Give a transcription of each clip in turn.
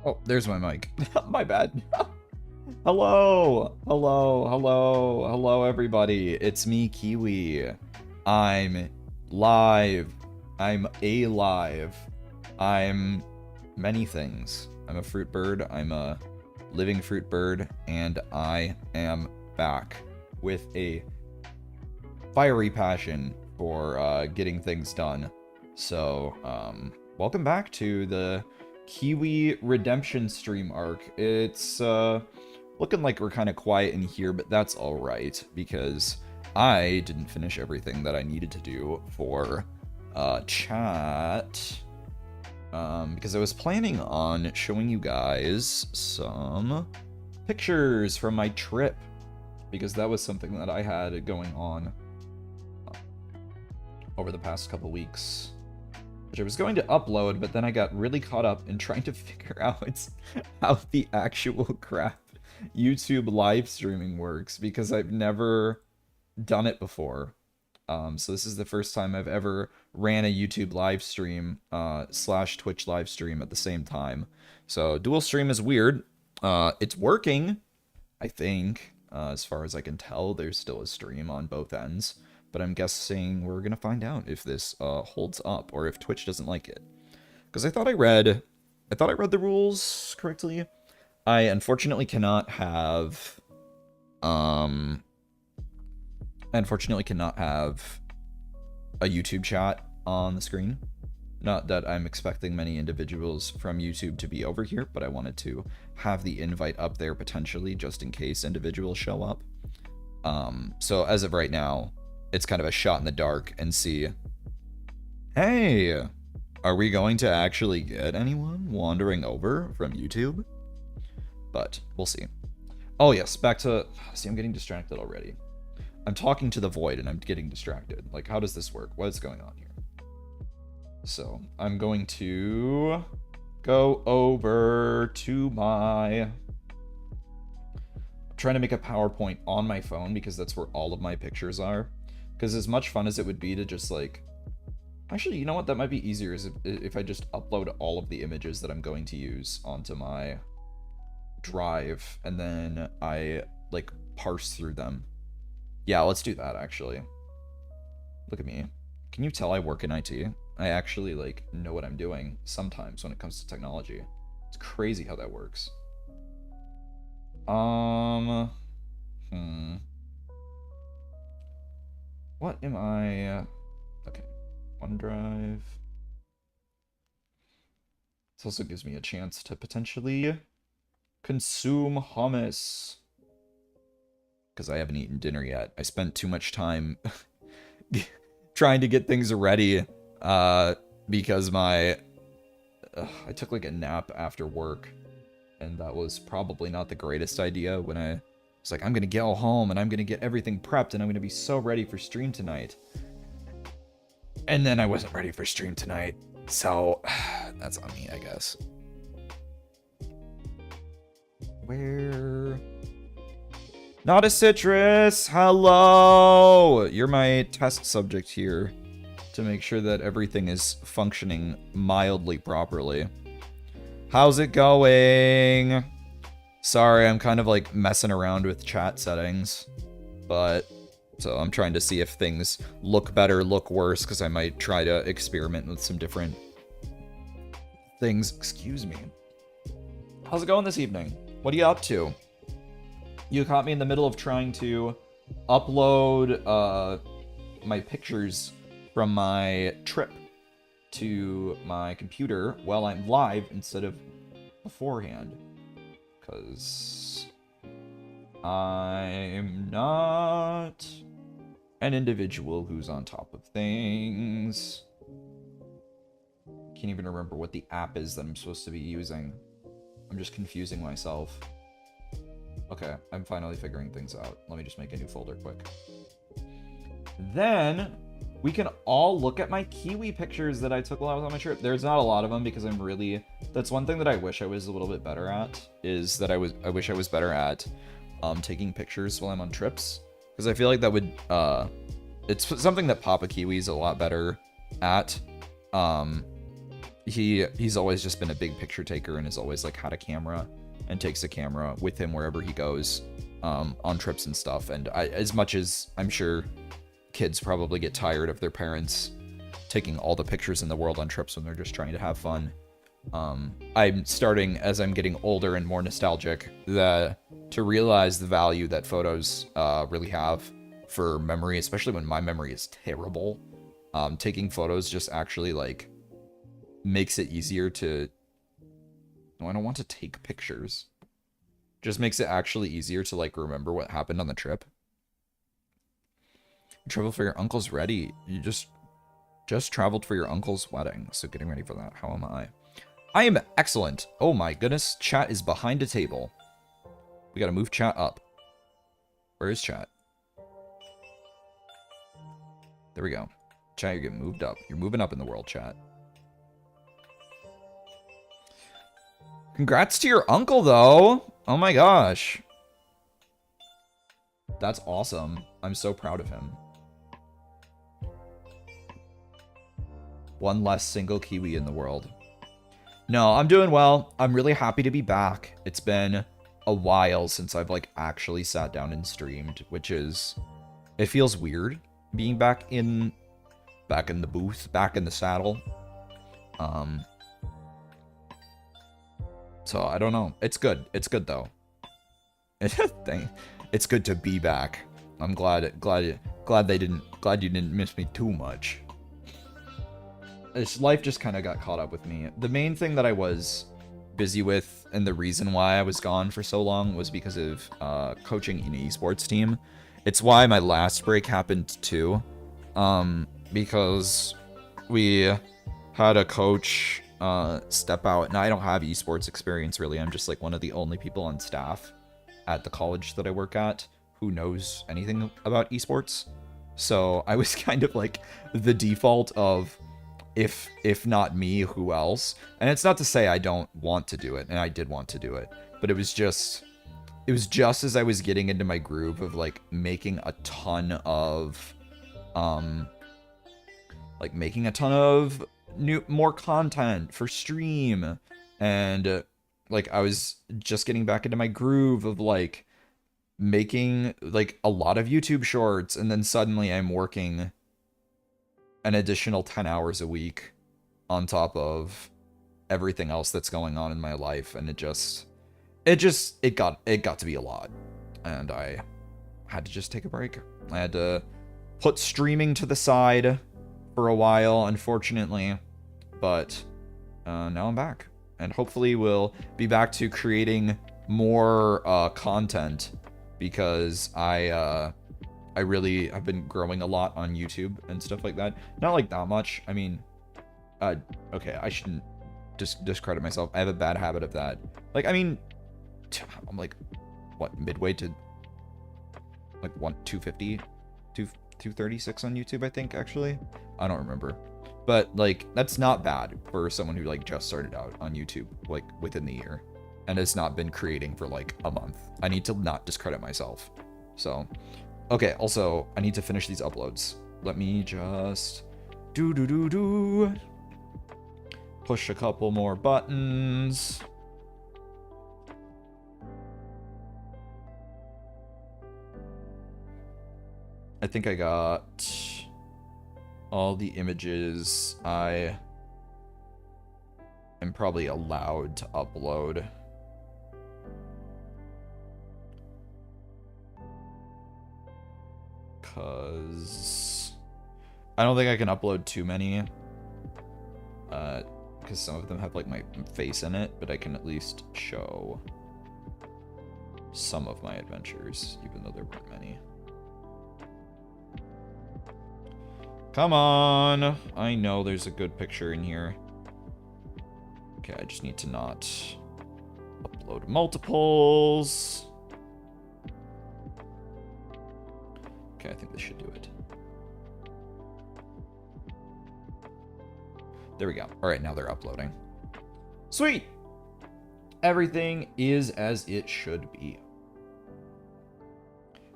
Oh, there's my mic. My bad. Hello, hello, hello, hello, everybody. It's me, Kiwi. I'm live. I'm alive. I'm many things. I'm a fruit bird. I'm a living fruit bird, and I am back with a fiery passion for getting things done. So, welcome back to the Kiwi redemption stream arc. It's looking like we're kind of quiet in here, but that's all right because I didn't finish everything that I needed to do for chat. Because I was planning on showing you guys some pictures from my trip, because that was something that I had going on over the past couple weeks, which I was going to upload, but then I got really caught up in trying to figure out how the actual crap YouTube live streaming works, because I've never done it before. So this is the first time I've ever ran a YouTube live stream slash Twitch live stream at the same time. So dual stream is weird. It's working, I think. As far as I can tell, there's still a stream on both ends. But I'm guessing we're gonna find out if this holds up or if Twitch doesn't like it. Because I thought I read the rules correctly. I unfortunately cannot have a YouTube chat on the screen. Not that I'm expecting many individuals from YouTube to be over here, but I wanted to have the invite up there potentially just in case individuals show up. So as of right now, it's kind of a shot in the dark and see, hey, are we going to actually get anyone wandering over from YouTube? But we'll see. Oh yes, back to, see, I'm getting distracted already. I'm talking to the void and I'm getting distracted. Like, how does this work? What is going on here? So I'm going to go over to I'm trying to make a PowerPoint on my phone because that's where all of my pictures are. Because as much fun as it would be to just like, actually, you know what? That might be easier is if I just upload all of the images that I'm going to use onto my drive and then I like parse through them. Yeah, let's do that actually. Look at me. Can you tell I work in IT? I actually like know what I'm doing sometimes when it comes to technology. It's crazy how that works. What am I? Okay, OneDrive. This also gives me a chance to potentially consume hummus. Because I haven't eaten dinner yet. I spent too much time trying to get things ready because I took like a nap after work, and that was probably not the greatest idea when I was like, I'm gonna go home and I'm gonna get everything prepped and I'm gonna be so ready for stream tonight. And then I wasn't ready for stream tonight, so that's on me, I guess. Where? Not a citrus! Hello! You're my test subject here to make sure that everything is functioning mildly properly. How's it going? Sorry, I'm kind of like messing around with chat settings, but so I'm trying to see if things look better, look worse, because I might try to experiment with some different things. Excuse me. How's it going this evening? What are you up to? You caught me in the middle of trying to upload my pictures from my trip to my computer while I'm live instead of beforehand. Because I'm not an individual who's on top of things. Can't even remember what the app is that I'm supposed to be using. I'm just confusing myself. Okay, I'm finally figuring things out. Let me just make a new folder quick. Then we can all look at my Kiwi pictures that I took while I was on my trip. There's not a lot of them because I'm really... That's one thing that I wish I was a little bit better at, is that I wish I was better at taking pictures while I'm on trips. Because I feel like that would... It's something that Papa Kiwi's a lot better at. he's always just been a big picture taker and has always like had a camera and takes a camera with him wherever he goes, on trips and stuff. And as much as I'm sure kids probably get tired of their parents taking all the pictures in the world on trips when they're just trying to have fun, I'm starting, as I'm getting older and more nostalgic, to realize the value that photos really have for memory, especially when my memory is terrible. Taking photos just actually like makes it easier to... No, I don't want to take pictures. Just makes it actually easier to like remember what happened on the trip. You travel for your uncle's ready. You just traveled for your uncle's wedding, so getting ready for that. How am I? I am excellent. Oh my goodness, chat is behind a table. We gotta move chat up. Where is chat? There we go. Chat, you're getting moved up. You're moving up in the world, chat. Congrats to your uncle, though. Oh my gosh. That's awesome. I'm so proud of him. One less single Kiwi in the world. No, I'm doing well. I'm really happy to be back. It's been a while since I've like actually sat down and streamed, which is... It feels weird being back in the booth, back in the saddle. So I don't know. It's good. It's good though. It's good to be back. I'm glad you didn't miss me too much. Life just kind of got caught up with me. The main thing that I was busy with, and the reason why I was gone for so long, was because of coaching an esports team. It's why my last break happened too, because we had a coach step out. Now, I don't have esports experience really. I'm just like one of the only people on staff at the college that I work at who knows anything about esports. So I was kind of like the default of, if not me, who else? And it's not to say I don't want to do it, and I did want to do it, but it was just as I was getting into my groove of like making a ton of more content for stream, and like I was just getting back into my groove of like making like a lot of YouTube shorts, and then suddenly I'm working an additional 10 hours a week on top of everything else that's going on in my life, and it got to be a lot, and I had to just take a break. I had to put streaming to the side for a while, unfortunately, but now I'm back, and hopefully we'll be back to creating more content, because I really have been growing a lot on YouTube and stuff like that. Not like that much. I mean, okay, I shouldn't discredit myself. I have a bad habit of that. Like, I mean, I'm like, what, midway to like 250, 236 on YouTube, I think, actually. I don't remember. But like, that's not bad for someone who like just started out on YouTube like within the year and has not been creating for like a month. I need to not discredit myself. So, okay, also, I need to finish these uploads. Let me just push a couple more buttons. I think I got all the images I am probably allowed to upload. Because I don't think I can upload too many. Because some of them have like my face in it, but I can at least show some of my adventures, even though there weren't many. Come on! I know there's a good picture in here. Okay, I just need to not upload multiples. Okay, I think this should do it. There we go. All right, now they're uploading. Sweet! Everything is as it should be.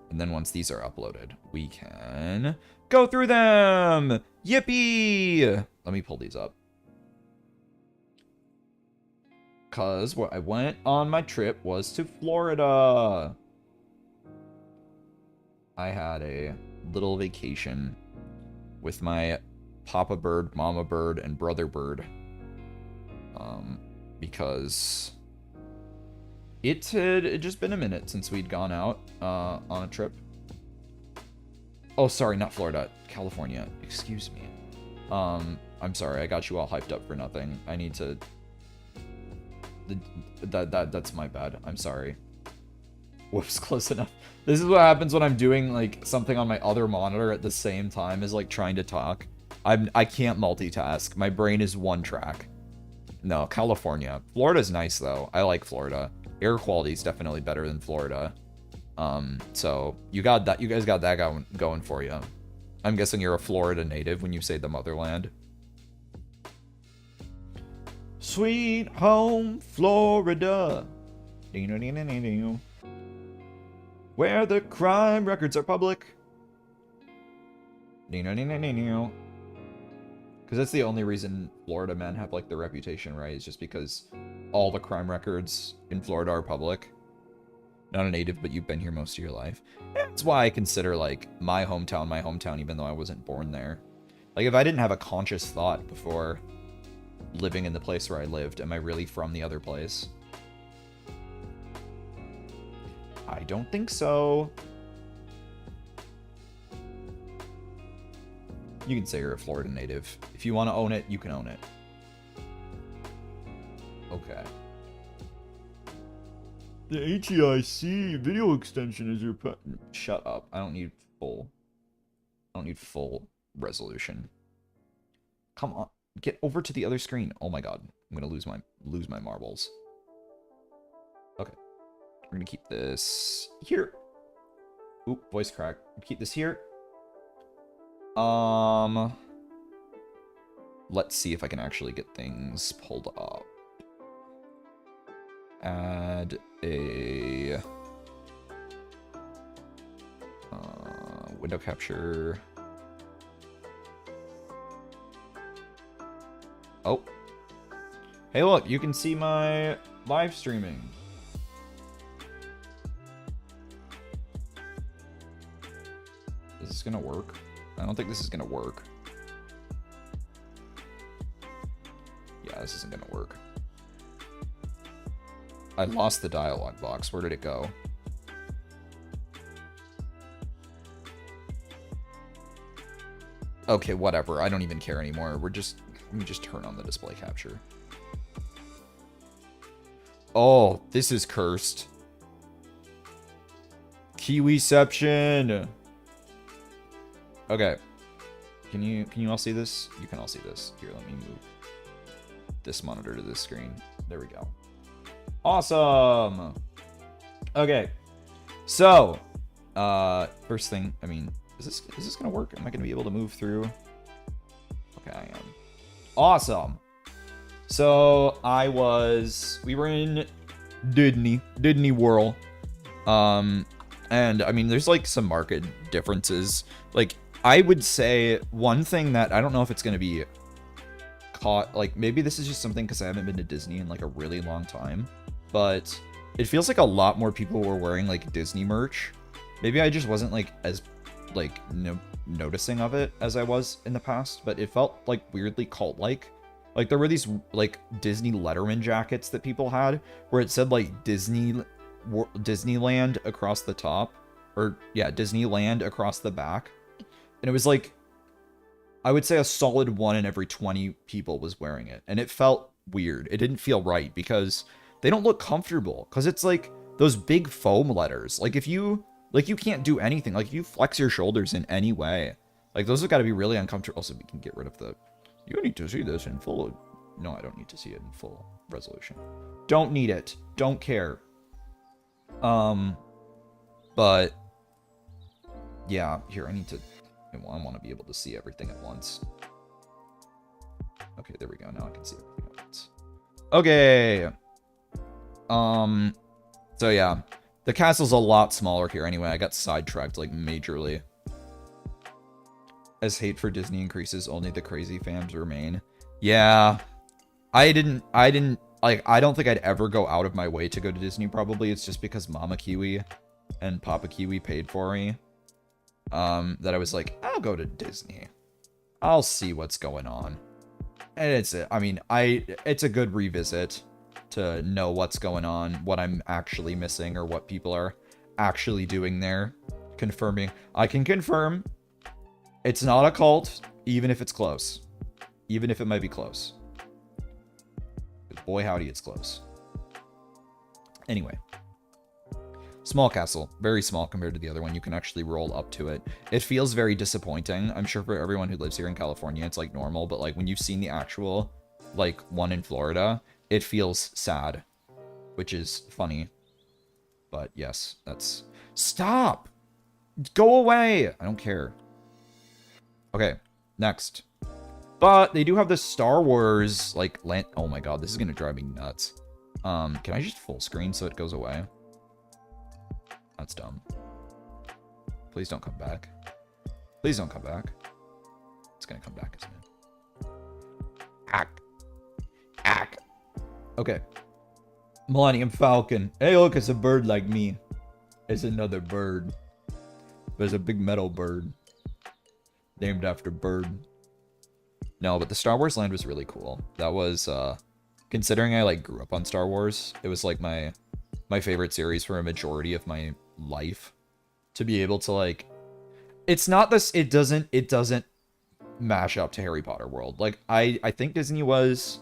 And then once these are uploaded, we can go through them! Yippee! Let me pull these up. Because where I went on my trip was to Florida. I had a little vacation with my papa bird, mama bird, and brother bird. Because it had just been a minute since we'd gone out on a trip. Oh, sorry, not Florida, California. Excuse me. I'm sorry, I got you all hyped up for nothing. I need to... That's my bad. I'm sorry. Whoops, close enough. This is what happens when I'm doing, like, something on my other monitor at the same time as, like, trying to talk. I can't multitask. My brain is one track. No, California. Florida's nice, though. I like Florida. Air quality is definitely better than Florida. So, you got that. You guys got that going for you. I'm guessing you're a Florida native when you say the motherland. Sweet home Florida. Where the crime records are public. Because that's the only reason Florida men have, like, the reputation, right? Is just because all the crime records in Florida are public. Not a native, but you've been here most of your life. That's why I consider, like, my hometown, even though I wasn't born there. Like, if I didn't have a conscious thought before living in the place where I lived, am I really from the other place? I don't think so. You can say you're a Florida native. If you want to own it, you can own it. Okay. The HEIC video extension is your pet. Shut up. I don't need full resolution. Come on. Get over to the other screen. Oh my god. I'm gonna lose my marbles. Okay. We're gonna keep this here. Oop, voice crack. Keep this here. Let's see if I can actually get things pulled up. Add a window capture. Oh. Hey, look, you can see my live streaming. Is this gonna work? I don't think this is gonna work. Yeah, this isn't gonna work. I lost the dialogue box. Where did it go? Okay, whatever. I don't even care anymore. Let me just turn on the display capture. Oh, this is cursed. Kiwiception. Okay. Can you all see this? You can all see this. Here, let me move this monitor to this screen. There we go. Awesome. Okay. So, first thing, I mean, is this gonna work? Am I gonna be able to move through? Okay, I am. Awesome. So we were in Disney World. And I mean, there's like some market differences. Like, I would say one thing that I don't know if it's gonna be caught, like maybe this is just something because I haven't been to Disney in like a really long time, but it feels like a lot more people were wearing like Disney merch. Maybe I just wasn't like as like noticing of it as I was in the past, but it felt like weirdly cult-like. Like there were these like Disney Letterman jackets that people had where it said like Disneyland across the top, or yeah, Disneyland across the back. And it was like, I would say a solid 1 in every 20 people was wearing it. And it felt weird. It didn't feel right because they don't look comfortable. Because it's like those big foam letters. Like if you can't do anything. Like if you flex your shoulders in any way, like those have got to be really uncomfortable. So we can get rid of the, you need to see this in full. No, I don't need to see it in full resolution. Don't need it. Don't care. But yeah, here, I want to be able to see everything at once. Okay, there we go. Now I can see everything at once. Okay. So yeah, the castle's a lot smaller here anyway. I got sidetracked like majorly. As hate for Disney increases, only the crazy fans remain. Yeah. I didn't like, I don't think I'd ever go out of my way to go to Disney, probably. It's just because Mama Kiwi and Papa Kiwi paid for me. That I was like, I'll go to Disney. I'll see what's going on. And it's a good revisit to know what's going on, what I'm actually missing, or what people are actually doing there. Confirming. I can confirm it's not a cult, even if it's close. Even if it might be close. Boy, howdy, it's close. Anyway. Small castle. Very small compared to the other one. You can actually roll up to it. It feels very disappointing. I'm sure for everyone who lives here in California, it's like normal. But like when you've seen the actual like one in Florida, it feels sad. Which is funny. But yes, that's... Stop! Go away! I don't care. Okay, next. But they do have the Star Wars, like, land... Oh my god, this is gonna drive me nuts. Can I just full screen so it goes away? That's dumb. Please don't come back. Please don't come back. It's gonna come back, isn't it? Ack. Ack. Okay. Millennium Falcon. Hey, look, it's a bird like me. It's another bird. There's a big metal bird. Named after bird. No, but the Star Wars land was really cool. That was, considering I, like, grew up on Star Wars, it was, like, my favorite series for a majority of my life. To be able to, like... It's not this... It doesn't mash up to Harry Potter world. Like, I think Disney was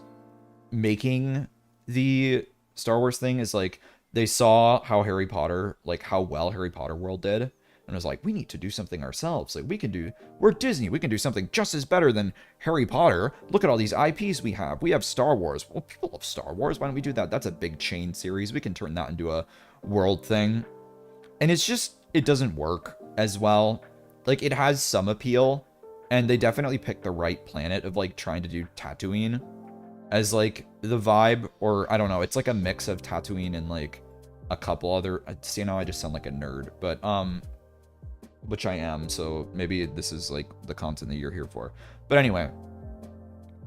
making the Star Wars thing is, like, they saw how Harry Potter... Like, how well Harry Potter world did. And was like, we need to do something ourselves. Like, we're Disney. We can do something just as better than Harry Potter. Look at all these IPs we have. We have Star Wars. Well, people love Star Wars. Why don't we do that? That's a big chain series. We can turn that into a world thing. And it's just, it doesn't work as well. Like, it has some appeal. And they definitely picked the right planet of, like, trying to do Tatooine as, like, the vibe. Or, I don't know. It's, like, a mix of Tatooine and, like, a couple other... See, now I just sound like a nerd. But, which I am, so maybe this is, like, the content that you're here for. But anyway,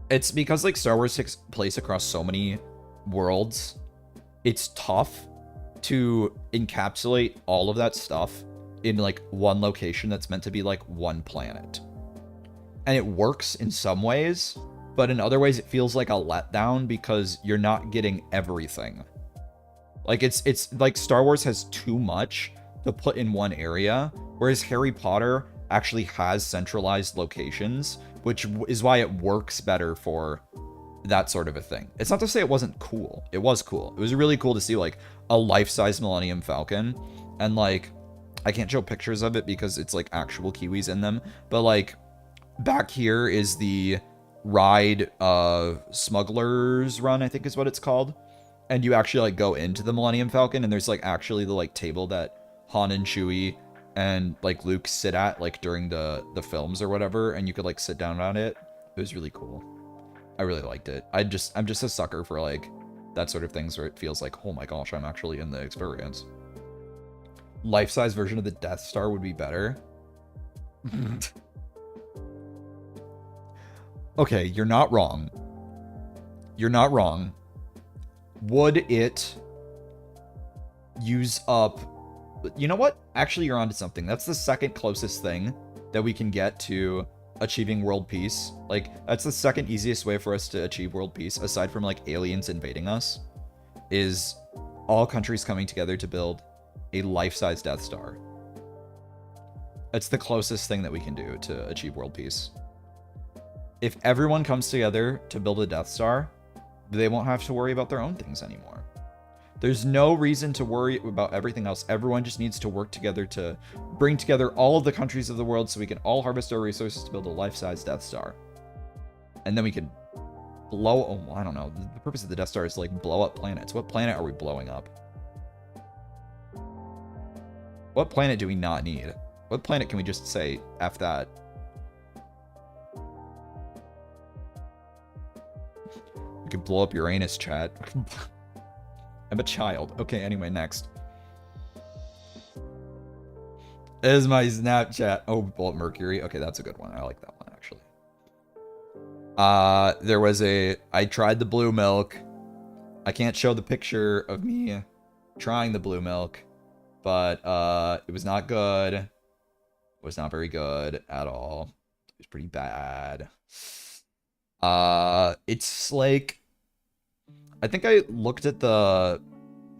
it's because, like, Star Wars takes place across so many worlds, it's tough to encapsulate all of that stuff in, like, one location that's meant to be, like, one planet. And it works in some ways, but in other ways it feels like a letdown because you're not getting everything. Like, it's like Star Wars has too much to put in one area, whereas Harry Potter actually has centralized locations, which is why it works better for that sort of a thing. It's not to say it wasn't cool. It was cool. It was really cool to see, like, a life-size Millennium Falcon, and, like, I can't show pictures of it because it's, like, actual Kiwis in them, but, like, back here is the ride, Smuggler's Run, I think is what it's called, and you actually, like, go into the Millennium Falcon, and there's, like, actually the, like, table that Han and Chewie and, like, Luke sit at, like, during the films or whatever, and you could, like, sit down on it. It was really cool. I really liked it. I'm just a sucker for, like, that sort of things where it feels like, oh my gosh, I'm actually in the experience. Life-size version of the Death Star would be better. Okay, you're not wrong. You're not wrong. Would it use up... You know what? Actually, you're onto something. That's the second closest thing that we can get to achieving world peace. Like, that's the second easiest way for us to achieve world peace, aside from, like, aliens invading us, is all countries coming together to build a life-size Death Star. It's the closest thing that we can do to achieve world peace. If everyone comes together to build a Death Star, they won't have to worry about their own things anymore. There's no reason to worry about everything else. Everyone just needs to work together to bring together all of the countries of the world so we can all harvest our resources to build a life-size Death Star. And then we can blow... Oh, I don't know. The purpose of the Death Star is to, like, blow up planets. What planet are we blowing up? What planet do we not need? What planet can we just say, F that? We could blow up Uranus, chat. I'm a child. Okay, anyway, next. Is my Snapchat. Oh, Bolt Mercury. Okay, that's a good one. I like that one, actually. There was a... I tried the blue milk. I can't show the picture of me trying the blue milk, but it was not good. It was not very good at all. It was pretty bad. It's like, I think I looked at at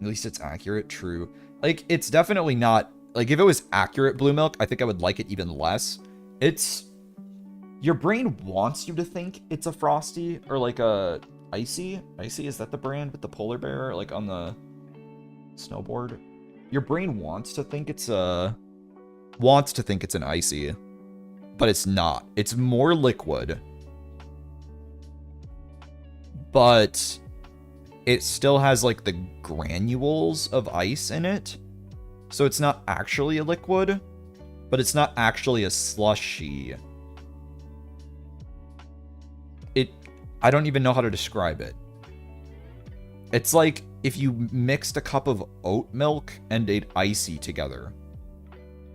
least it's accurate, true. Like, it's definitely not, like, if it was accurate blue milk, I think I would like it even less. It's, your brain wants you to think it's a Frosty or like a Icy. Icy, is that the brand with the polar bear, like on the snowboard? Your brain wants to think it's an Icy, but it's not. It's more liquid, but it still has like the granules of ice in it. So it's not actually a liquid, but it's not actually a slushy. I don't even know how to describe it. It's like if you mixed a cup of oat milk and ate Icy together.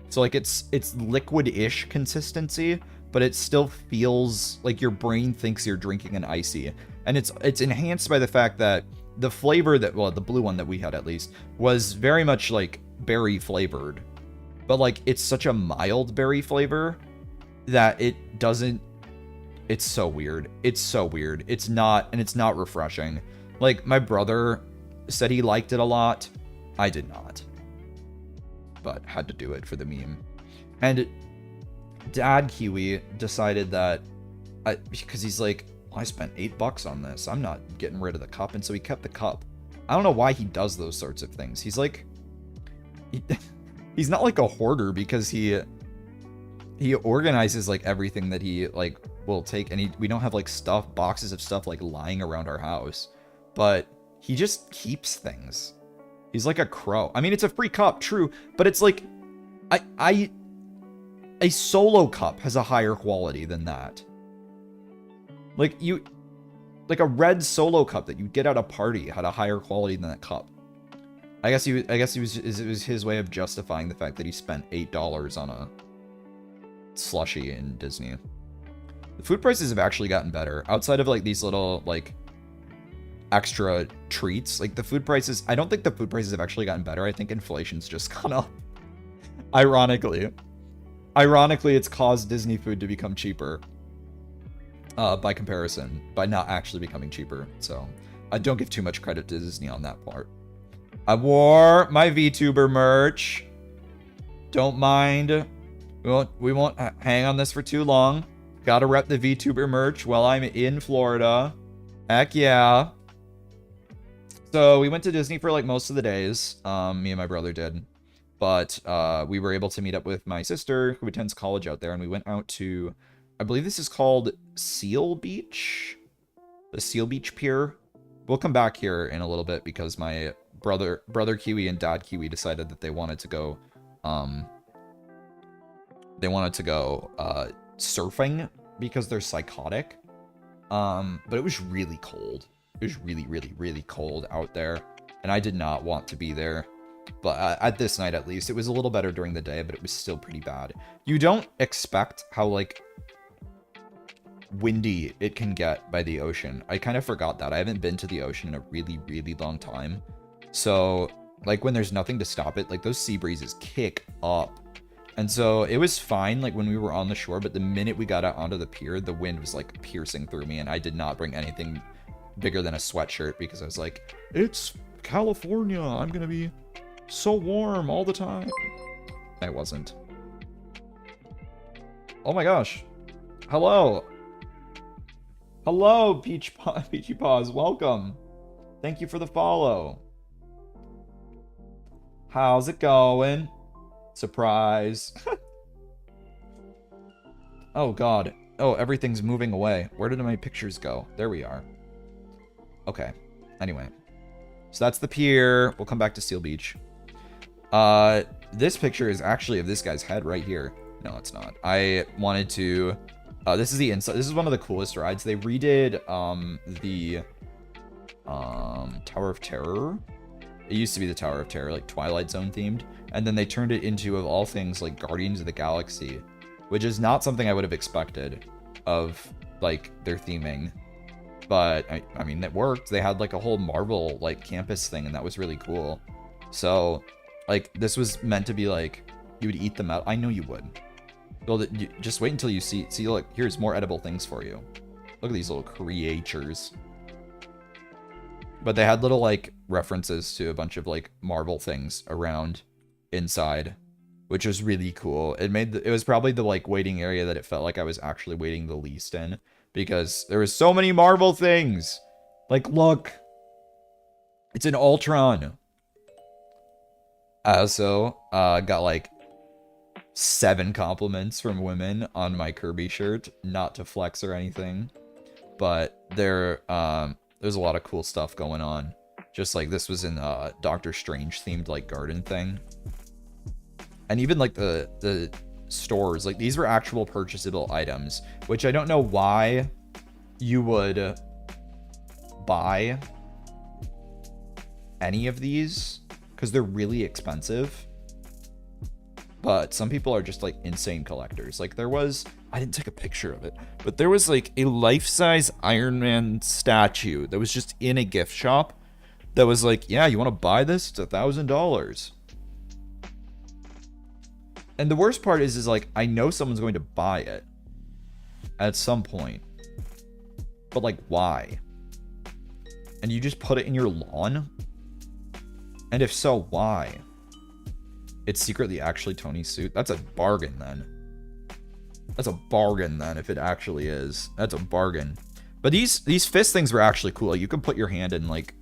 So like it's liquid-ish consistency, but it still feels like your brain thinks you're drinking an Icy. And it's enhanced by the fact that the flavor that, well, the blue one that we had at least, was very much like berry flavored. But like it's such a mild berry flavor that it doesn't, it's so weird. It's so weird. It's not refreshing. Like, my brother said he liked it a lot. I did not. But had to do it for the meme. And Dad Kiwi decided that, because he's like, well, I spent $8 on this. I'm not getting rid of the cup. And so he kept the cup. I don't know why he does those sorts of things. He's like, he's not like a hoarder, because he organizes like everything that he like will take, and we don't have like boxes of stuff like lying around our house, but he just keeps things. He's like a crow. I mean, it's a free cup, true, but it's like a solo cup has a higher quality than that. Like a red solo cup that you get at a party had a higher quality than that cup. I guess it was his way of justifying the fact that he spent $8 on a slushy in Disney. The food prices have actually gotten better outside of like these little like extra treats. Like the food prices, I don't think the food prices have actually gotten better. I think inflation's just gone up. Ironically, it's caused Disney food to become cheaper by comparison, by not actually becoming cheaper. So I don't give too much credit to Disney on that part. I wore my VTuber merch. Don't mind. We won't hang on this for too long. Gotta rep the VTuber merch while I'm in Florida. Heck yeah. So we went to Disney for like most of the days. Me and my brother did. But we were able to meet up with my sister, who attends college out there, and we went out to, I believe this is called Seal Beach? The Seal Beach Pier. We'll come back here in a little bit because my brother Kiwi and Dad Kiwi decided that they wanted to go surfing because they're psychotic. But it was really cold. It was really, really, really cold out there, and I did not want to be there. But at this night, at least, it was a little better during the day, but it was still pretty bad. You don't expect how, like, windy it can get by the ocean. I kind of forgot that. I haven't been to the ocean in a really, really long time. So, like, when there's nothing to stop it, like, those sea breezes kick up. And so it was fine, like, when we were on the shore, but the minute we got out onto the pier, the wind was, like, piercing through me, and I did not bring anything bigger than a sweatshirt because I was like, it's California, I'm gonna be so warm all the time. I wasn't. Oh my gosh. Hello. Hello, Peachy Paws, welcome. Thank you for the follow. How's it going? Surprise. Oh god. Oh, everything's moving away. Where did my pictures go? There we are. Okay. Anyway. So that's the pier. We'll come back to Seal Beach. This picture is actually of this guy's head right here. No, it's not. I wanted to... this is the inside. This is one of the coolest rides. They redid, the... Tower of Terror. It used to be the Tower of Terror, like Twilight Zone themed. And then they turned it into, of all things, like Guardians of the Galaxy. Which is not something I would have expected of, like, their theming. But I mean, it worked. They had like a whole Marvel like campus thing, and that was really cool. So, like, this was meant to be like you would eat them out. I know you would. Well, just wait until you see. See, look, here's more edible things for you. Look at these little creatures. But they had little like references to a bunch of like Marvel things around inside, which was really cool. It was probably the like waiting area that it felt like I was actually waiting the least in, because there was so many Marvel things. Like, look, it's an Ultron. I also got like 7 compliments from women on my Kirby shirt. Not to flex or anything, but there's a lot of cool stuff going on. Just like this was in Doctor Strange themed like garden thing. And even like the stores, like these were actual purchasable items, which I don't know why you would buy any of these, because they're really expensive. But some people are just like insane collectors. Like there was, I didn't take a picture of it, but there was like a life-size Iron Man statue that was just in a gift shop that was like, yeah, you want to buy this? It's $1,000. And the worst part is like, I know someone's going to buy it at some point, but like, why? And you just put it in your lawn? And if so, why? It's secretly actually Tony's suit. That's a bargain then. That's a bargain then, if it actually is. That's a bargain. But these fist things were actually cool. You can put your hand and like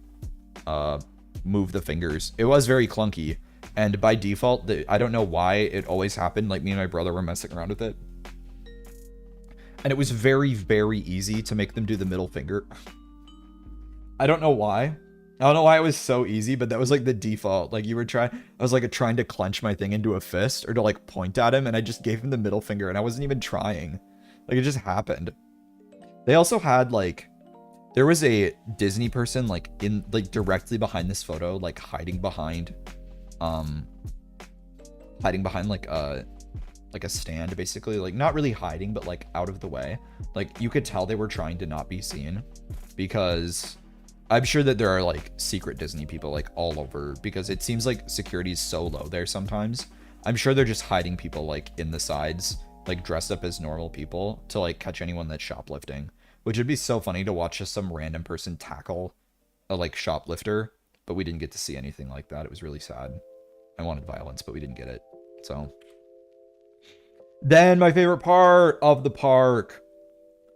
move the fingers. It was very clunky, and by default, I don't know why it always happened. Like me and my brother were messing around with it, and it was very, very easy to make them do the middle finger. I don't know why. I don't know why it was so easy, but that was like the default. Like you were I was like trying to clench my thing into a fist or to like point at him, and I just gave him the middle finger, and I wasn't even trying. Like it just happened. They also had like, there was a Disney person like in like directly behind this photo, like hiding behind like a stand, basically. Like not really hiding, but like out of the way. Like you could tell they were trying to not be seen, because I'm sure that there are like secret Disney people like all over, because it seems like security is so low there sometimes. I'm sure they're just hiding people like in the sides, like dressed up as normal people to like catch anyone that's shoplifting, which would be so funny to watch just some random person tackle a like shoplifter. But we didn't get to see anything like that. It was really sad. I wanted violence, but we didn't get it. So then my favorite part of the park,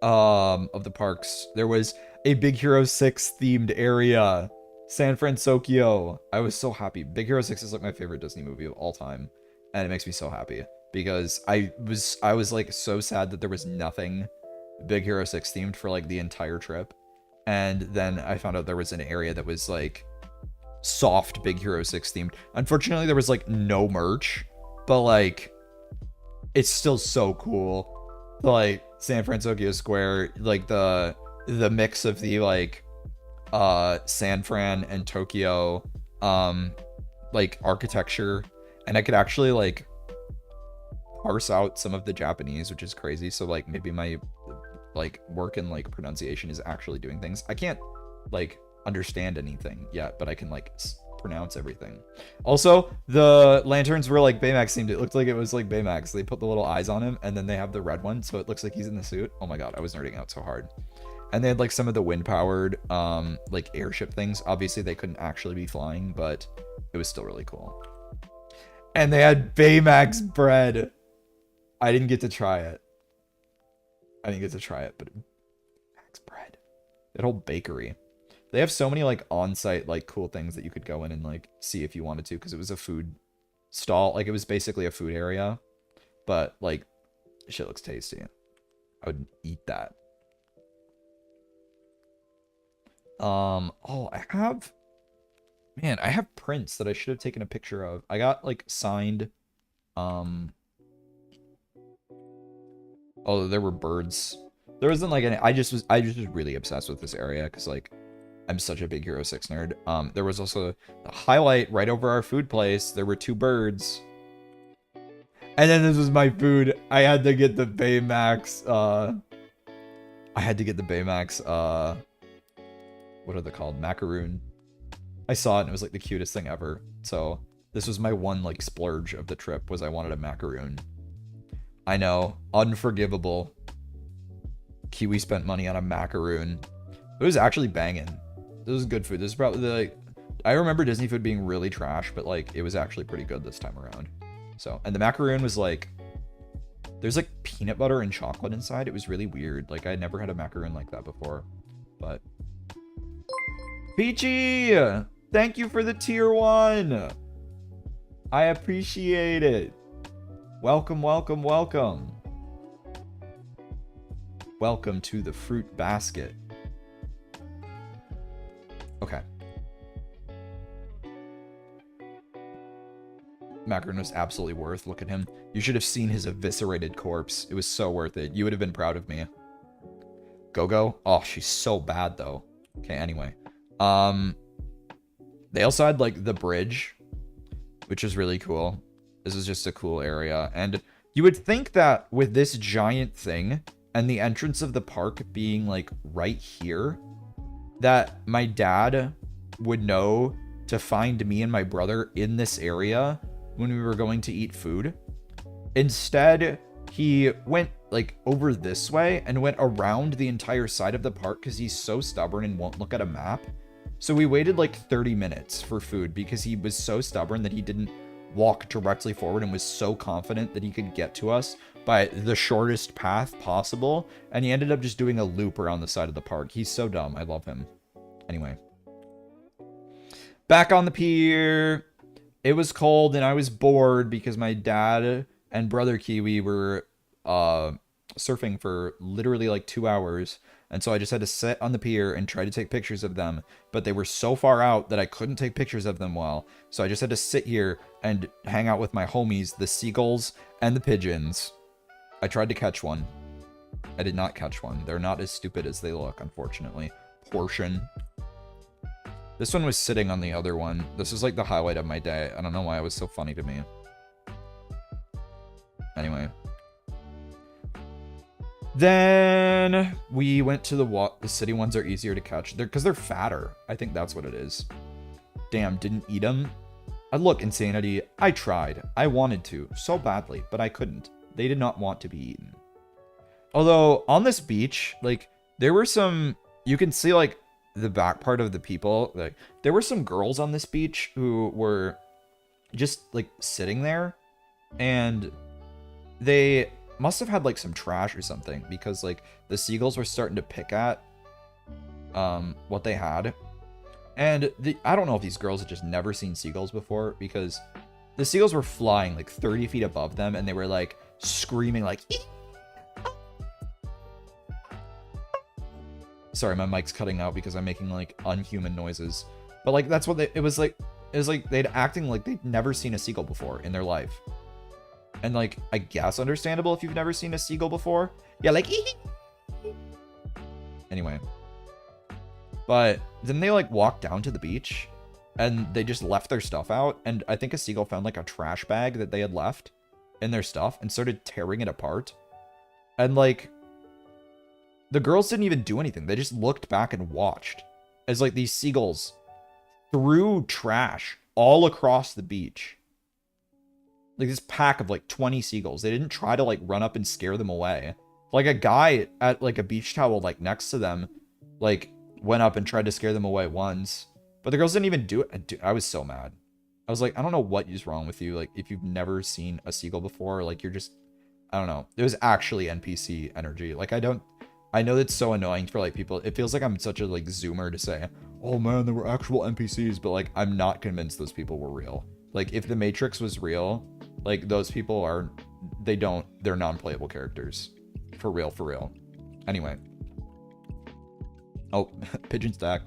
of the parks, there was a Big Hero 6 themed area, San Francisco. I was so happy. Big Hero 6 is like my favorite Disney movie of all time, and it makes me so happy because I was like so sad that there was nothing Big Hero 6 themed for like the entire trip. And then I found out there was an area that was like soft Big Hero 6 themed. Unfortunately, there was like no merch, but like it's still so cool. Like San Francisco Square, like the mix of the like San Fran and Tokyo like architecture, and I could actually like parse out some of the Japanese, which is crazy. So like maybe my like work in like pronunciation is actually doing things. I can't like understand anything yet, but I can like pronounce everything. Also, the lanterns were like Baymax themed. It looked like it was like Baymax. They put the little eyes on him, and then they have the red one, so it looks like he's in the suit. Oh my god, I was nerding out so hard. And they had like some of the wind powered like airship things. Obviously they couldn't actually be flying, but it was still really cool. And they had Baymax bread. I didn't get to try it. But Baymax bread. That whole bakery. They have so many like on-site like cool things that you could go in and like see if you wanted to, because it was a food stall. Like it was basically a food area, but like shit looks tasty. I would eat that. Oh, I have prints that I should have taken a picture of. I got like signed, oh, there were birds. There wasn't like any, I just was really obsessed with this area because like I'm such a Big Hero 6 nerd. There was also a highlight right over our food place. There were 2 birds. And then this was my food. I had to get the Baymax, what are they called? Macaroon. I saw it and it was like the cutest thing ever. So this was my one like splurge of the trip, was I wanted a macaroon. I know, unforgivable. Kiwi spent money on a macaroon. It was actually banging. This was good food. This is probably like, I remember Disney food being really trash, but like it was actually pretty good this time around. So, and the macaroon was like, there's like peanut butter and chocolate inside. It was really weird. Like I never had a macaroon like that before, but. Peachy, thank you for the tier 1. I appreciate it. Welcome, welcome, welcome. Welcome to the fruit basket. Okay. Macaroon was absolutely worth. Look at him. You should have seen his eviscerated corpse. It was so worth it. You would have been proud of me. Go-Go? Oh, she's so bad, though. Okay, anyway. They also had, like, the bridge, which is really cool. This is just a cool area. And you would think that with this giant thing and the entrance of the park being, like, right here, that my dad would know to find me and my brother in this area when we were going to eat food. Instead, he went like over this way and went around the entire side of the park because he's so stubborn and won't look at a map. So we waited like 30 minutes for food because he was so stubborn that he didn't walk directly forward and was so confident that he could get to us by the shortest path possible. And he ended up just doing a loop around the side of the park. He's so dumb. I love him. Anyway. Back on the pier. It was cold and I was bored because my dad and brother Kiwi were surfing for literally like 2 hours. And so I just had to sit on the pier and try to take pictures of them. But they were so far out that I couldn't take pictures of them well. So I just had to sit here and hang out with my homies, the seagulls and the pigeons. I tried to catch one. I did not catch one. They're not as stupid as they look, unfortunately. Portion. This one was sitting on the other one. This is like the highlight of my day. I don't know why it was so funny to me. Anyway. Then we went to the city ones are easier to catch. Because they're fatter. I think that's what it is. Damn, didn't eat them. Look, Insanity, I tried. I wanted to so badly, but I couldn't. They did not want to be eaten. Although on this beach, like there were some, you can see like the back part of the people. Like there were some girls on this beach who were just like sitting there, and they must have had like some trash or something because like the seagulls were starting to pick at what they had. And I don't know if these girls had just never seen seagulls before, because the seagulls were flying like 30 feet above them and they were like screaming like sorry, my mic's cutting out because I'm making like unhuman noises. But like that's what it was like they'd acting like they'd never seen a seagull before in their life. And like I guess understandable if you've never seen a seagull before. Yeah, like anyway. But then they like walked down to the beach and they just left their stuff out, and I think a seagull found like a trash bag that they had left in their stuff and started tearing it apart. And like the girls didn't even do anything. They just looked back and watched as like these seagulls threw trash all across the beach. Like this pack of like 20 seagulls. They didn't try to like run up and scare them away. Like a guy at like a beach towel like next to them like went up and tried to scare them away once. But the girls didn't even do it. I was so mad. I was like, I don't know what is wrong with you. Like if you've never seen a seagull before, like you're just, I don't know. It was actually NPC energy. Like I know that's so annoying for like people. It feels like I'm such a like zoomer to say, oh man, there were actual NPCs, but like I'm not convinced those people were real. Like if the Matrix was real, like those people are, they're non-playable characters. For real, for real. Anyway. Oh, pigeon stack.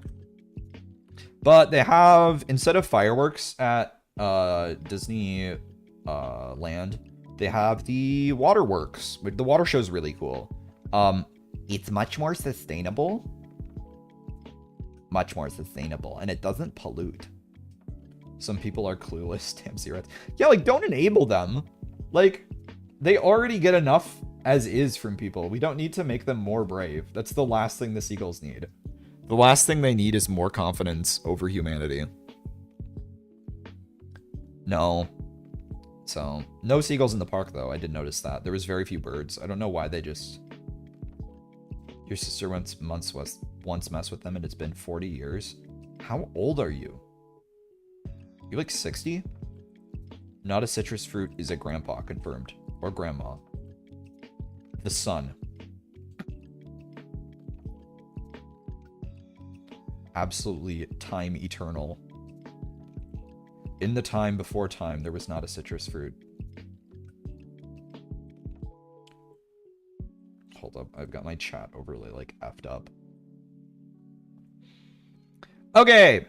But they have, instead of fireworks at Disney land, they have the waterworks. The water show's really cool. It's much more sustainable. Much more sustainable. And it doesn't pollute. Some people are clueless. Damn Zereth. Yeah, like, don't enable them. Like, they already get enough as is from people. We don't need to make them more brave. That's the last thing the seagulls need. The last thing they need is more confidence over humanity. No. So, no seagulls in the park, though. I did notice that. There was very few birds. I don't know why they just... Your sister once messed with them, and it's been 40 years. How old are you? You're like 60? Not a citrus fruit is a grandpa, confirmed. Or grandma. The sun. Absolutely time eternal. In the time before time, there was not a citrus fruit. Hold up, I've got my chat overlay like effed up. Okay.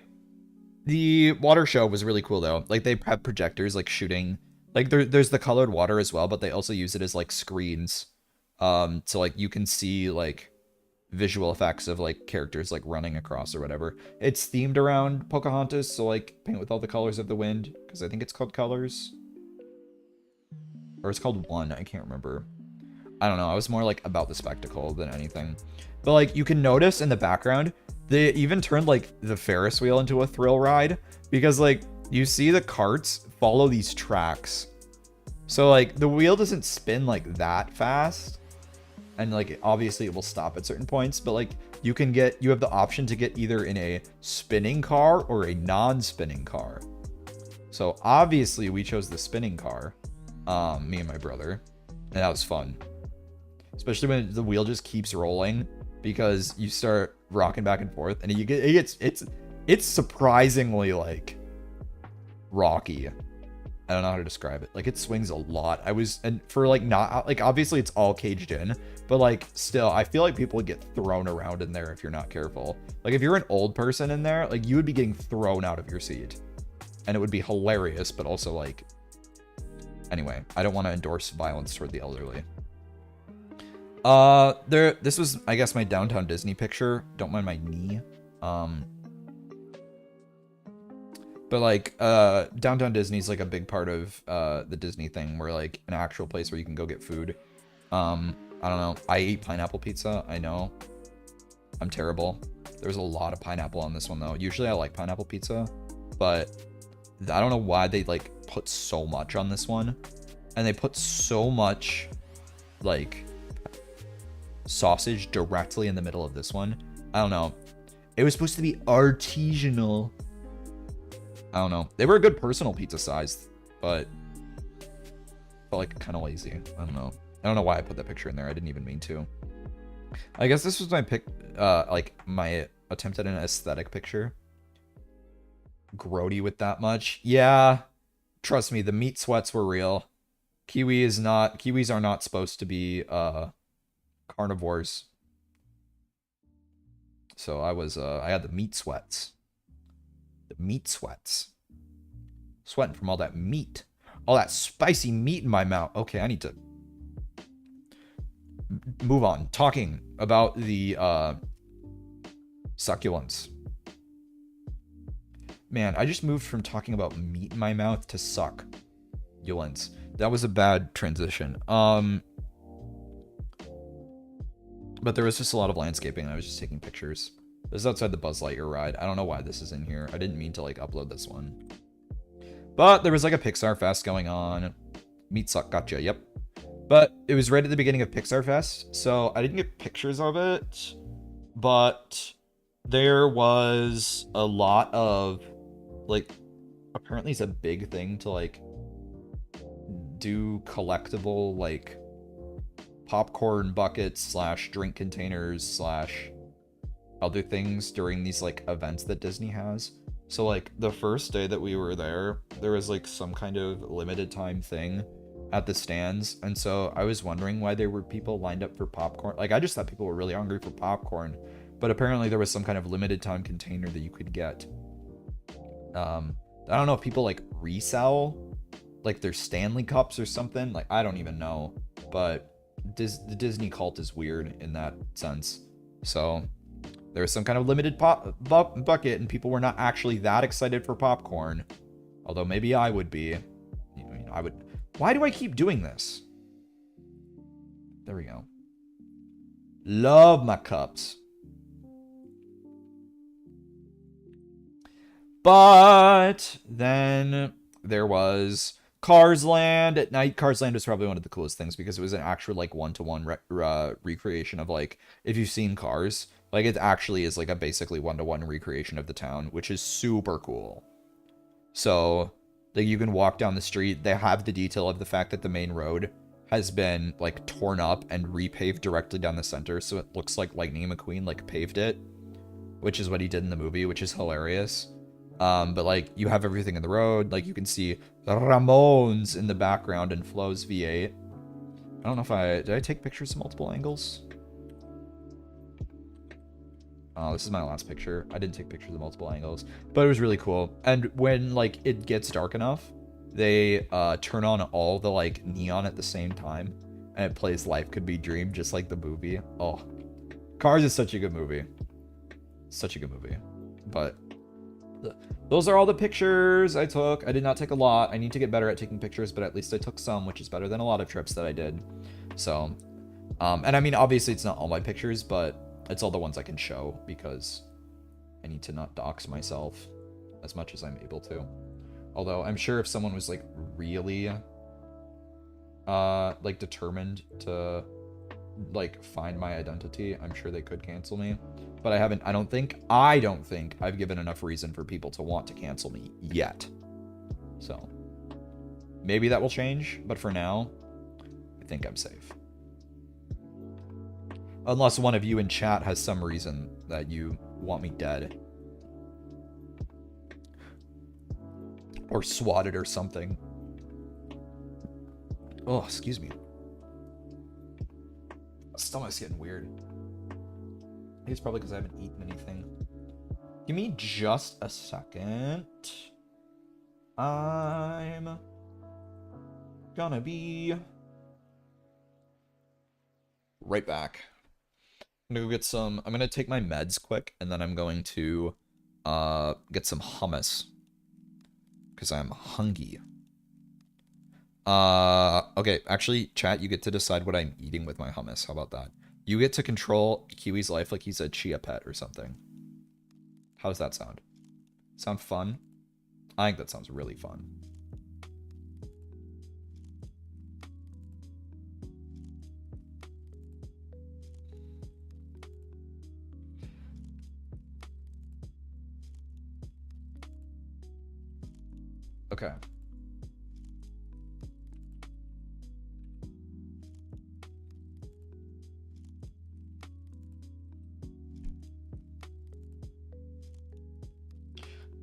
The water show was really cool though. Like they have projectors like shooting. Like there's the colored water as well, but they also use it as like screens. So like you can see like visual effects of like characters like running across or whatever. It's themed around Pocahontas, so like paint with all the colors of the wind, because I think it's called Colors. Or it's called One, I can't remember. I don't know, I was more like about the spectacle than anything. But like you can notice in the background, they even turned like the Ferris wheel into a thrill ride, because like you see the carts follow these tracks. So like the wheel doesn't spin like that fast. And like obviously it will stop at certain points, but like you have the option to get either in a spinning car or a non-spinning car. So obviously we chose the spinning car, me and my brother, and that was fun. Especially when the wheel just keeps rolling, because you start rocking back and forth, and it's surprisingly like rocky. I don't know how to describe it. Like it swings a lot. And for like not like obviously it's all caged in, but like still I feel like people would get thrown around in there if you're not careful. Like if you're an old person in there, like you would be getting thrown out of your seat, and it would be hilarious, but also like, anyway, I don't want to endorse violence toward the elderly. This was, I guess, my Downtown Disney picture. Don't mind my knee. But like, Downtown Disney is like a big part of the Disney thing, where like an actual place where you can go get food. I don't know. I ate pineapple pizza. I know. I'm terrible. There's a lot of pineapple on this one though. Usually I like pineapple pizza, but I don't know why they like put so much on this one. And they put so much like sausage directly in the middle of this one. I don't know. It was supposed to be artisanal. I don't know. They were a good personal pizza size, but felt like kind of lazy. I don't know. I don't know why I put that picture in there. I didn't even mean to. I guess this was my like my attempt at an aesthetic picture. Grody with that much. Yeah. Trust me, the meat sweats were real. Kiwis are not supposed to be carnivores. So I had the meat sweats. The meat sweats. Sweating from all that meat. All that spicy meat in my mouth. Okay, I need to move on. Talking about the succulents. Man, I just moved from talking about meat in my mouth to succulents. That was a bad transition. But there was just a lot of landscaping. I was just taking pictures. This is outside the Buzz Lightyear ride. I don't know why this is in here. I didn't mean to like upload this one. But there was like a Pixar Fest going on. Meat suck, gotcha, yep. But it was right at the beginning of Pixar Fest, so I didn't get pictures of it. But there was a lot of like, apparently it's a big thing to like do collectible like popcorn buckets / drink containers / other things during these like events that Disney has. So like the first day that we were there was like some kind of limited time thing at the stands, and so I was wondering why there were people lined up for popcorn. Like I just thought people were really hungry for popcorn, but apparently there was some kind of limited time container that you could get. I don't know if people like resell like their Stanley cups or something. Like I don't even know, but the Disney cult is weird in that sense. So there was some kind of limited bucket, and people were not actually that excited for popcorn. Although maybe I would be. I would. Why do I keep doing this? There we go. Love my cups. But then there was Cars Land. At night, Cars Land was probably one of the coolest things because it was an actual like one-to-one recreation of like, if you've seen Cars, like it actually is like a basically one-to-one recreation of the town, which is super cool. So like you can walk down the street. They have the detail of the fact that the main road has been like torn up and repaved directly down the center, so it looks like Lightning McQueen like paved it, which is what he did in the movie, which is hilarious. But like you have everything in the road, like you can see Ramones in the background and Flo's V8. I don't know if did I take pictures of multiple angles? Oh, this is my last picture. I didn't take pictures of multiple angles, but it was really cool. And when like it gets dark enough, they turn on all the like neon at the same time, and it plays Life Could Be Dreamed just like the movie. Oh, Cars is such a good movie. Such a good movie. But those are all the pictures I took. I did not take a lot. I need to get better at taking pictures, but at least I took some, which is better than a lot of trips that I did. So, and I mean, obviously it's not all my pictures, but it's all the ones I can show because I need to not dox myself as much as I'm able to. Although I'm sure if someone was like really like determined to like find my identity, I'm sure they could cancel me. But I don't think I've given enough reason for people to want to cancel me yet. So maybe that will change, but for now, I think I'm safe. Unless one of you in chat has some reason that you want me dead. Or swatted or something. Oh, excuse me. My stomach's getting weird. I think it's probably because I haven't eaten anything. Give me just a second. I'm gonna be right back. I'm gonna go get some. I'm gonna take my meds quick, and then I'm going to get some hummus because I'm hungry. Okay, actually, chat, you get to decide what I'm eating with my hummus. How about that? You get to control Kiwi's life like he's a chia pet or something. How does that sound? Sound fun? I think that sounds really fun. Okay.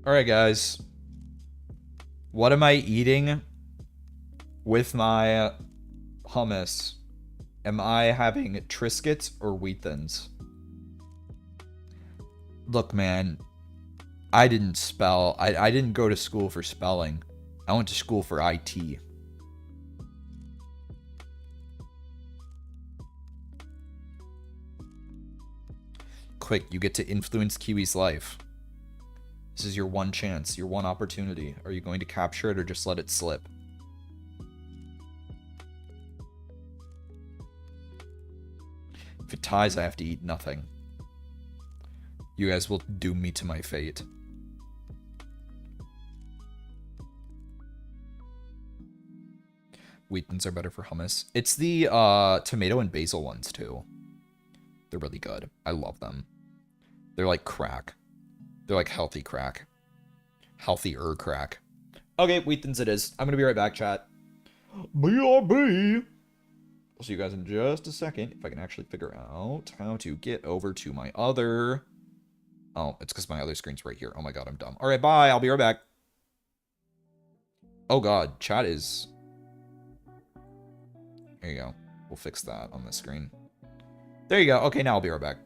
Alright, guys. What am I eating with my hummus? Am I having Triscuits or Wheat Thins? Look, man. I didn't spell. I didn't go to school for spelling. I went to school for IT. Quick, you get to influence Kiwi's life. This is your one chance, your one opportunity. Are you going to capture it or just let it slip? If it ties, I have to eat nothing. You guys will doom me to my fate. Wheat Thins are better for hummus. It's the tomato and basil ones too. They're really good. I love them. They're like crack. They're like healthy crack. Healthier crack. Okay, Wheat Thins it is. I'm gonna be right back, chat. BRB! I'll see you guys in just a second if I can actually figure out how to get over to my other... Oh, it's because my other screen's right here. Oh my god, I'm dumb. Alright, bye. I'll be right back. Oh god, chat is... There you go. We'll fix that on the screen. There you go. Okay, now I'll be right back.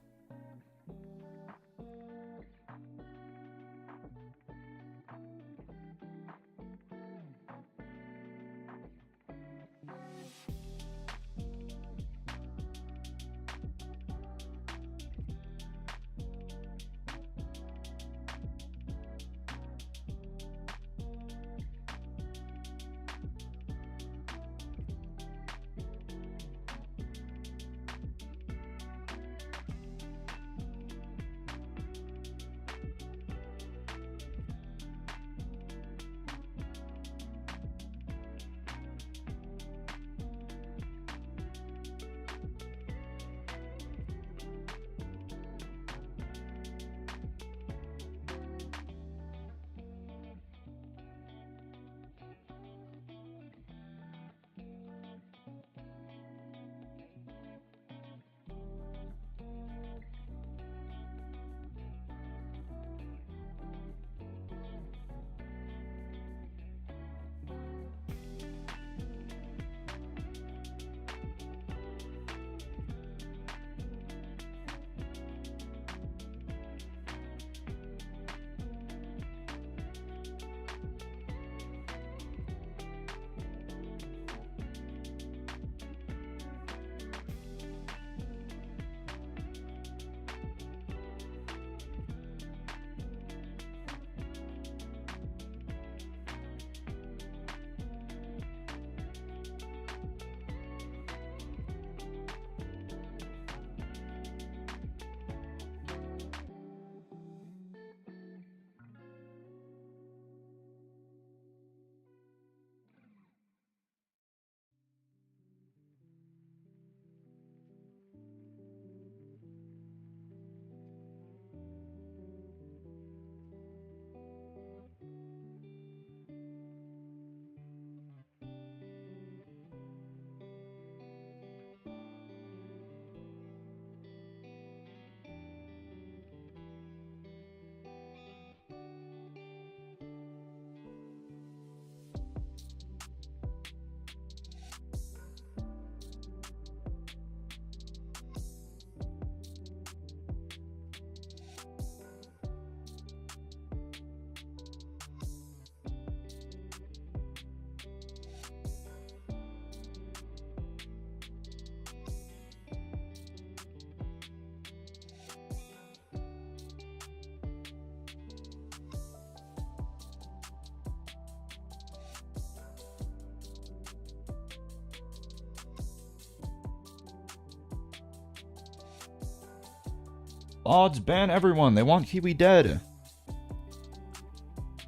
Odds ban everyone. They want Kiwi dead.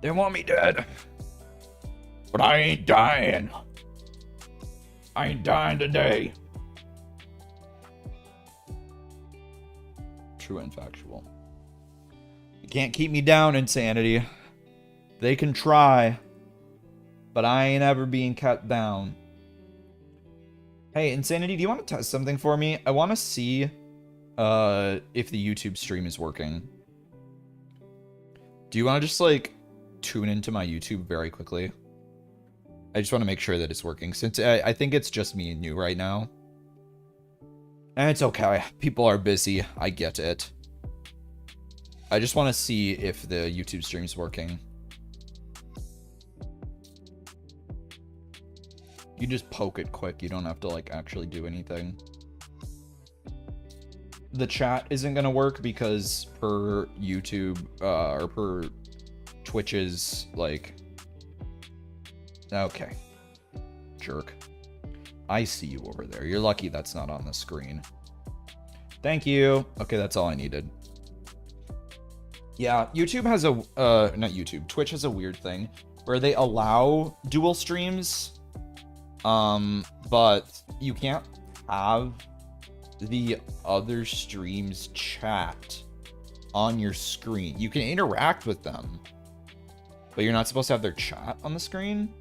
They want me dead. But I ain't dying. I ain't dying today. True and factual. You can't keep me down, Insanity. They can try, but I ain't ever being kept down. Hey, Insanity, do you want to test something for me? I want to see if the YouTube stream is working. Do you want to just, like, tune into my YouTube very quickly? I just want to make sure that it's working, since I think it's just me and you right now. And it's okay. People are busy. I get it. I just want to see if the YouTube stream's working. You just poke it quick. You don't have to, like, actually do anything. The chat isn't going to work because per YouTube, or per Twitch's, like... Okay. Jerk. I see you over there. You're lucky that's not on the screen. Thank you. Okay, that's all I needed. Yeah, YouTube has a... not YouTube. Twitch has a weird thing where they allow dual streams, but you can't have the other stream's chat on your screen. You can interact with them, but you're not supposed to have their chat on the screen,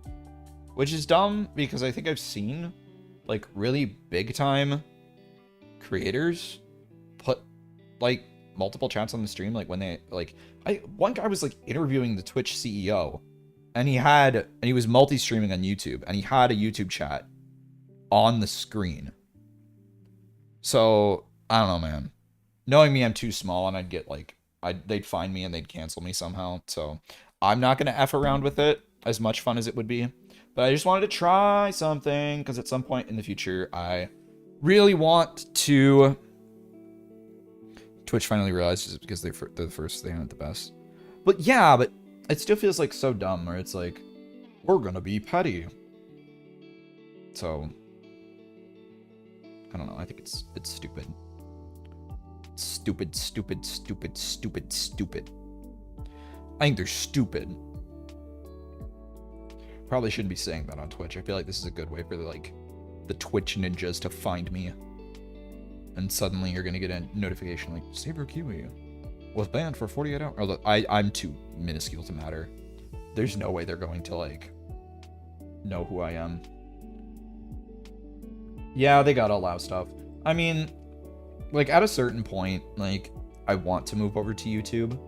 which is dumb because I think I've seen, like, really big time creators put, like, multiple chats on the stream, like, when they, like, one guy was, like, interviewing the Twitch CEO, and he was multi-streaming on YouTube, and he had a YouTube chat on the screen. So, I don't know, man. Knowing me, I'm too small, and I'd get, like, they'd find me and they'd cancel me somehow, so I'm not gonna F around with it, as much fun as it would be. But I just wanted to try something, because at some point in the future, I really want to... Twitch finally realizes it's because they're the first, they aren't the best. But yeah, but it still feels like so dumb, where it's like, we're gonna be petty. So, I don't know, I think it's stupid. Stupid, stupid, stupid, stupid, stupid. I think they're stupid. Probably shouldn't be saying that on Twitch. I feel like this is a good way for the Twitch ninjas to find me. And suddenly you're gonna get a notification like, Saber Kiwi was banned for 48 hours. Although I'm too minuscule to matter. There's no way they're going to, like, know who I am. Yeah, they gotta allow stuff. I mean, like, at a certain point, like, I want to move over to YouTube.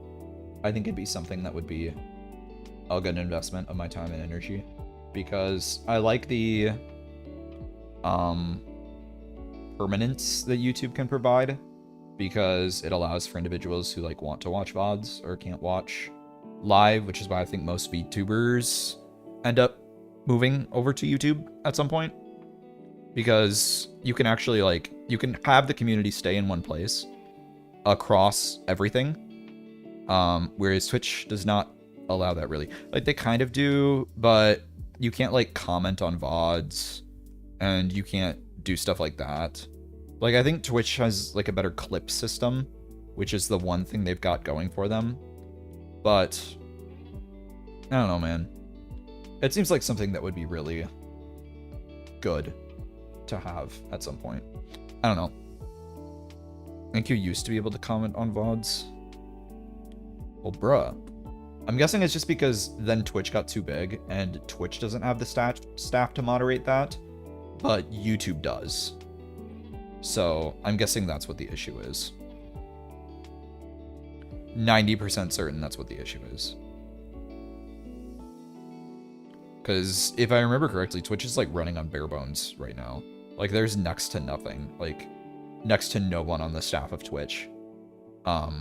I think it'd be something that would be a good investment of my time and energy, because I like the permanence that YouTube can provide, because it allows for individuals who, like, want to watch VODs or can't watch live, which is why I think most VTubers end up moving over to YouTube at some point, because you can actually, like, you can have the community stay in one place across everything, whereas Twitch does not allow that, really. Like, they kind of do, but you can't, like, comment on VODs, and you can't do stuff like that. Like, I think Twitch has, like, a better clip system, which is the one thing they've got going for them. But I don't know, man. It seems like something that would be really good to have at some point. I don't know. I think you used to be able to comment on VODs. Well, bruh. I'm guessing it's just because then Twitch got too big, and Twitch doesn't have the staff to moderate that, but YouTube does. So I'm guessing that's what the issue is. 90% certain that's what the issue is. Because if I remember correctly, Twitch is, like, running on bare bones right now. Like, there's next to nothing. Like, next to no one on the staff of Twitch. Well,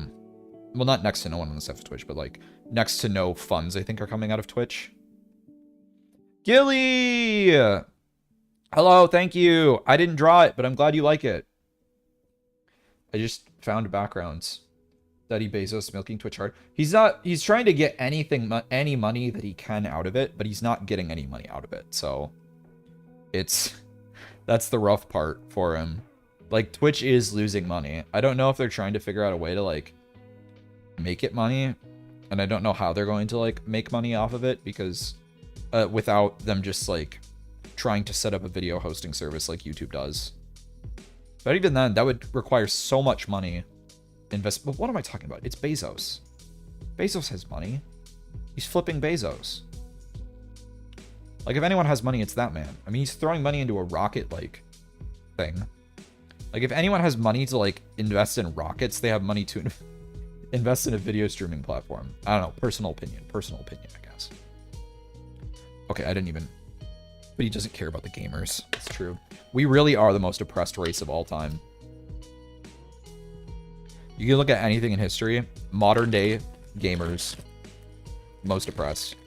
not next to no one on the staff of Twitch, but, like, next to no funds, I think, are coming out of Twitch. Gilly! Hello, thank you. I didn't draw it, but I'm glad you like it. I just found backgrounds. Daddy Bezos milking Twitch hard. He's trying to get any money that he can out of it, but he's not getting any money out of it. So that's the rough part for him. Like, Twitch is losing money. I don't know if they're trying to figure out a way to, like, make it money. And I don't know how they're going to, like, make money off of it, because without them just, like, trying to set up a video hosting service like YouTube does. But even then, that would require so much money. But what am I talking about? It's Bezos. Bezos has money. He's flipping Bezos. Like, if anyone has money, it's that man. I mean, he's throwing money into a rocket, like, thing. Like, if anyone has money to, like, invest in rockets, they have money to invest in a video streaming platform. I don't know. Personal opinion, I guess. Okay, I didn't even... But he doesn't care about the gamers. It's true. We really are the most oppressed race of all time. You can look at anything in history. Modern day gamers. Most oppressed.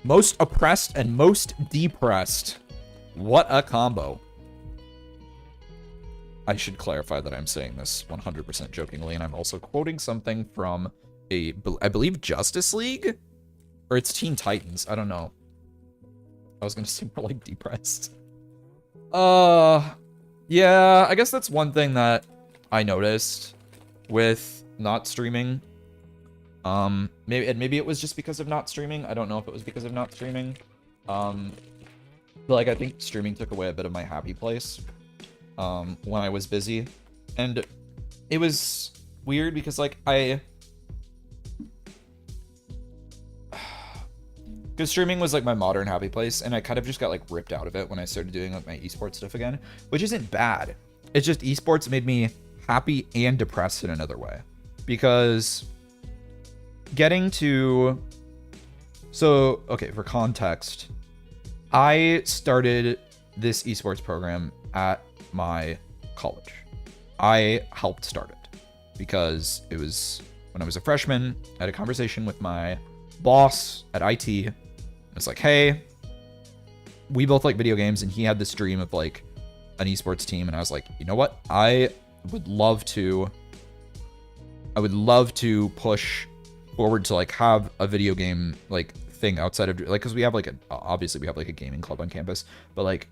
Most oppressed and most depressed. What a combo. I should clarify that I'm saying this 100% jokingly, and I'm also quoting something from I believe Justice League? Or it's Teen Titans. I don't know. I was gonna say more like depressed. Yeah, I guess that's one thing that I noticed with not streaming. Maybe it was just because of not streaming. I don't know if it was because of not streaming. But like, I think streaming took away a bit of my happy place when I was busy. And it was weird because, like, because streaming was, like, my modern happy place, and I kind of just got, like, ripped out of it when I started doing, like, my esports stuff again, which isn't bad. It's just esports made me happy and depressed in another way. Because getting to... So, okay, for context, I started this esports program at my college. I helped start it because it was when I was a freshman. I had a conversation with my boss at IT. It's like, hey, we both like video games, and he had this dream of, like, an esports team, and I was like, you know what? I would love to push forward to, like, have a video game, like, thing outside of, like, because we have, like, obviously we have, like, a gaming club on campus, but, like,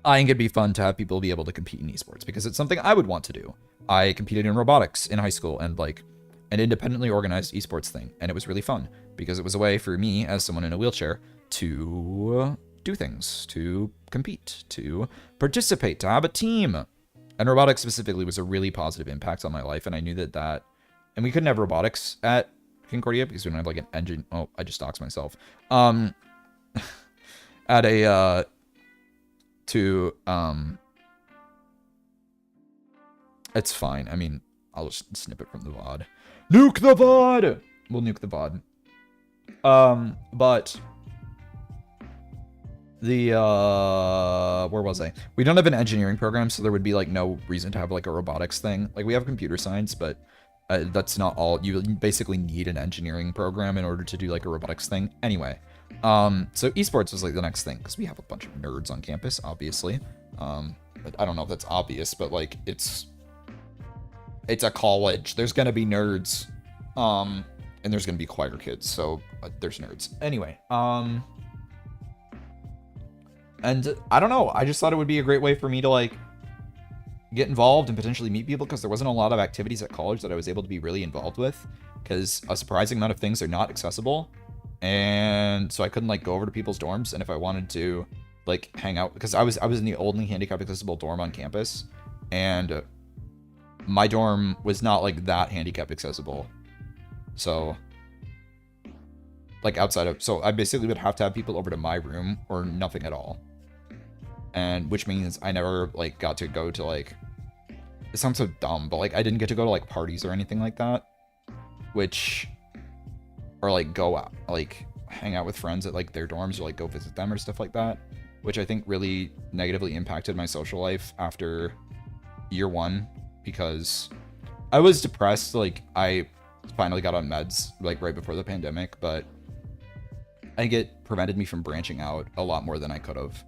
I think it'd be fun to have people be able to compete in esports because it's something I would want to do. I competed in robotics in high school, and, like, an independently organized esports thing, and it was really fun because it was a way for me as someone in a wheelchair to do things, to compete, to participate, to have a team. And robotics specifically was a really positive impact on my life, and I knew that and we couldn't have robotics at Concordia because we don't have, like, an engine. Oh, I just doxed myself. At a it's fine. I mean, I'll just snip it from the VOD. Nuke the VOD! We'll nuke the VOD. But the, where was I? We don't have an engineering program, so there would be, like, no reason to have, like, a robotics thing. Like, we have computer science, but that's not all. You basically need an engineering program in order to do, like, a robotics thing. Anyway, so esports was, like, the next thing, because we have a bunch of nerds on campus, obviously. But I don't know if that's obvious, but, like, it's a college. There's gonna be nerds. And there's gonna be choir kids, so there's nerds. Anyway, and I don't know. I just thought it would be a great way for me to, like, get involved and potentially meet people, because there wasn't a lot of activities at college that I was able to be really involved with, because a surprising amount of things are not accessible. And so I couldn't, like, go over to people's dorms, and if I wanted to, like, hang out, because I was in the only handicap accessible dorm on campus, and my dorm was not, like, that handicap accessible. So, like, outside of, so I basically would have to have people over to my room or nothing at all. And which means I never, like, got to go to, like, it sounds so dumb, but, like, I didn't get to go to, like, parties or anything like that, which, or, like, go out, like, hang out with friends at, like, their dorms, or, like, go visit them or stuff like that, which I think really negatively impacted my social life after year one, because I was depressed. Like, I finally got on meds, like, right before the pandemic, but I think it prevented me from branching out a lot more than I could have.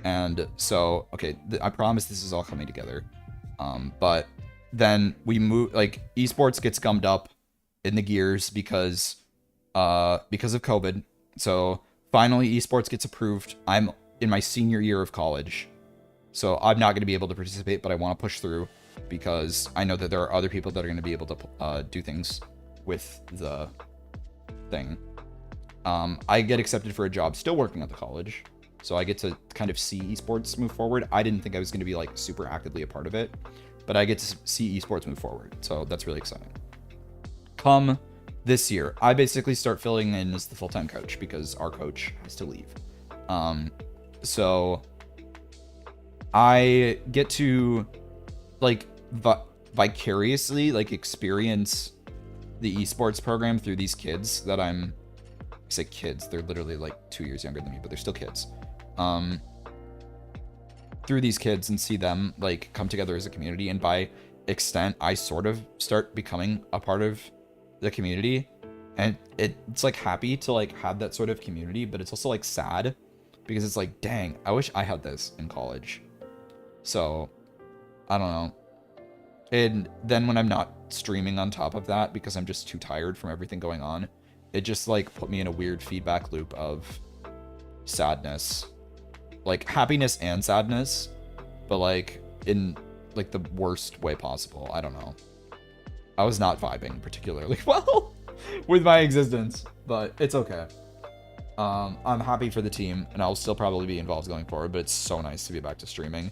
And so, okay, I promise this is all coming together. But then we move, like, esports gets gummed up in the gears because of COVID. So finally esports gets approved. I'm in my senior year of college, So I'm not going to be able to participate, but I want to push through because I know that there are other people that are going to be able to do things with the thing. I get accepted for a job still working at the college, so I get to kind of see esports move forward. I didn't think I was going to be like super actively a part of it, but I get to see esports move forward, so that's really exciting. Come this year, I basically start filling in as the full-time coach because our coach has to leave. So I get to like vicariously like experience the esports program through these kids that I say kids, they're literally like 2 years younger than me, but they're still kids. Through these kids and see them like come together as a community, and by extent I sort of start becoming a part of the community, and it's like happy to like have that sort of community, but it's also like sad because it's like, dang, I wish I had this in college. So I don't know. And then when I'm not streaming on top of that because I'm just too tired from everything going on, it just like put me in a weird feedback loop of sadness, like happiness and sadness, but like in like the worst way possible. I don't know. I was not vibing particularly well with my existence, but it's okay. I'm happy for the team, and I'll still probably be involved going forward, but it's so nice to be back to streaming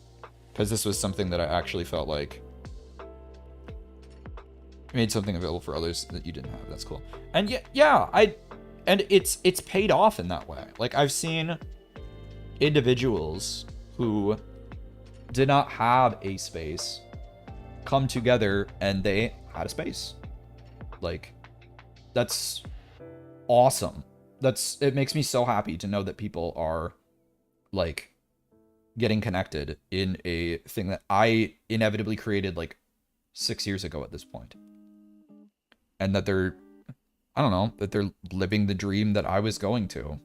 because this was something that I actually felt like made something available for others that you didn't have. That's cool. And and it's paid off in that way. Like I've seen individuals who did not have a space come together and they had a space. Like that's awesome. It makes me so happy to know that people are like getting connected in a thing that I inevitably created like 6 years ago at this point. And that they're, I don't know, that they're living the dream that I was going to.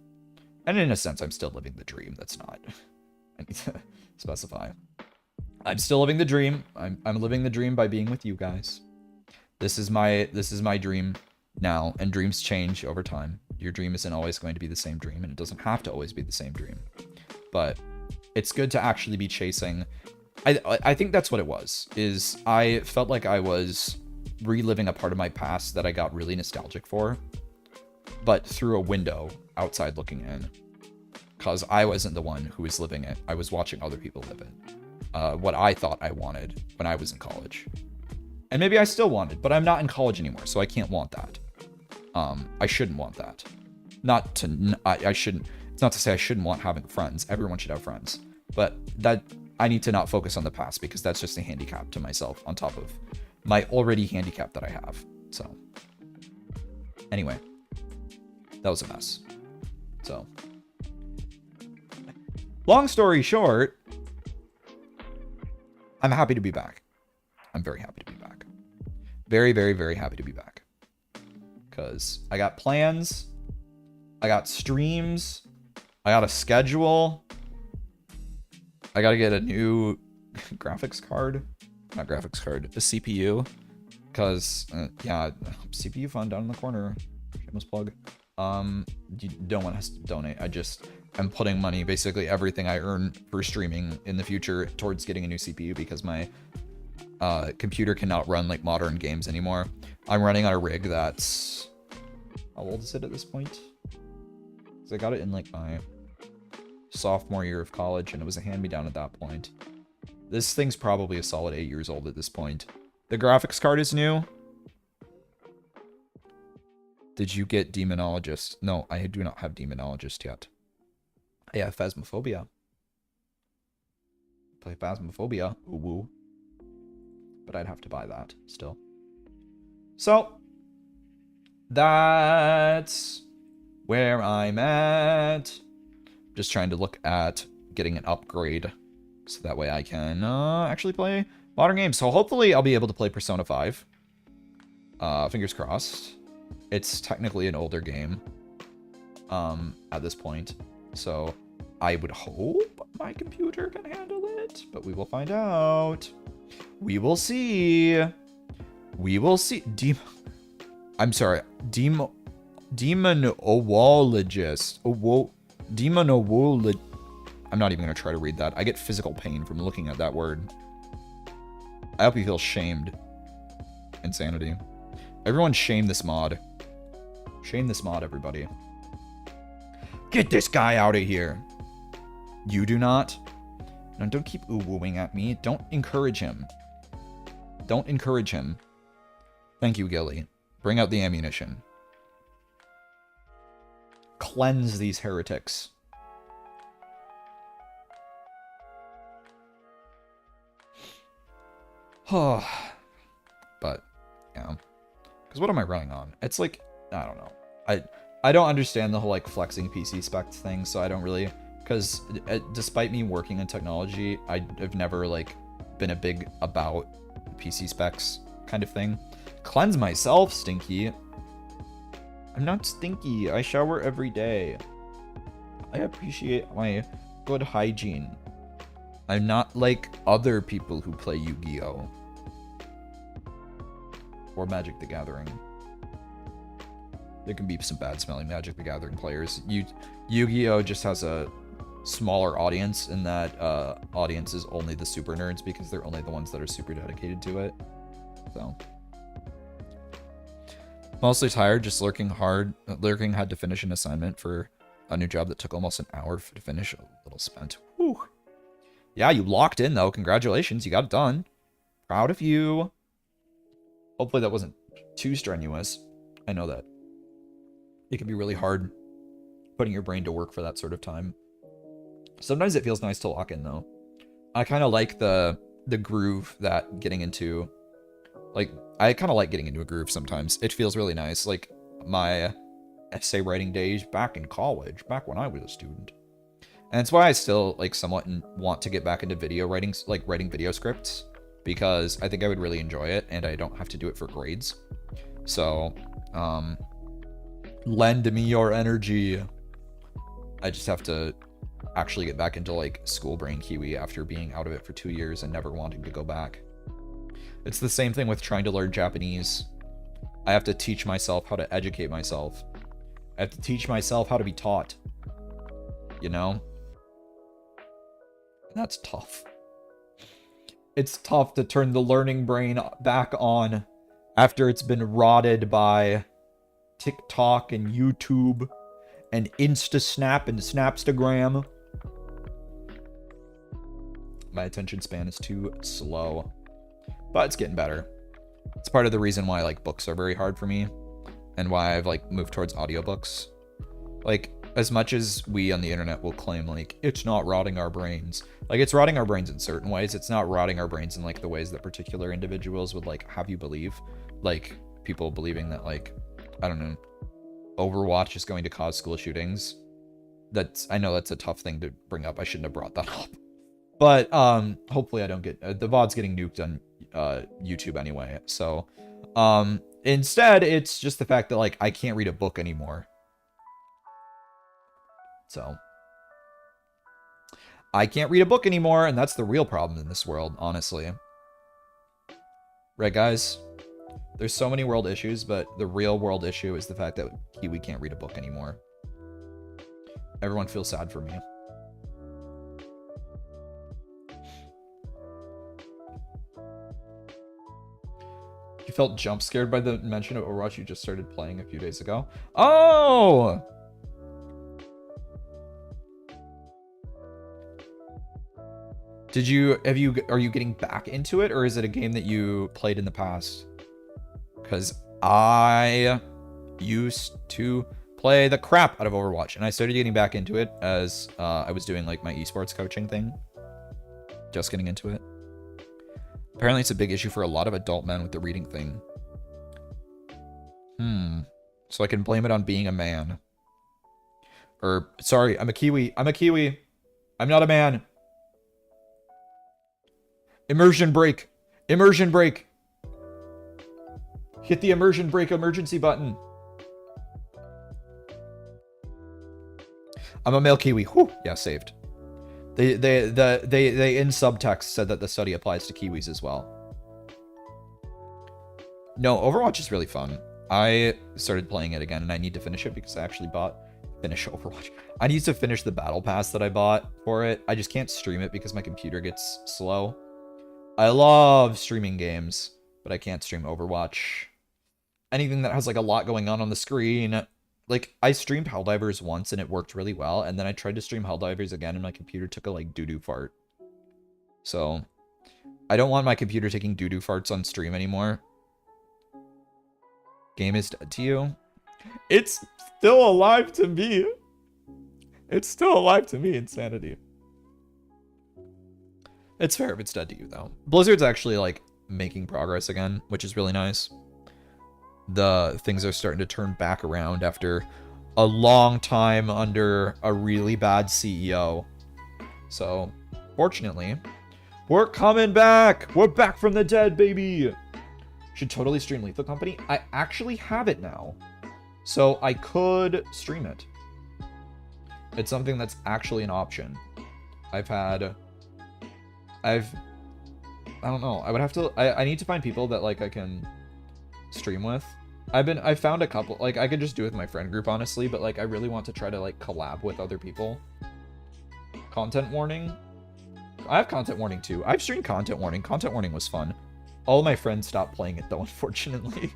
And in a sense, I'm still living the dream. That's not, I need to specify. I'm still living the dream. I'm living the dream by being with you guys. This is my dream now, and dreams change over time. Your dream isn't always going to be the same dream, and it doesn't have to always be the same dream. But it's good to actually be chasing. I think that's what it was, is I felt like I was reliving a part of my past that I got really nostalgic for, but through a window outside looking in, because I wasn't the one who was living it. I was watching other people live it. What I thought I wanted when I was in college. And maybe I still wanted, but I'm not in college anymore, so I can't want that. I shouldn't want that. I shouldn't, it's not to say I shouldn't want having friends. Everyone should have friends. But that, I need to not focus on the past because that's just a handicap to myself on top of my already handicap that I have. So, anyway, that was a mess. So, long story short, I'm happy to be back. I'm very happy to be back. Very, very, very happy to be back. Because I got plans. I got streams. I got a schedule. I got to get a new graphics card. Not graphics card. A CPU. Because, yeah, CPU fund down in the corner. Shameless plug. No one has to donate. I'm putting money, basically everything I earn for streaming in the future towards getting a new CPU because my computer cannot run like modern games anymore. I'm running on a rig that's, how old is it at this point? Because I got it in like my sophomore year of college and it was a hand-me-down at that point. This thing's probably a solid 8 years old at this point. The graphics card is new. Did you get Demonologist? No, I do not have Demonologist yet. I have Phasmophobia. Play Phasmophobia. Ooh, woo. But I'd have to buy that still. So, that's where I'm at. Just trying to look at getting an upgrade so that way I can actually play modern games. So hopefully I'll be able to play Persona 5. Fingers crossed. It's technically an older game at this point. So I would hope my computer can handle it, but we will find out. We will see. We will see. I'm sorry. Demonologist. Demonologist. I'm not even going to try to read that. I get physical pain from looking at that word. I hope you feel shamed. Insanity. Everyone shame this mod. Shame this mod, everybody. Get this guy out of here. You do not. No, don't keep ooh-wooing at me. Don't encourage him. Don't encourage him. Thank you, Gilly. Bring out the ammunition. Cleanse these heretics. But, yeah. Because what am I running on? It's like, I don't know. I don't understand the whole, like, flexing PC specs thing, so I don't really... Because despite me working in technology, I've never, like, been a big about PC specs kind of thing. Cleanse myself, Stinky. I'm not stinky. I shower every day. I appreciate my good hygiene. I'm not like other people who play Yu-Gi-Oh! Or Magic the Gathering. There can be some bad-smelling Magic the Gathering players. Yu-Gi-Oh! Just has a smaller audience, and that audience is only the super nerds because they're only the ones that are super dedicated to it. So... Mostly tired, just lurking hard. Lurking had to finish an assignment for a new job that took almost an hour to finish. A little spent. Whew. Yeah, you locked in, though. Congratulations, you got it done. Proud of you. Hopefully that wasn't too strenuous. I know that it can be really hard putting your brain to work for that sort of time. Sometimes it feels nice to lock in, though. I kind of like the groove that getting into... Like, I kind of like getting into a groove sometimes. It feels really nice. Like, my essay writing days back in college, back when I was a student. And it's why I still, like, somewhat want to get back into video writing, like, writing video scripts. Because I think I would really enjoy it, and I don't have to do it for grades. So, lend me your energy. I just have to actually get back into, like, school brain Kiwi after being out of it for 2 years and never wanting to go back. It's the same thing with trying to learn Japanese. I have to teach myself how to educate myself. I have to teach myself how to be taught. You know? And that's tough. It's tough to turn the learning brain back on after it's been rotted by TikTok and YouTube and Instasnap and Snapstagram. My attention span is too slow. But it's getting better. It's part of the reason why, like, books are very hard for me. And why I've, like, moved towards audiobooks. Like, as much as we on the internet will claim, like, it's not rotting our brains. Like, it's rotting our brains in certain ways. It's not rotting our brains in, like, the ways that particular individuals would, like, have you believe. Like, people believing that, like, I don't know, Overwatch is going to cause school shootings. I know that's a tough thing to bring up. I shouldn't have brought that up. But, hopefully I don't get... the VOD's getting nuked on YouTube anyway. So, instead, it's just the fact that, like, I can't read a book anymore. So, I can't read a book anymore, and that's the real problem in this world, honestly. Right, guys? There's so many world issues, but the real world issue is the fact that Kiwi can't read a book anymore. Everyone feels sad for me. You felt jump scared by the mention of Overwatch you just started playing a few days ago? Oh! Are you getting back into it, or is it a game that you played in the past? Because I used to play the crap out of Overwatch, and I started getting back into it as I was doing, like, my esports coaching thing. Just getting into it. Apparently it's a big issue for a lot of adult men with the reading thing. So I can blame it on being a man. Or, sorry, I'm a Kiwi. I'm a Kiwi. I'm not a man. Immersion break. Immersion break. Hit the immersion break emergency button. I'm a male Kiwi. Whew. Yeah, saved. They in subtext said that the study applies to Kiwis as well. No, Overwatch is really fun. I started playing it again, and I need to finish it because I actually bought finish Overwatch. I need to finish the battle pass that I bought for it. I just can't stream it because my computer gets slow. I love streaming games, but I can't stream Overwatch. Anything that has like a lot going on the screen. Like, I streamed Helldivers once and it worked really well, and then I tried to stream Helldivers again and my computer took a like doo-doo fart. So, I don't want my computer taking doo-doo farts on stream anymore. Game is dead to you? It's still alive to me. It's still alive to me, insanity. It's fair if it's dead to you, though. Blizzard's actually, like, making progress again, which is really nice. The things are starting to turn back around after a long time under a really bad CEO. So, fortunately, we're coming back! We're back from the dead, baby! Should totally stream Lethal Company. I actually have it now. So I could stream it. It's something that's actually an option. I don't know. I would have to, I need to find people that like I can stream with. I found a couple, like I could just do it with my friend group, honestly, but like I really want to try to like collab with other people. Content warning. I have content warning too. I've streamed content warning. Content warning was fun. All my friends stopped playing it though, unfortunately.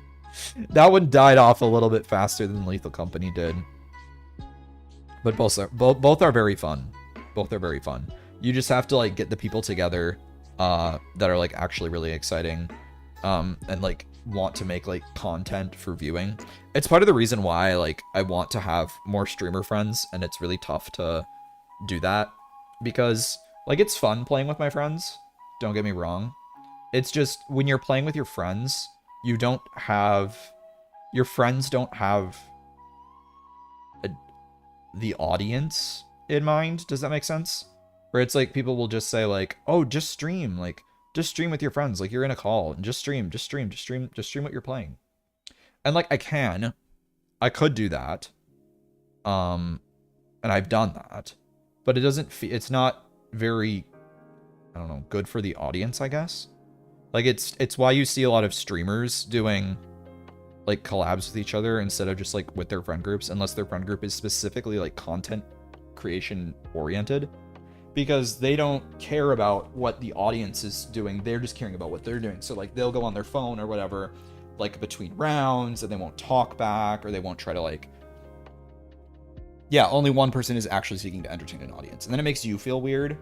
That one died off a little bit faster than Lethal Company did. But both are very fun. Both are very fun. You just have to like get the people together that are like actually really exciting and like want to make like content for viewing. It's part of the reason why like I want to have more streamer friends, and it's really tough to do that because like it's fun playing with my friends, don't get me wrong. It's just when you're playing with your friends, your friends don't have the audience in mind. Does that make sense? Where it's like people will just say like, oh, just stream, like just stream with your friends, like you're in a call and just stream what you're playing. And like I could do that. And I've done that, but it's not very, I don't know, good for the audience, I guess. Like it's why you see a lot of streamers doing like collabs with each other instead of just like with their friend groups, unless their friend group is specifically like content creation oriented, because they don't care about what the audience is doing. They're just caring about what they're doing. So like they'll go on their phone or whatever, like between rounds, and they won't talk back, or they won't try to like, yeah, only one person is actually seeking to entertain an audience. And then it makes you feel weird.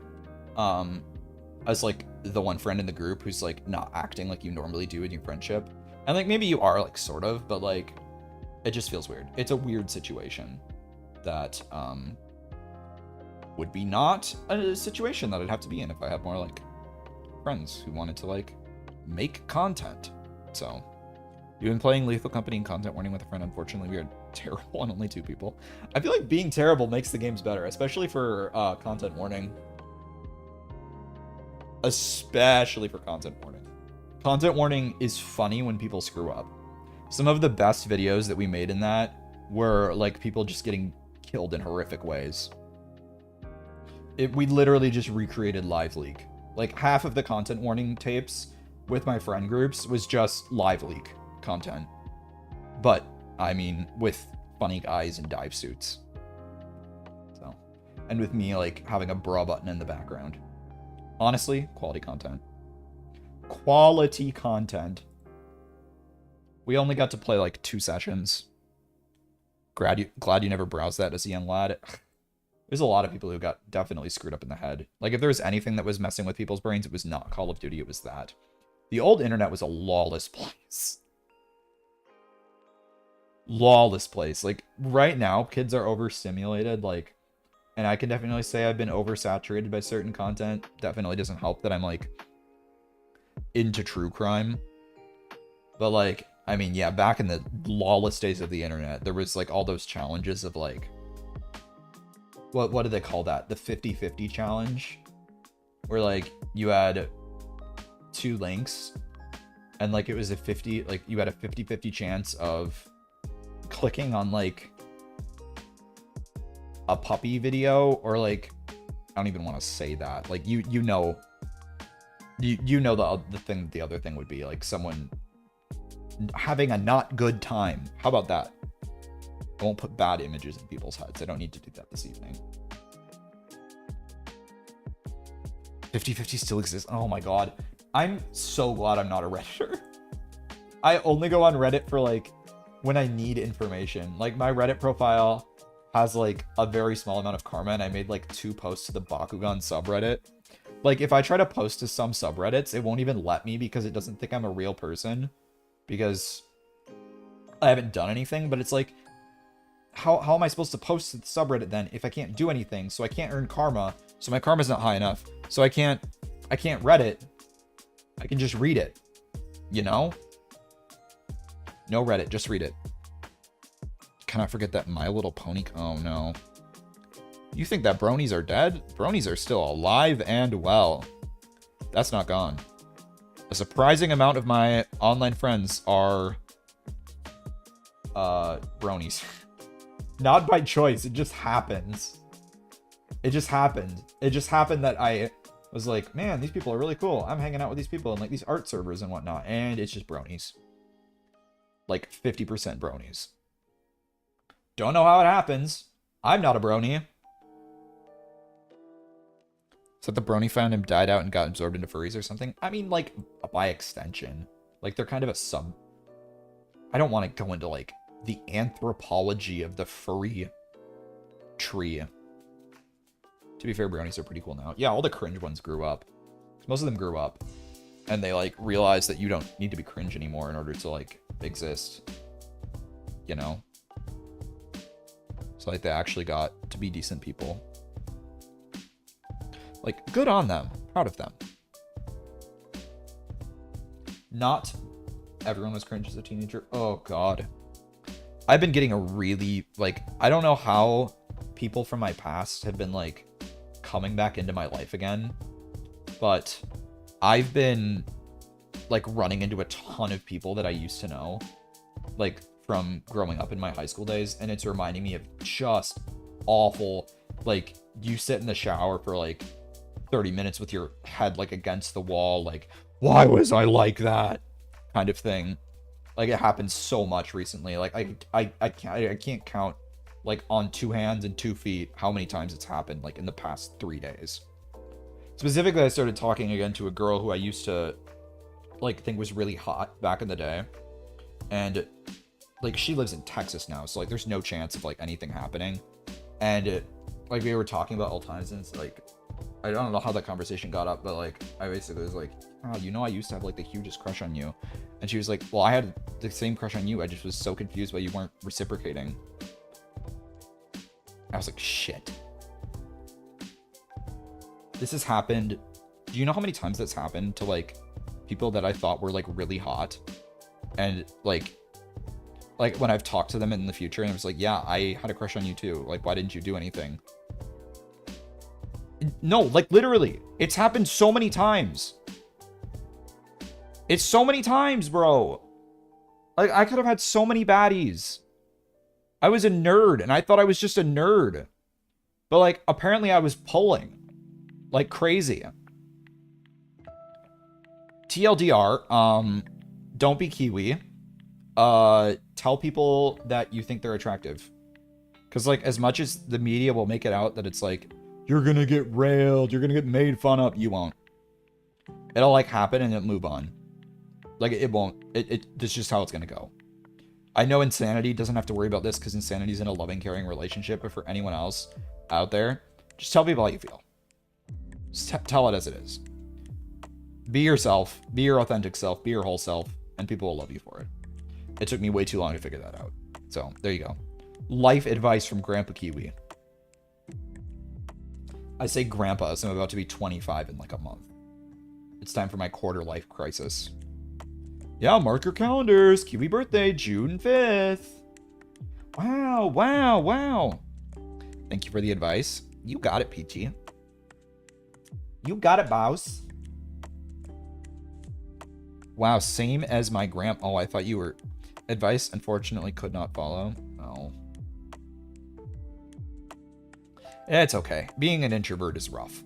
As like the one friend in the group who's like not acting like you normally do in your friendship. And like maybe you are like sort of, but like it just feels weird. It's a weird situation that would be not a situation that I'd have to be in if I had more like friends who wanted to like make content. So you've been playing Lethal Company and content warning with a friend. Unfortunately, we are terrible on only 2 people. I feel like being terrible makes the games better, especially for content warning. Especially for content warning. Content warning is funny when people screw up. Some of the best videos that we made in that were like people just getting killed in horrific ways. We literally just recreated Live Leak. Like half of the content warning tapes with my friend groups was just Live Leak content. But I mean with funny guys in dive suits. So, and with me like having a bra button in the background. Honestly, quality content. Quality content. We only got to play like 2 sessions. Glad you never browsed that as a young lad. There's a lot of people who got definitely screwed up in the head. Like if there was anything that was messing with people's brains, it was not Call of Duty, it was that. The old internet was a lawless place. Lawless place. Like right now, kids are overstimulated, like, and I can definitely say I've been oversaturated by certain content. Definitely doesn't help that I'm like into true crime. But like, I mean, yeah, back in the lawless days of the internet, there was like all those challenges of like, what do they call that? The 50-50 challenge, where like you had 2 links and like it was a 50, like you had a 50-50 chance of clicking on like a puppy video, or like, I don't even want to say that, like you know the thing, the other thing would be like someone having a not good time. How about that? I won't put bad images in people's heads. I don't need to do that this evening. 50/50 still exists. Oh my god. I'm so glad I'm not a Redditor. I only go on Reddit for, like, when I need information. Like, my Reddit profile has, like, a very small amount of karma, and I made, like, 2 posts to the Bakugan subreddit. Like, if I try to post to some subreddits, it won't even let me because it doesn't think I'm a real person. Because I haven't done anything, but it's like, how am I supposed to post to the subreddit then if I can't do anything? So I can't earn karma, so my karma's not high enough. So I can't Reddit. I can just read it. You know? No Reddit, just read it. Cannot forget that My Little Pony. Oh no. You think that bronies are dead? Bronies are still alive and well. That's not gone. A surprising amount of my online friends are bronies. Not by choice, it just happens. It just happened. It just happened that I was like, man, these people are really cool. I'm hanging out with these people in like these art servers and whatnot, and it's just bronies. Like 50% bronies. Don't know how it happens. I'm not a brony. So the brony found him, died out, and got absorbed into furries or something? I mean, like, by extension. Like, they're kind of a sub... I don't want to go into, like, the anthropology of the furry tree. To be fair, bronies are pretty cool now. Yeah, all the cringe ones grew up. Most of them grew up. And they, like, realized that you don't need to be cringe anymore in order to, like, exist. You know? So, like, they actually got to be decent people. Like, good on them. Proud of them. Not everyone was cringe as a teenager. Oh, God. I've been getting a really, like, I don't know how people from my past have been, like, coming back into my life again. But I've been, like, running into a ton of people that I used to know. Like, from growing up in my high school days. And it's reminding me of just awful, like, you sit in the shower for, like, 30 minutes with your head, like, against the wall, like, why was I like that? Kind of thing. Like, it happens so much recently. Like, I can't count, like, on 2 hands and 2 feet how many times it's happened, like, in the past 3 days. Specifically, I started talking again to a girl who I used to, like, think was really hot back in the day. And, like, she lives in Texas now, so, like, there's no chance of, like, anything happening. And, like, we were talking about old times, and it's, like, I don't know how that conversation got up, but, like, I basically was like, oh, you know, I used to have, like, the hugest crush on you. And she was like, well, I had the same crush on you. I just was so confused why you weren't reciprocating. I was like, shit. This has happened. Do you know how many times that's happened to, like, people that I thought were, like, really hot? And, like, when I've talked to them in the future, and I was like, yeah, I had a crush on you too. Like, why didn't you do anything? No, like, literally. It's happened so many times. It's so many times, bro. Like, I could have had so many baddies. I was a nerd, and I thought I was just a nerd. But, like, apparently I was pulling. Like, crazy. TLDR, don't be Kiwi. Tell people that you think they're attractive. Because, like, as much as the media will make it out that it's like, you're gonna get railed, you're gonna get made fun of, you won't. It'll, like, happen and it'll move on. Like, it won't. It's just how it's gonna go. I know Insanity doesn't have to worry about this because Insanity's in a loving, caring relationship, but for anyone else out there, just tell people how you feel. Just tell it as it is. Be yourself. Be your authentic self. Be your whole self. And people will love you for it. It took me way too long to figure that out. So, there you go. Life advice from Grandpa Kiwi. I say grandpa, so I'm about to be 25 in like a month. It's time for my quarter life crisis. Yeah, mark your calendars. Kiwi birthday, June 5th. Wow, wow, wow. Thank you for the advice. You got it, Peachy. You got it, boss. Wow, same as my grandpa. Oh, I thought you were... Advice, unfortunately, could not follow. Oh. It's okay. Being an introvert is rough.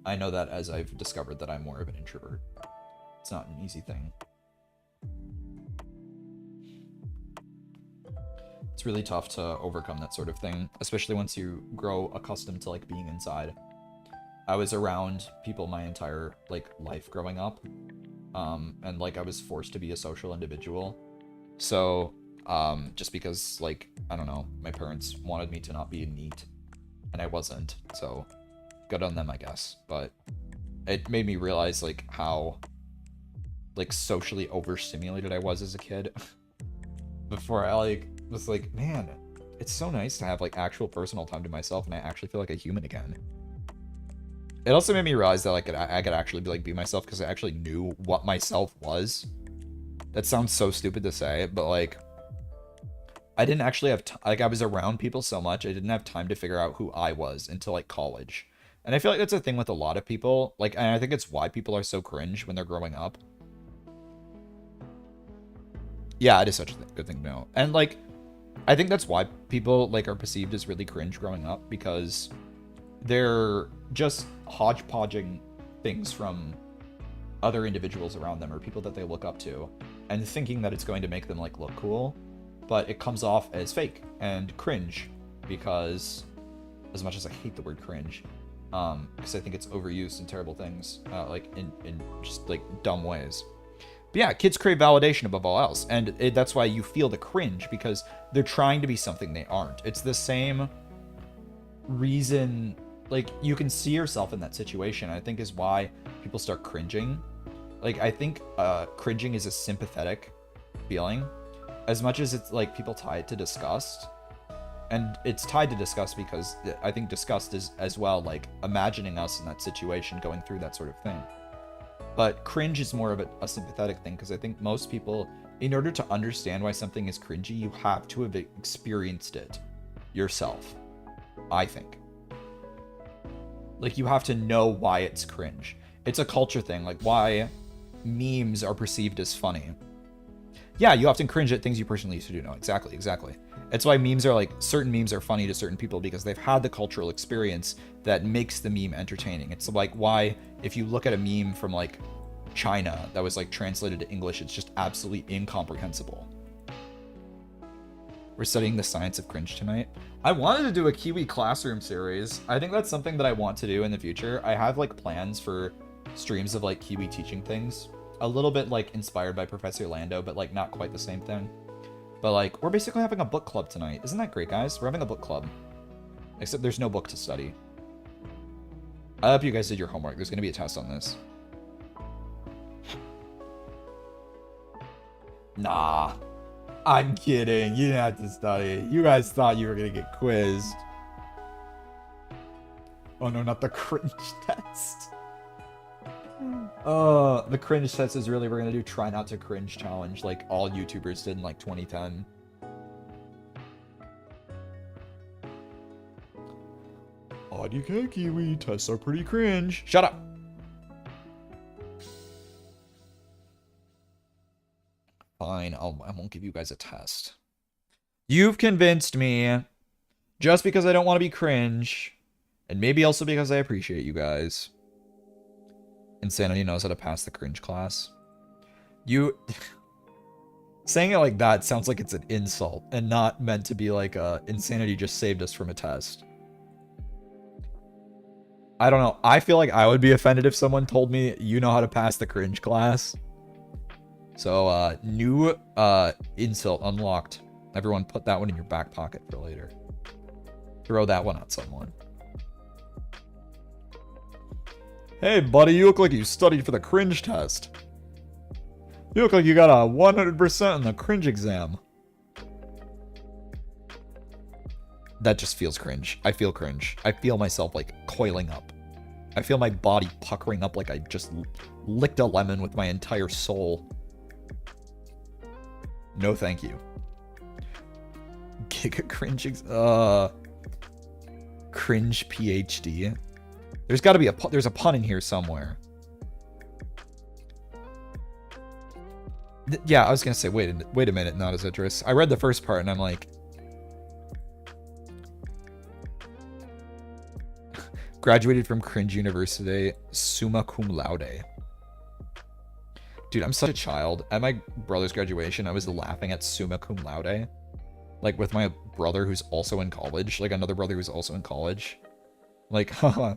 I know that as I've discovered that I'm more of an introvert. It's not an easy thing. It's really tough to overcome that sort of thing, especially once you grow accustomed to like being inside. I was around people my entire like life growing up, and like I was forced to be a social individual. So just because like, I don't know, my parents wanted me to not be neat, and I wasn't, so good on them, I guess. But it made me realize like how like socially overstimulated I was as a kid. Before I like was like, man, it's so nice to have like actual personal time to myself, and I actually feel like a human again. It also made me realize that like I could actually be myself, because I actually knew what myself was. That sounds so stupid to say, but like I didn't actually have like I was around people so much, I didn't have time to figure out who I was until like college. And I feel like that's a thing with a lot of people. Like, and I think it's why people are so cringe when they're growing up. Yeah, it is such a good thing to know. And like, I think that's why people like are perceived as really cringe growing up, because they're just hodgepodging things from other individuals around them or people that they look up to, and thinking that it's going to make them like look cool, but it comes off as fake and cringe, because as much as I hate the word cringe, because I think it's overused in terrible things, like in just like dumb ways. But yeah, kids crave validation above all else, and that's why you feel the cringe, because they're trying to be something they aren't. It's the same reason, like, you can see yourself in that situation, I think is why people start cringing. Like, I think cringing is a sympathetic feeling, as much as it's like people tie it to disgust. And it's tied to disgust because I think disgust is as well like imagining us in that situation going through that sort of thing. But cringe is more of a sympathetic thing, because I think most people, in order to understand why something is cringy, you have to have experienced it yourself, I think. Like, you have to know why it's cringe. It's a culture thing, like why memes are perceived as funny. Yeah, you often cringe at things you personally used to do. No, exactly. It's why memes are like, certain memes are funny to certain people because they've had the cultural experience that makes the meme entertaining. It's like why, if you look at a meme from like China that was like translated to English, it's just absolutely incomprehensible. We're studying the science of cringe tonight. I wanted to do a Kiwi classroom series. I think that's something that I want to do in the future. I have like plans for streams of like Kiwi teaching things. A little bit like inspired by Professor Lando, but like not quite the same thing. But like, we're basically having a book club tonight. Isn't that great, guys? We're having a book club. Except there's no book to study. I hope you guys did your homework. There's going to be a test on this. Nah. I'm kidding. You didn't have to study. You guys thought you were going to get quizzed. Oh no, not the cringe test. The cringe test is really, we're gonna do try not to cringe challenge like all YouTubers did in like 2010. Audio Kiwi tests are pretty cringe. Shut up. Fine, I won't give you guys a test. You've convinced me. Just because I don't want to be cringe, and maybe also because I appreciate you guys. Insanity knows how to pass the cringe class. You saying it like that sounds like it's an insult and not meant to be like Insanity just saved us from a test. I don't know. I feel like I would be offended if someone told me you know how to pass the cringe class. So new insult unlocked. Everyone put that one in your back pocket for later. Throw that one at someone. Hey, buddy, you look like you studied for the cringe test. You look like you got a 100% on the cringe exam. That just feels cringe. I feel cringe. I feel myself, like, coiling up. I feel my body puckering up like I just licked a lemon with my entire soul. No, thank you. Giga cringe cringe PhD. There's got to be there's a pun in here somewhere. Yeah, I was gonna say, wait a minute, not as Idris. I read the first part and I'm like, graduated from cringe university, summa cum laude. Dude, I'm such a child. At my brother's graduation, I was laughing at summa cum laude. Like, with my brother who's also in college. Like, another brother who's also in college. Like, haha.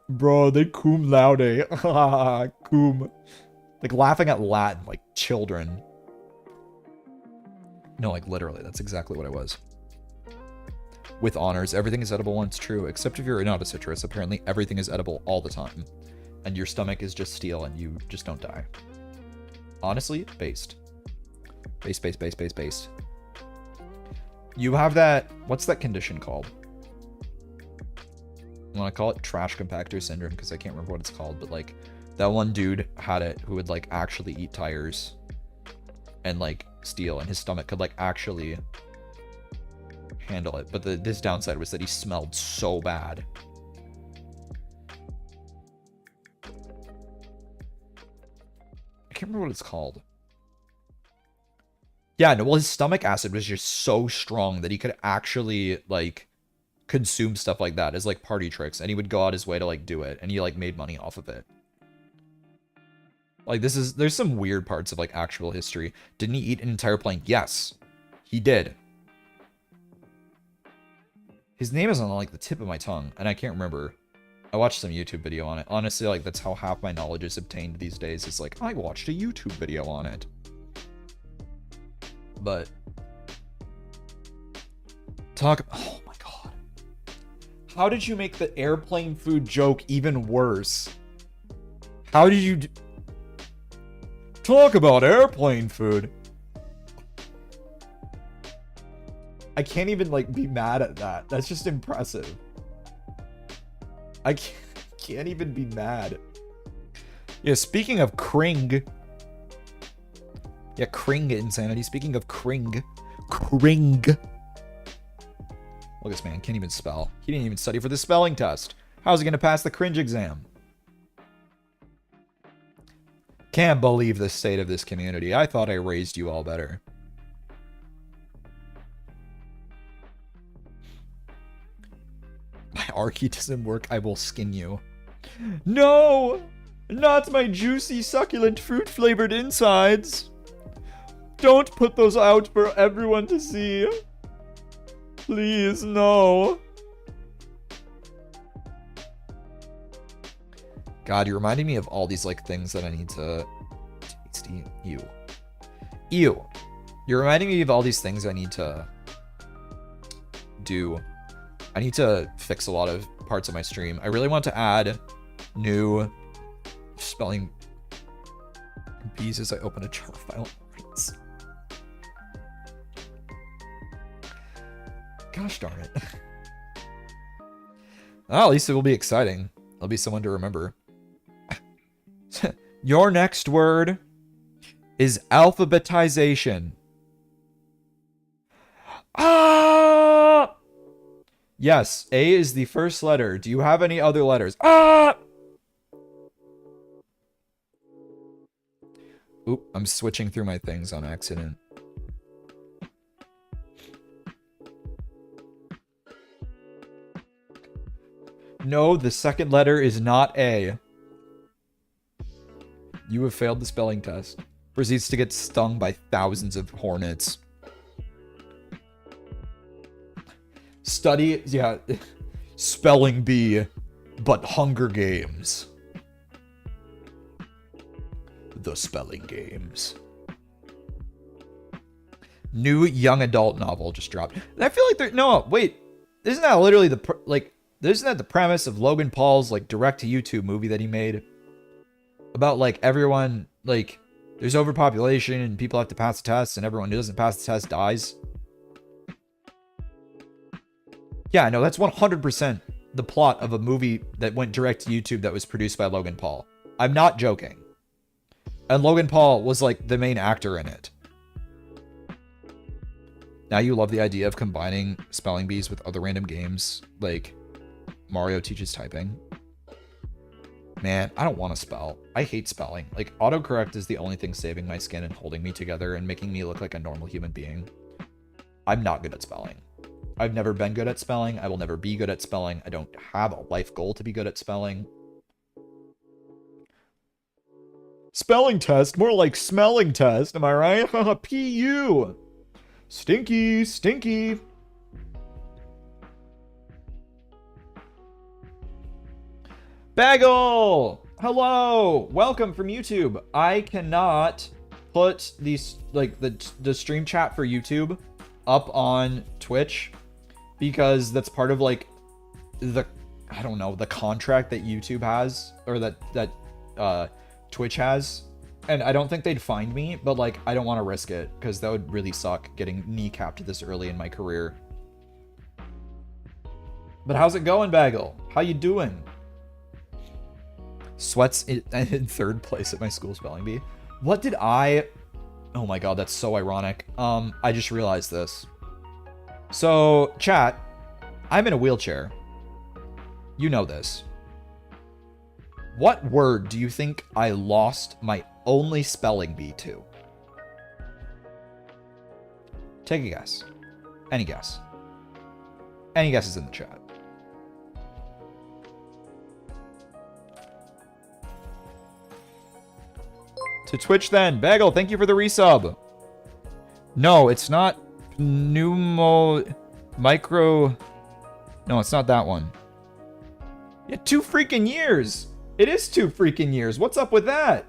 Bro, they cum laude. Haha, cum. Like, laughing at Latin, like, children. No, like, literally, that's exactly what I was. With honors, everything is edible when it's true, except if you're not a citrus. Apparently, everything is edible all the time. And your stomach is just steel and you just don't die. Honestly, based. Based. You have that... What's that condition called? I want to call it trash compactor syndrome because I can't remember what it's called, but, like, that one dude had it who would, like, actually eat tires and, like, steel, and his stomach could, like, actually handle it. But this downside was that he smelled so bad. I can't remember what it's called. Yeah, no, well, his stomach acid was just so strong that he could actually, like, consume stuff like that as, like, party tricks, and he would go out his way to, like, do it, and he, like, made money off of it. Like, there's some weird parts of, like, actual history. Didn't he eat an entire plane? Yes, he did. His name is on, like, the tip of my tongue, and I can't remember. I watched some YouTube video on it. Honestly, like, that's how half my knowledge is obtained these days. It's like, I watched a YouTube video on it. But... Oh my god. How did you make the airplane food joke even worse? How did you... Talk about airplane food. I can't even, like, be mad at that. That's just impressive. I can't even be mad. Yeah, speaking of cring. Yeah, cring insanity. Speaking of cring. Cring. Look at this man. Can't even spell. He didn't even study for the spelling test. How's he going to pass the cringe exam? Can't believe the state of this community. I thought I raised you all better. My Archie doesn't work. I will skin you. No! Not my juicy, succulent, fruit-flavored insides. Don't put those out for everyone to see. Please, no. God, you're reminding me of all these, like, things that I need to... Tasty. Ew. Ew. You're reminding me of all these things I need to... do. I need to fix a lot of parts of my stream. I really want to add new spelling bees as I open a jar file. Gosh darn it. Oh, at least it will be exciting. There'll be someone to remember. Your next word is alphabetization. Ah! Yes, A is the first letter. Do you have any other letters? Ah! Oop, I'm switching through my things on accident. No, the second letter is not A. You have failed the spelling test. Proceeds to get stung by thousands of hornets. Study, yeah, spelling bee, but Hunger Games. The Spelling Games. New young adult novel just dropped. And I feel like there, no, wait, isn't that literally the, like, isn't that the premise of Logan Paul's, like, direct-to-YouTube movie that he made? About, like, everyone, like, there's overpopulation and people have to pass the test and everyone who doesn't pass the test dies. Yeah, no, that's 100% the plot of a movie that went direct to YouTube that was produced by Logan Paul. I'm not joking. And Logan Paul was, like, the main actor in it. Now you love the idea of combining spelling bees with other random games, like Mario Teaches Typing. Man, I don't want to spell. I hate spelling. Like, autocorrect is the only thing saving my skin and holding me together and making me look like a normal human being. I'm not good at spelling. I've never been good at spelling. I will never be good at spelling. I don't have a life goal to be good at spelling. Spelling test? More like smelling test, am I right? P-U. Stinky, stinky. Bagel! Hello! Welcome from YouTube. I cannot put these, like, the stream chat for YouTube up on Twitch because that's part of, like, the, I don't know, the contract that YouTube has, or that Twitch has. And I don't think they'd find me, but, like, I don't want to risk it because that would really suck getting kneecapped this early in my career. But how's it going, Bagel? How you doing? Sweats in 3rd place at my school spelling bee. What did I... Oh my god, that's so ironic. I just realized this. So, chat, I'm in a wheelchair. You know this. What word do you think I lost my only spelling bee to? Take a guess. Any guess. Any guesses in the chat. To Twitch then. Bagel, thank you for the resub. No, it's not micro. No, it's not that one. Yeah, 2 freaking years. It is 2 freaking years. What's up with that?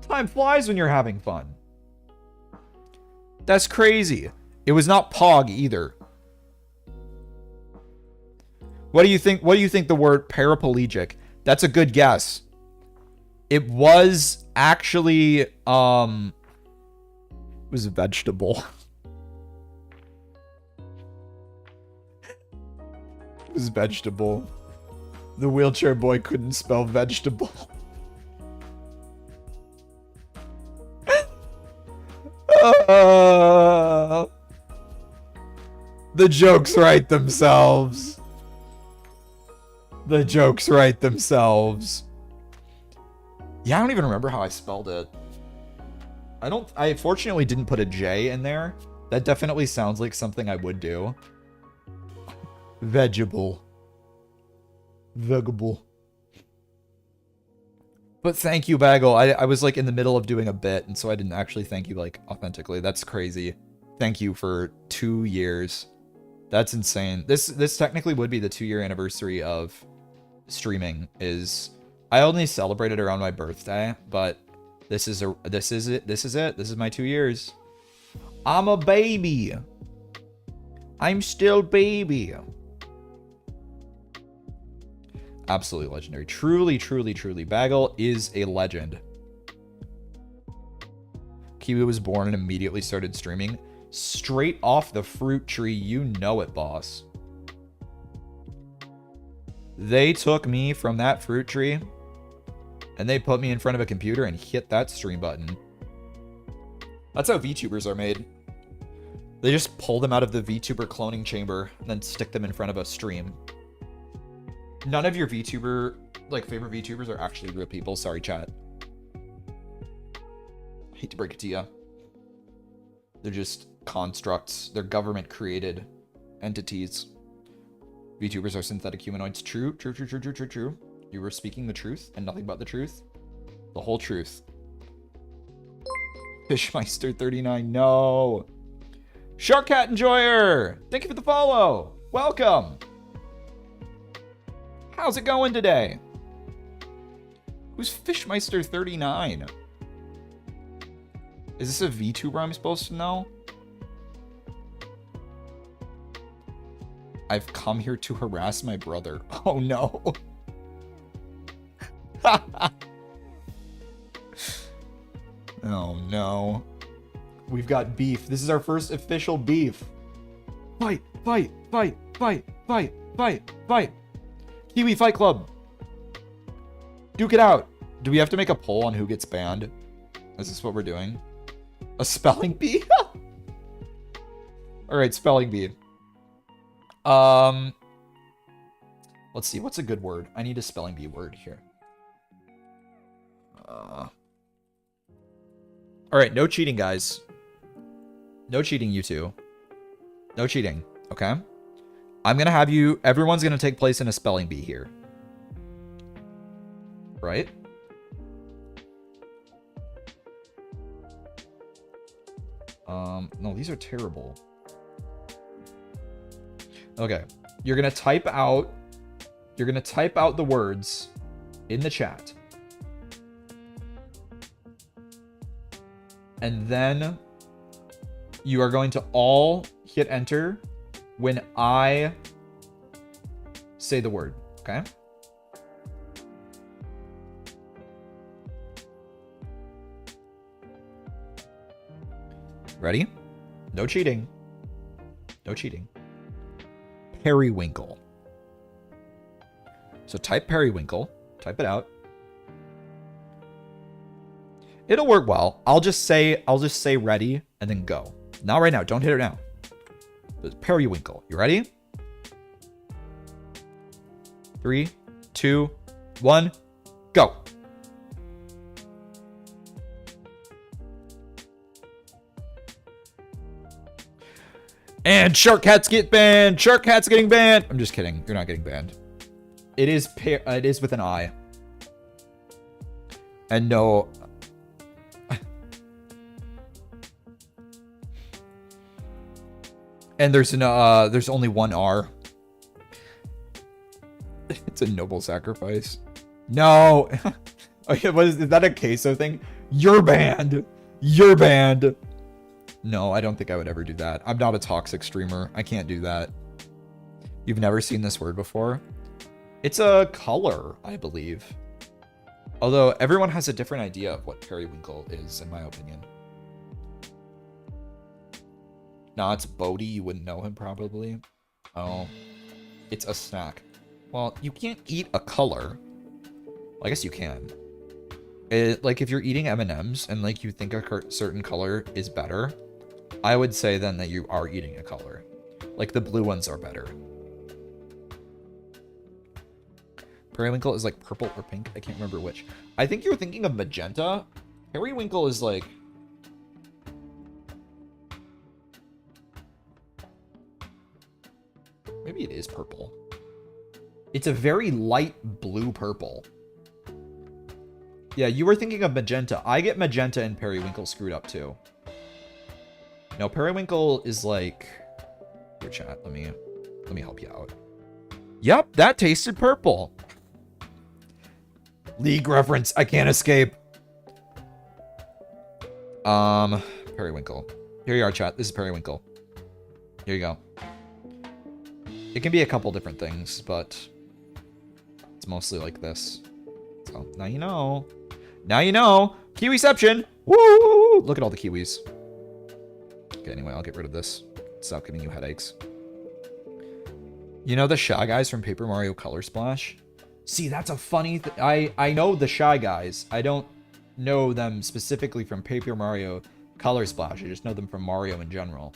Time flies when you're having fun. That's crazy. It was not Pog either. What do you think? What do you think the word paraplegic? That's a good guess. It was actually, it was a vegetable. It was vegetable. The wheelchair boy couldn't spell vegetable. The jokes write themselves. The jokes write themselves. Yeah, I don't even remember how I spelled it. I fortunately didn't put a J in there. That definitely sounds like something I would do. Vegetable. Vegetable. But thank you, Bagel. I was like in the middle of doing a bit, and so I didn't actually thank you like authentically. That's crazy. Thank you for 2 years. That's insane. This technically would be the 2-year anniversary of streaming. I only celebrated around my birthday, but this is it. This is my 2 years. I'm a baby. I'm still baby. Absolutely legendary. Truly, truly, truly. Bagel is a legend. Kiwi was born and immediately started streaming. Straight off the fruit tree, you know it, boss. They took me from that fruit tree and they put me in front of a computer and hit that stream button. That's how VTubers are made. They just pull them out of the VTuber cloning chamber and then stick them in front of a stream. None of your VTuber, like, favorite VTubers are actually real people. Sorry, chat. Hate to break it to you. They're just constructs. They're government-created entities. VTubers are synthetic humanoids. True, true, true, true, true, true, true. You were speaking the truth and nothing but the truth. The whole truth. Fishmeister39, no. Sharkcat Enjoyer, thank you for the follow. Welcome. How's it going today? Who's Fishmeister39? Is this a VTuber I'm supposed to know? I've come here to harass my brother. Oh no. Oh no. We've got beef. This is our first official beef. Fight, fight, fight, fight, fight, fight, fight. Kiwi Fight Club. Duke it out. Do we have to make a poll on who gets banned? Is this what we're doing? A spelling bee? Alright, spelling bee. Let's see, what's a good word? I need a spelling bee word here. Alright, no cheating, guys. No cheating, you two. No cheating, okay? I'm gonna have you... Everyone's gonna take place in a spelling bee here. Right? No, these are terrible. Okay. You're gonna type out the words in the chat. And then you are going to all hit enter when I say the word, okay? Ready? No cheating. No cheating. Periwinkle. So type periwinkle. Type it out. It'll work well. I'll just say ready and then go. Not right now. Don't hit it now. But periwinkle. You ready? 3, 2, 1, go. And Shark Cats get banned. Shark Cats getting banned. I'm just kidding. You're not getting banned. It is with an I. And no. And there's only one R. It's a noble sacrifice. No. Okay, is that a queso thing? You're banned. You're banned. No, I don't think I would ever do that. I'm not a toxic streamer. I can't do that. You've never seen this word before? It's a color, I believe. Although everyone has a different idea of what periwinkle is, in my opinion. Nah, it's Bodhi. You wouldn't know him, probably. Oh. It's a snack. Well, you can't eat a color. Well, I guess you can. Like, if you're eating M&Ms and, like, you think a certain color is better, I would say then that you are eating a color. Like, the blue ones are better. Periwinkle is, like, purple or pink. I can't remember which. I think you're thinking of magenta. Periwinkle is, like... Maybe it is purple. It's a very light blue purple. Yeah, you were thinking of magenta. I get magenta and periwinkle screwed up too. No, periwinkle is like... Here, chat. Let me help you out. Yep, that tasted purple. League reference. I can't escape. Periwinkle. Here you are, chat. This is periwinkle. Here you go. It can be a couple different things, but it's mostly like this. So now you know. Now you know. Kiwiception. Woo! Look at all the kiwis. Okay, anyway, I'll get rid of this. Stop giving you headaches. You know the Shy Guys from Paper Mario Color Splash? See, that's a funny I know the Shy Guys. I don't know them specifically from Paper Mario Color Splash. I just know them from Mario in general.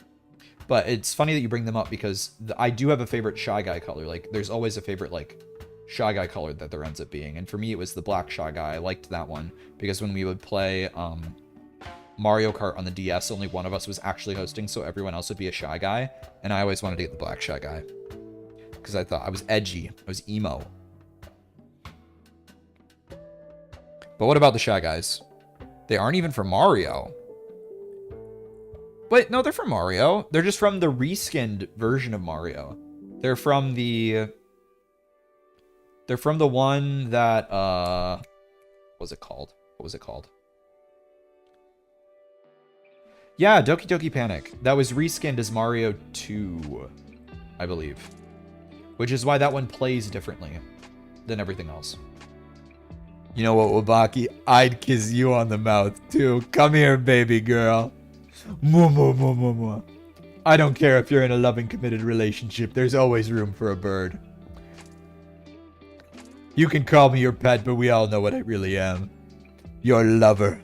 But it's funny that you bring them up because I do have a favorite Shy Guy color. Like, there's always a favorite, like, Shy Guy color that there ends up being. And for me, it was the black Shy Guy. I liked that one because when we would play Mario Kart on the DS, only one of us was actually hosting, so everyone else would be a Shy Guy. And I always wanted to get the black Shy Guy because I thought I was edgy. I was emo. But what about the Shy Guys? They aren't even from Mario. Wait, no, they're from Mario. They're just from the reskinned version of Mario. They're from the one that, what was it called? What was it called? Yeah, Doki Doki Panic. That was reskinned as Mario 2, I believe. Which is why that one plays differently than everything else. You know what, Wabaki? I'd kiss you on the mouth, too. Come here, baby girl. Mwah. I don't care if you're in a loving, committed relationship. There's always room for a bird. You can call me your pet, but we all know what I really am. Your lover.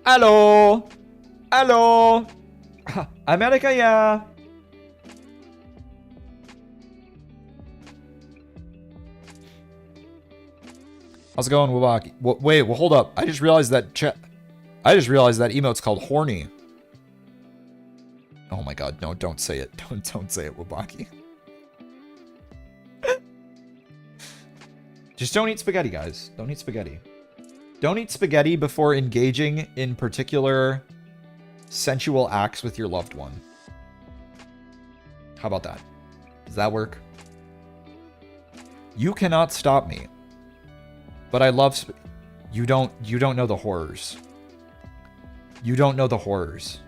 Hello. Hello. America, yeah. How's it going, Wabaki? Wait, well, hold up. I just realized that emote's called horny. Oh my god, no, don't say it. Don't say it, Wabaki. Just don't eat spaghetti, guys. Don't eat spaghetti. Don't eat spaghetti before engaging in particular sensual acts with your loved one. How about that? Does that work? You cannot stop me. But I love you don't know the horrors. You don't know the horrors.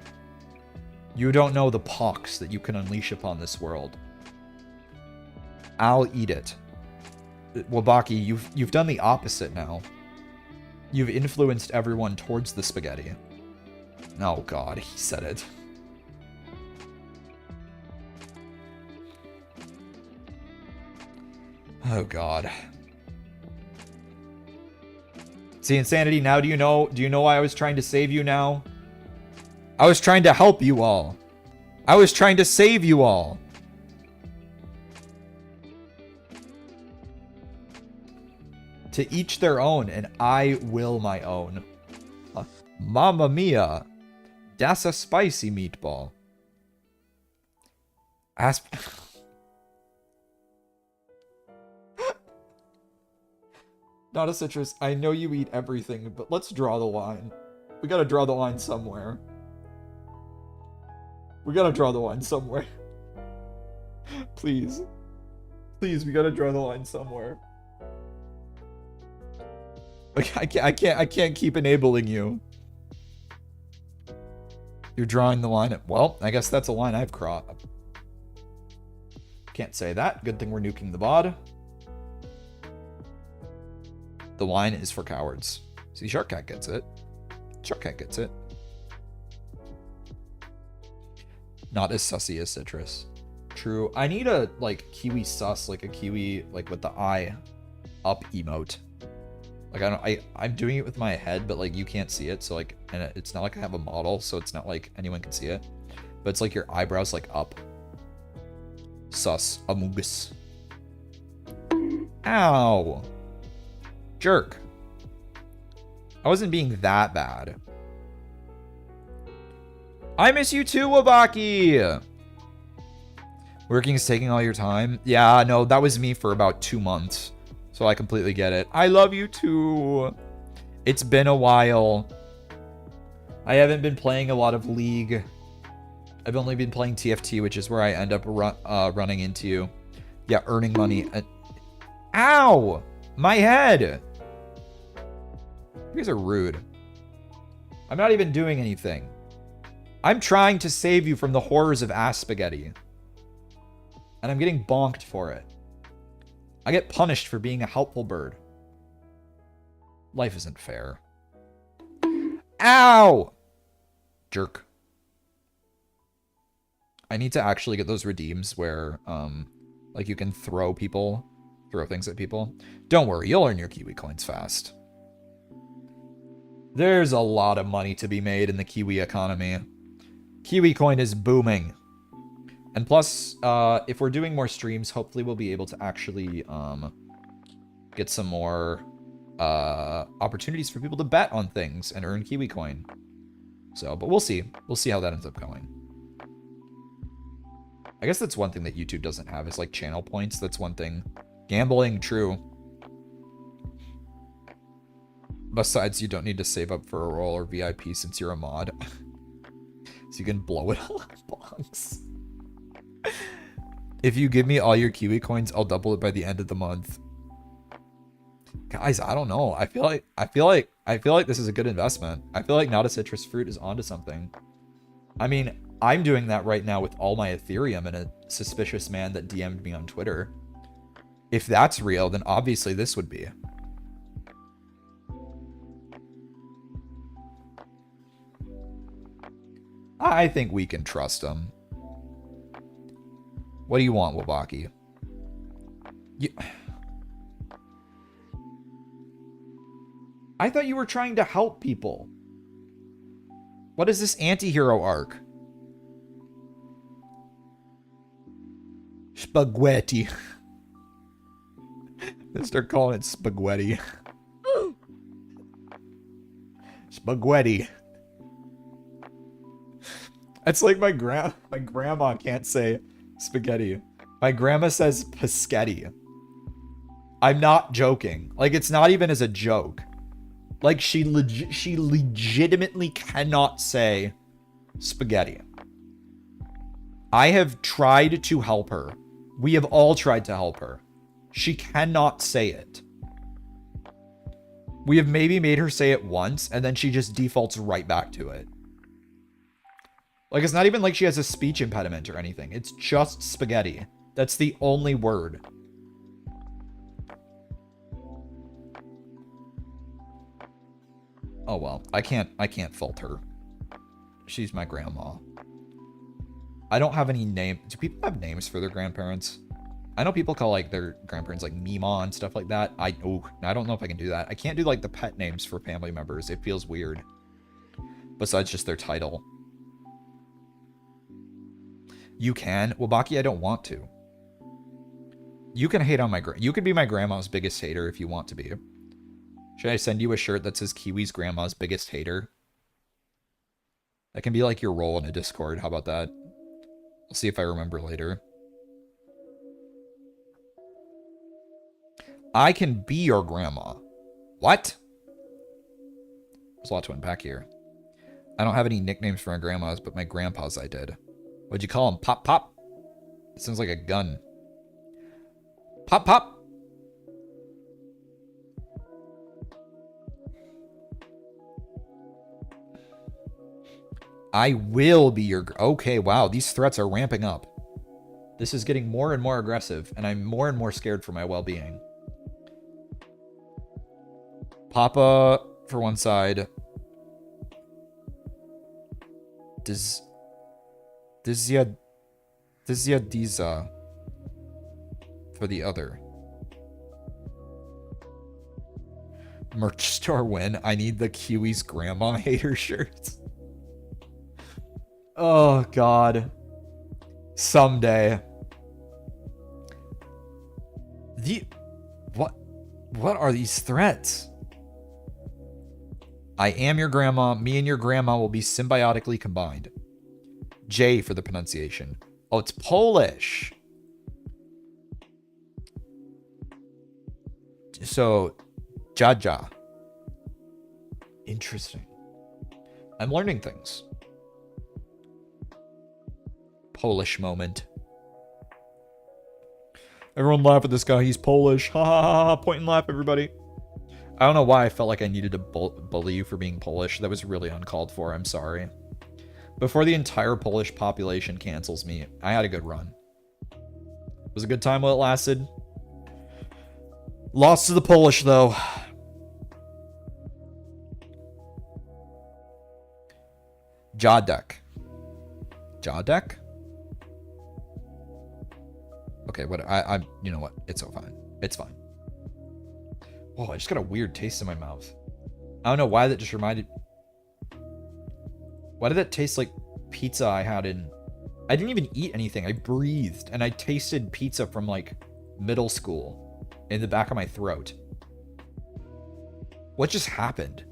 You don't know the pox that you can unleash upon this world. I'll eat it. Wabaki, you've done the opposite now. You've influenced everyone towards the spaghetti. Oh god, he said it. Oh god. See, Insanity, now do you know why I was trying to save you now? I was trying to help you all. I was trying to save you all. To each their own, and I will my own. Mamma mia. That's a spicy meatball. Not a citrus. I know you eat everything, but let's draw the line. We gotta draw the line somewhere. We gotta draw the line somewhere. Please. Please, we gotta draw the line somewhere. I can't keep enabling you. You're drawing the line at, well, I guess that's a line I've crossed. Can't say that. Good thing we're nuking the VOD. The line is for cowards. See, Sharkcat gets it. Sharkcat gets it. Not as sussy as citrus. True. I need a, like, kiwi sus, like a kiwi, like, with the eye up emote. Like, I'm doing it with my head, but, like, you can't see it, so, like, and it's not like I have a model, so it's not like anyone can see it. But it's like your eyebrows, like, up. Sus. Amogus. Ow. Jerk. I wasn't being that bad. I miss you too, Wabaki! Working is taking all your time. Yeah, no, that was me for about 2 months. So I completely get it. I love you too. It's been a while. I haven't been playing a lot of League. I've only been playing TFT, which is where I end up running into you. Yeah, earning money. Ow! My head! You guys are rude. I'm not even doing anything. I'm trying to save you from the horrors of ass spaghetti. And I'm getting bonked for it. I get punished for being a helpful bird. Life isn't fair. Ow! Jerk. I need to actually get those redeems where, like you can throw things at people. Don't worry, you'll earn your Kiwi coins fast. There's a lot of money to be made in the Kiwi economy. Kiwi coin is booming. And plus, if we're doing more streams, hopefully we'll be able to actually get some more opportunities for people to bet on things and earn Kiwi coin. So, but we'll see. We'll see how that ends up going. I guess that's one thing that YouTube doesn't have is like channel points. That's one thing. Gambling, true. Besides, you don't need to save up for a role or VIP since you're a mod. So you can blow it all at bonks. If you give me all your Kiwi coins, I'll double it by the end of the month. Guys, I don't know. I feel like this is a good investment. I feel like Not a Citrus Fruit is onto something. I mean, I'm doing that right now with all my Ethereum and a suspicious man that DM'd me on Twitter. If that's real, then obviously this would be. I think we can trust him. What do you want, Wabaki? I thought you were trying to help people. What is this anti-hero arc? Spaghetti. They start calling it spaghetti. Spaghetti. It's like my grandma can't say spaghetti. My grandma says paschetti. I'm not joking. Like, it's not even as a joke. Like, she legitimately cannot say spaghetti. I have tried to help her. We have all tried to help her. She cannot say it. We have maybe made her say it once, and then she just defaults right back to it. Like, it's not even like she has a speech impediment or anything. It's just spaghetti. That's the only word. Oh well, I can't fault her. She's my grandma. I don't have any name. Do people have names for their grandparents? I know people call like their grandparents like Mima and stuff like that. I don't know if I can do that. I can't do like the pet names for family members. It feels weird. Besides just their title. You can. Well, Baki, I don't want to. You can hate on my you could be my grandma's biggest hater if you want to be. Should I send you a shirt that says Kiwi's grandma's biggest hater? That can be like your role in a Discord. How about that? I'll see if I remember later. I can be your grandma. What? There's a lot to unpack here. I don't have any nicknames for my grandmas, but my grandpas I did. What'd you call him? Pop Pop? It sounds like a gun. Pop Pop? I will be your... Okay, wow. These threats are ramping up. This is getting more and more aggressive, and I'm more and more scared for my well-being. Papa for one side. Diza for the other. Merch store win. I need the Kiwi's grandma hater shirts. Oh God. Someday. What are these threats? I am your grandma. Me and your grandma will be symbiotically combined. J for the pronunciation. Oh, it's Polish. So, Jaja. Interesting. I'm learning things. Polish moment. Everyone laugh at this guy. He's Polish. Ha ha ha ha. Point and laugh, everybody. I don't know why I felt like I needed to bully you for being Polish. That was really uncalled for. I'm sorry. Before the entire Polish population cancels me, I had a good run. It was a good time while it lasted. Lost to the Polish, though. Jadek. Jadek? Okay, what you know what? It's so fine. It's fine. Whoa, I just got a weird taste in my mouth. I don't know why that just reminded... Why did that taste like pizza I had in... I didn't even eat anything. I breathed, and I tasted pizza from, like, middle school in the back of my throat. What just happened?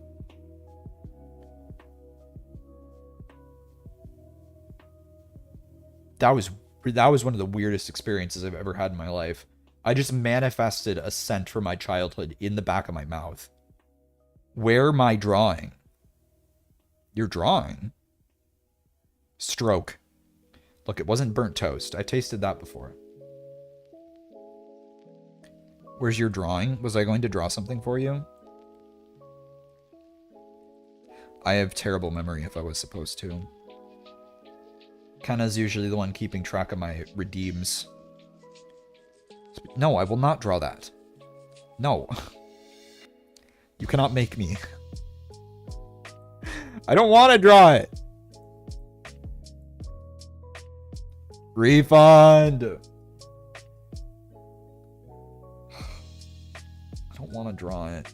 That was one of the weirdest experiences I've ever had in my life. I just manifested a scent from my childhood in the back of my mouth. Where am I drawing? You're drawing? Stroke. Look, it wasn't burnt toast. I tasted that before. Where's your drawing? Was I going to draw something for you? I have terrible memory if I was supposed to. Kenna's usually the one keeping track of my redeems. No, I will not draw that. No. You cannot make me. I don't want to draw it. Refund. I don't want to draw it.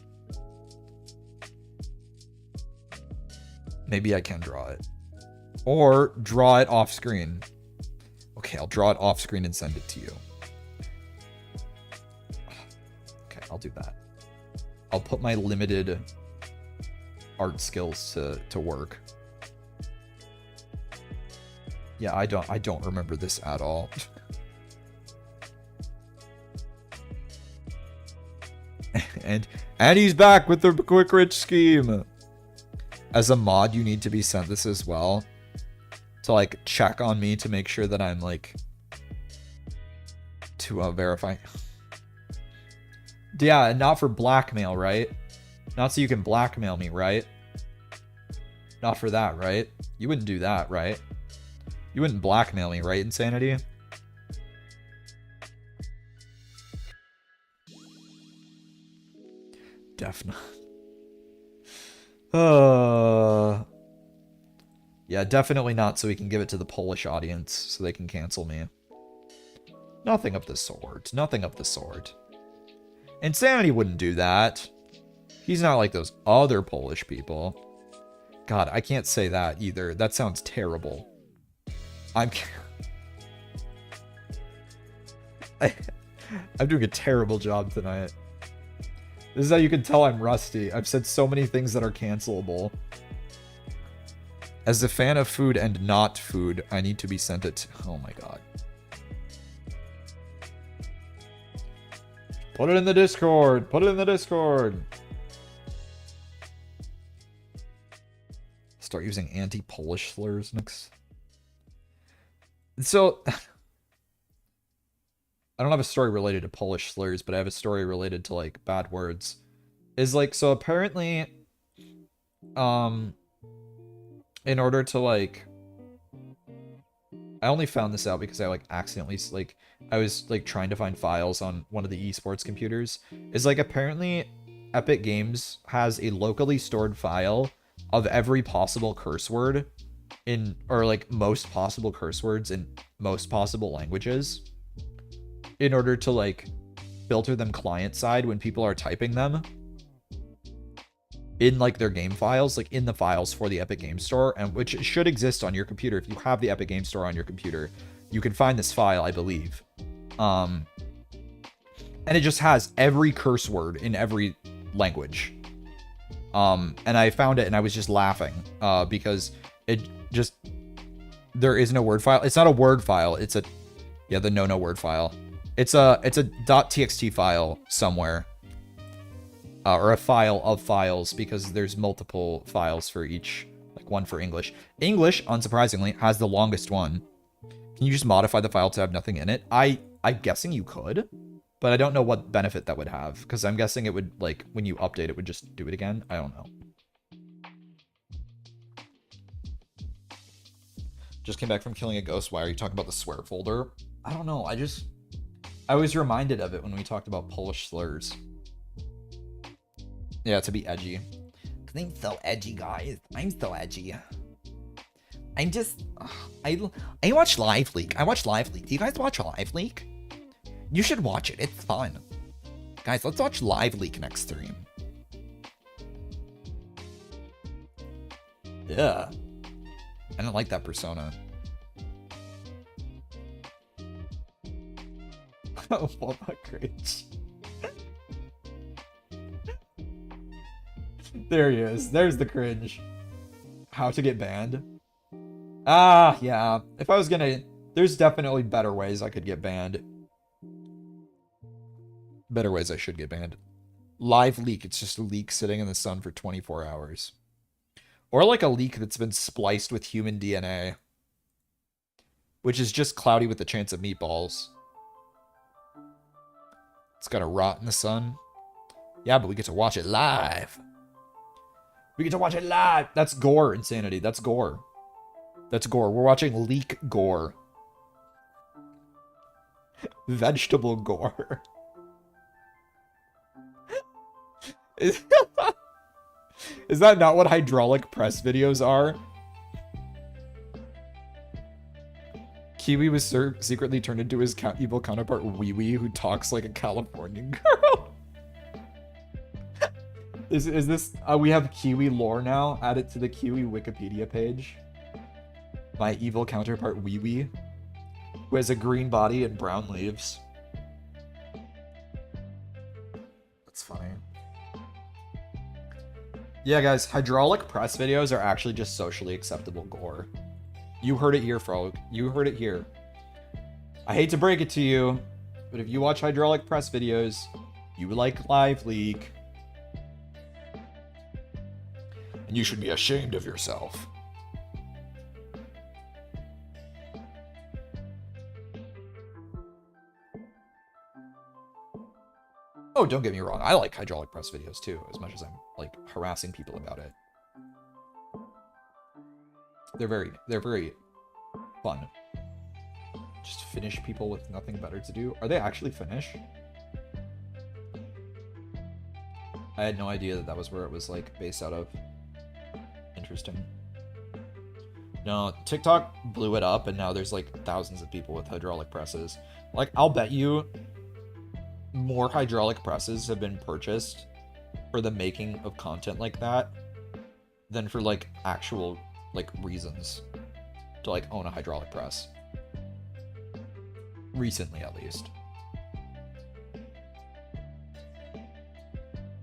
Maybe I can draw it. Or draw it off screen. Okay, I'll draw it off screen and send it to you. Okay, I'll do that. I'll put my limited art skills to work. Yeah, I don't remember this at all. And he's back with the quick rich scheme. As a mod, you need to be sent this as well. To, like, check on me to make sure that I'm, like... To verify. Yeah, and not for blackmail, right? Not so you can blackmail me, right? Not for that, right? You wouldn't do that, right? You wouldn't blackmail me, right, Insanity? Definitely. Yeah, definitely not so we can give it to the Polish audience so they can cancel me. Nothing of the sort. Nothing of the sort. Insanity wouldn't do that. He's not like those other Polish people. God, I can't say that either. That sounds terrible. I'm doing a terrible job tonight. This is how you can tell I'm rusty. I've said so many things that are cancelable. As a fan of food and not food, I need to be sent it. Oh my god. Put it in the Discord. Put it in the Discord. Start using anti-Polish slurs next. So, I don't have a story related to Polish slurs, but I have a story related to, like, bad words. Is, like, so apparently, in order to, like, I only found this out because I, like, accidentally, like, I was, like, trying to find files on one of the esports computers. Is, like, apparently Epic Games has a locally stored file of every possible curse word in, or, like, most possible curse words in most possible languages in order to, like, filter them client-side when people are typing them in, like, their game files, like, in the files for the Epic Games Store, and which should exist on your computer. If you have the Epic Games Store on your computer, you can find this file, I believe. And it just has every curse word in every language. And I found it and I was just laughing, because it just, there is no word file. It's not a word file. It's a, yeah, the no word file. It's a .txt file somewhere. Or a file of files, because there's multiple files for each, like one for English. English, unsurprisingly, has the longest one. Can you just modify the file to have nothing in it? I'm guessing you could, but I don't know what benefit that would have, because I'm guessing it would, like, when you update it would just do it again. I don't know. Just came back from killing a ghost. Why are you talking about the swear folder? I don't know. I was reminded of it when we talked about Polish slurs. Yeah, to be edgy. Cause I'm so edgy, guys. I'm so edgy. I'm just... I watch Live Leak. I watch Live Leak. Do you guys watch Live Leak? You should watch it. It's fun. Guys, let's watch Live Leak next stream. Yeah. I don't like that persona. Oh, what a cringe. There he is. There's the cringe. How to get banned? Ah, yeah. If I was gonna... There's definitely better ways I could get banned. Better ways I should get banned. Live leak. It's just a leak sitting in the sun for 24 hours. Or like a leak that's been spliced with human DNA. Which is just cloudy with the chance of meatballs. It's gotta rot in the sun. Yeah, but we get to watch it live. We get to watch it live. That's gore, Insanity. That's gore. That's gore. We're watching leak gore. Vegetable gore. Is that not what hydraulic press videos are? Kiwi was secretly turned into his evil counterpart, Wee Wee, who talks like a Californian girl. Is this... we have Kiwi lore now. Add it to the Kiwi Wikipedia page. My evil counterpart, Wee Wee, who has a green body and brown leaves. That's funny. Yeah, guys, hydraulic press videos are actually just socially acceptable gore. You heard it here, folk. You heard it here. I hate to break it to you, but if you watch hydraulic press videos, you like Live Leak. And you should be ashamed of yourself. Oh, don't get me wrong. I like hydraulic press videos too, as much as I'm like harassing people about it. They're very fun. Just Finnish people with nothing better to do. Are they actually Finnish? I had no idea that was where it was like based out of. Interesting. No, TikTok blew it up and now there's like thousands of people with hydraulic presses. Like, I'll bet you more hydraulic presses have been purchased for the making of content like that than for like actual like reasons to like own a hydraulic press. Recently, at least.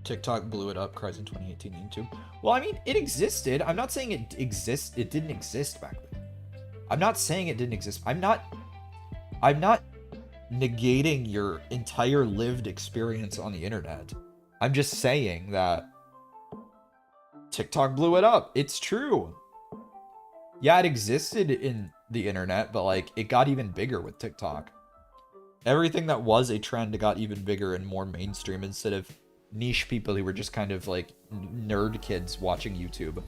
TikTok blew it up, cries in 2018 YouTube. Well, I mean, it existed. I'm not saying it didn't exist back then. I'm not saying it didn't exist. I'm not negating your entire lived experience on the internet. I'm just saying that TikTok blew it up. It's true. Yeah, it existed in the internet, but like it got even bigger with TikTok. Everything that was a trend got even bigger and more mainstream instead of niche people who were just kind of like nerd kids watching YouTube.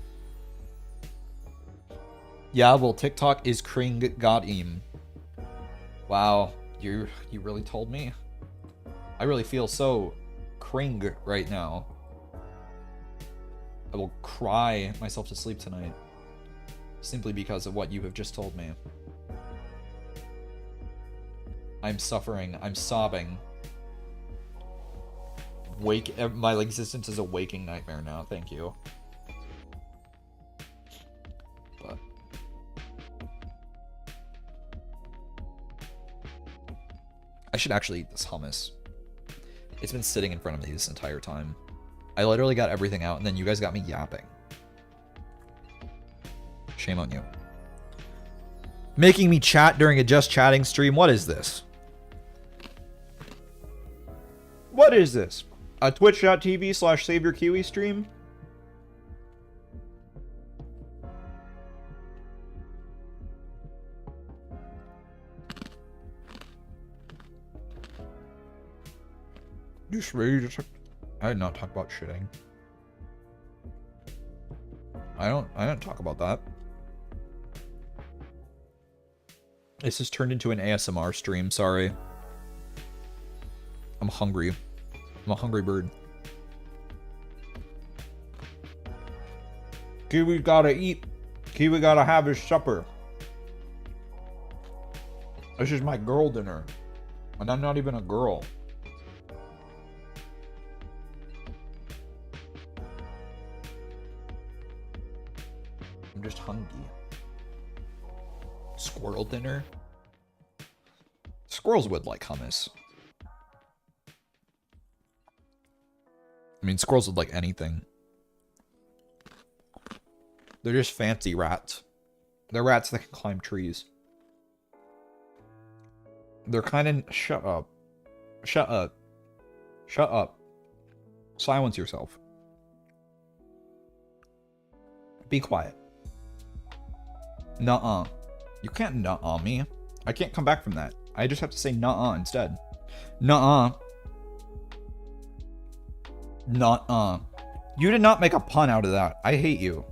Yeah, well, TikTok is Kring got him. Wow, you really told me? I really feel so Kring right now. I will cry myself to sleep tonight. Simply because of what you have just told me. I'm suffering. I'm sobbing. My existence is a waking nightmare now. Thank you. But I should actually eat this hummus. It's been sitting in front of me this entire time. I literally got everything out, and then you guys got me yapping. Shame on you. Making me chat during a just chatting stream. What is this? What is this? A twitch.tv/SaveYourKiwi stream? I did not talk about shitting. I don't talk about that. This has turned into an ASMR stream, sorry. I'm hungry. I'm a hungry bird. Kiwi gotta eat. Kiwi gotta have his supper. This is my girl dinner. And I'm not even a girl. I'm just hungry. Squirrel dinner? Squirrels would like hummus. I mean, squirrels would like anything. They're just fancy rats. They're rats that can climb trees. They're kind of... Shut up. Shut up. Shut up. Silence yourself. Be quiet. Nuh-uh. You can't nuh-uh me. I can't come back from that. I just have to say nuh-uh instead. Nuh-uh. Nuh-uh. You did not make a pun out of that. I hate you.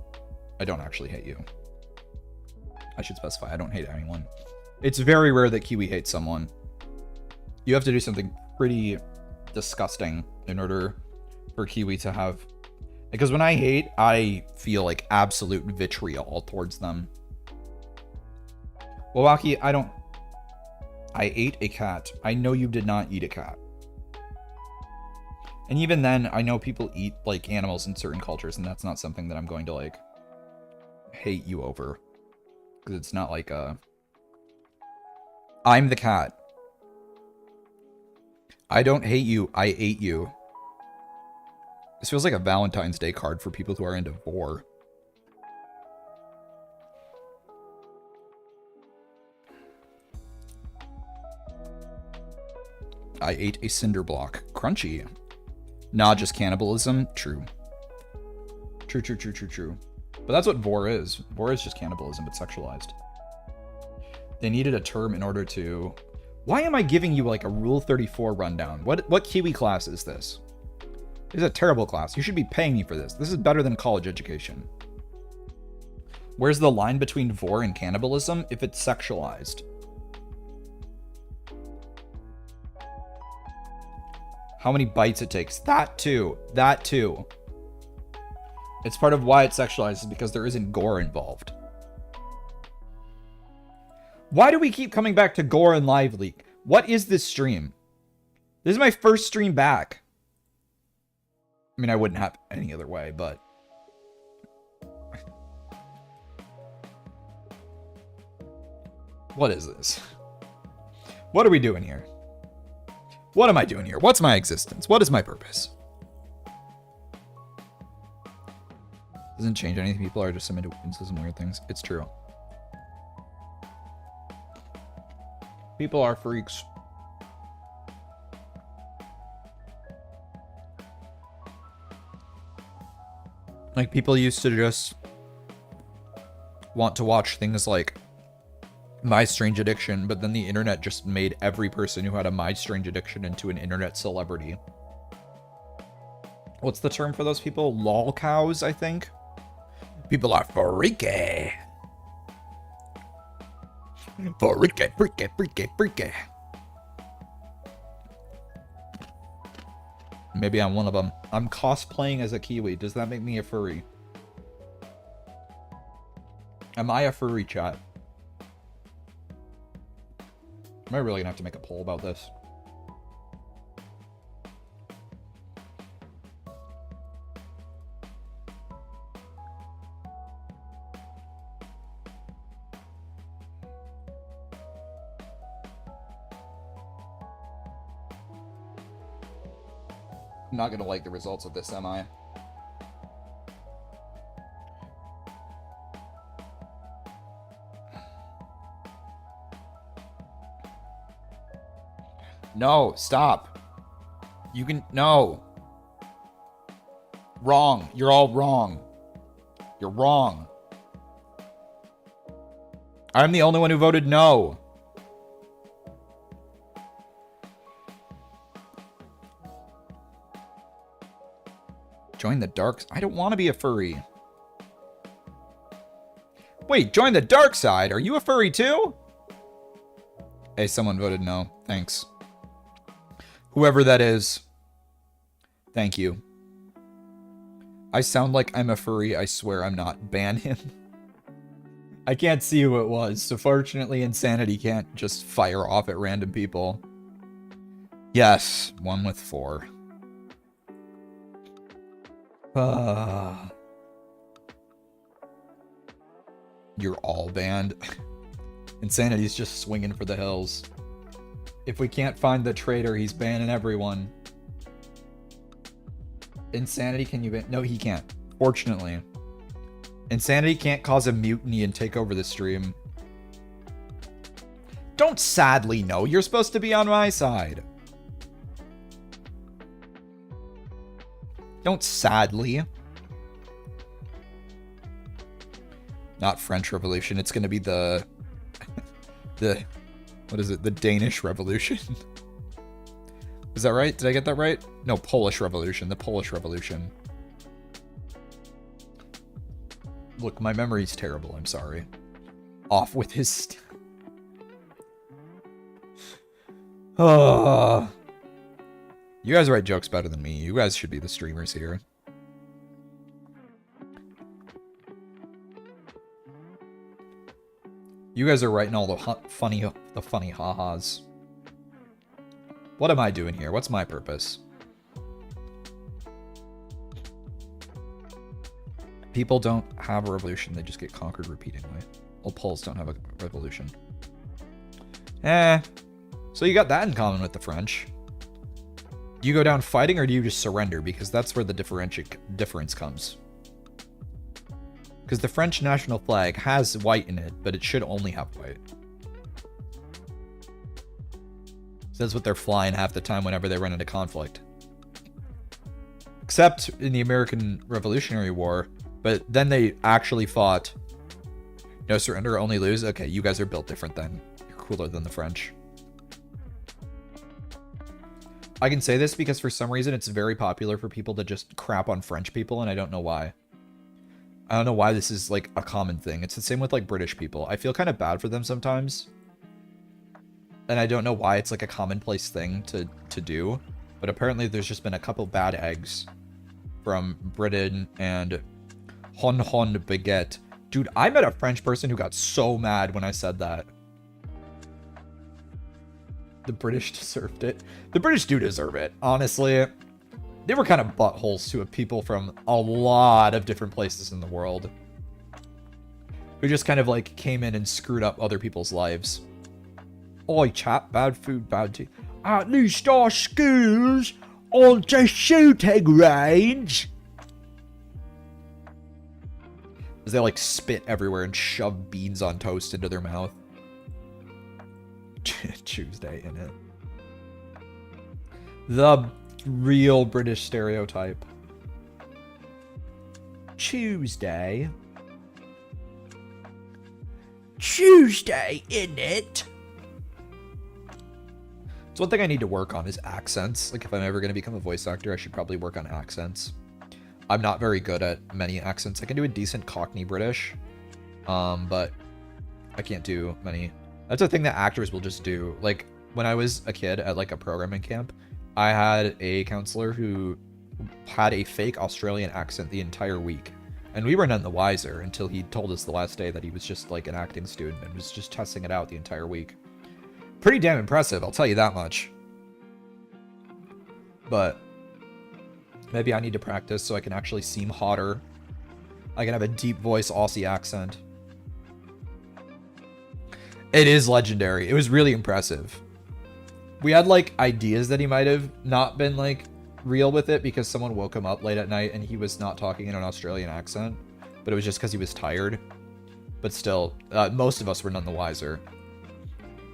I don't actually hate you. I should specify, I don't hate anyone. It's very rare that Kiwi hates someone. You have to do something pretty disgusting in order for Kiwi to have... Because when I hate, I feel like absolute vitriol towards them. Wawaki, I ate a cat. I know you did not eat a cat. And even then, I know people eat, like, animals in certain cultures, and that's not something that I'm going to, like, hate you over. Because it's not like, I'm the cat. I don't hate you, I ate you. This feels like a Valentine's Day card for people who are into vor. I ate a cinder block. Crunchy. Nah, just cannibalism. True. True, true, true, true, true. But that's what vor is. Vor is just cannibalism, but sexualized. They needed a term in order to... Why am I giving you like a Rule 34 rundown? What Kiwi class is this? This is a terrible class. You should be paying me for this. This is better than college education. Where's the line between vor and cannibalism if it's sexualized? How many bites it takes? That too. That too. It's part of why it's sexualized is because there isn't gore involved. Why do we keep coming back to gore and live leak? What is this stream? This is my first stream back. I mean, I wouldn't have any other way, but... What is this? What are we doing here? What am I doing here? What's my existence? What is my purpose? Doesn't change anything. People are just some into and weird things. It's true. People are freaks. Like, people used to just want to watch things like My Strange Addiction, but then the internet just made every person who had a My Strange Addiction into an internet celebrity. What's the term for those people? Lol cows, I think? People are freaky. Freaky, freaky, freaky, freaky. Maybe I'm one of them. I'm cosplaying as a Kiwi. Does that make me a furry? Am I a furry, chat? Am I really gonna have to make a poll about this? I'm not gonna like the results of this, am I? No, stop. You can... No. Wrong. You're all wrong. You're wrong. I'm the only one who voted no. Join the dark... I don't want to be a furry. Wait, join the dark side? Are you a furry too? Hey, someone voted no. Thanks. Whoever that is. Thank you. I sound like I'm a furry. I swear I'm not. Ban him. I can't see who it was, so fortunately Insanity can't just fire off at random people. Yes, 1 with 4. You're all banned. Insanity's just swinging for the hills. If we can't find the traitor, he's banning everyone. Insanity, can you ban? No, he can't. Fortunately. Insanity can't cause a mutiny and take over the stream. Don't sadly no. You're supposed to be on my side. Don't sadly. Not French Revolution. It's going to be the... What is it? The Danish Revolution. Is that right? Did I get that right? No, Polish Revolution. The Polish Revolution. Look, my memory's terrible. I'm sorry. Off with his... You guys write jokes better than me. You guys should be the streamers here. You guys are writing all the funny ha-has. What am I doing here? What's my purpose? People don't have a revolution. They just get conquered repeatedly. Well, Poles don't have a revolution. So you got that in common with the French. Do you go down fighting or do you just surrender? Because that's where the difference comes. Because the French national flag has white in it, but it should only have white. So that's what they're flying half the time whenever they run into conflict. Except in the American Revolutionary War. But then they actually fought. No surrender, only lose. Okay, you guys are built different then. You're cooler than the French. I can say this because for some reason it's very popular for people to just crap on French people, and I don't know why. I don't know why this is like a common thing. It's the same with like British people. I feel kind of bad for them sometimes. And I don't know why it's like a commonplace thing to do. But apparently there's just been a couple bad eggs from Britain and Hon Hon Baguette. Dude, I met a French person who got so mad when I said that. The British deserved it. The British do deserve it, honestly. They were kind of buttholes to people from a lot of different places in the world. Who just kind of like came in and screwed up other people's lives. Oi, chap, bad food, bad tea. At least our schools aren't a shooting range. As they like spit everywhere and shove beans on toast into their mouth. Tuesday in it. The real British stereotype. Tuesday. Tuesday in it. So one thing I need to work on is accents. Like if I'm ever going to become a voice actor, I should probably work on accents. I'm not very good at many accents. I can do a decent Cockney British, but I can't do many. That's a thing that actors will just do. Like when I was a kid at like a programming camp, I had a counselor who had a fake Australian accent the entire week. And we were none the wiser until he told us the last day that he was just like an acting student and was just testing it out the entire week. Pretty damn impressive, I'll tell you that much. But maybe I need to practice so I can actually seem hotter. I can have a deep voice Aussie accent. It is legendary. It was really impressive. We had like ideas that he might have not been like real with it because someone woke him up late at night and he was not talking in an Australian accent, but it was just because he was tired. But still, most of us were none the wiser.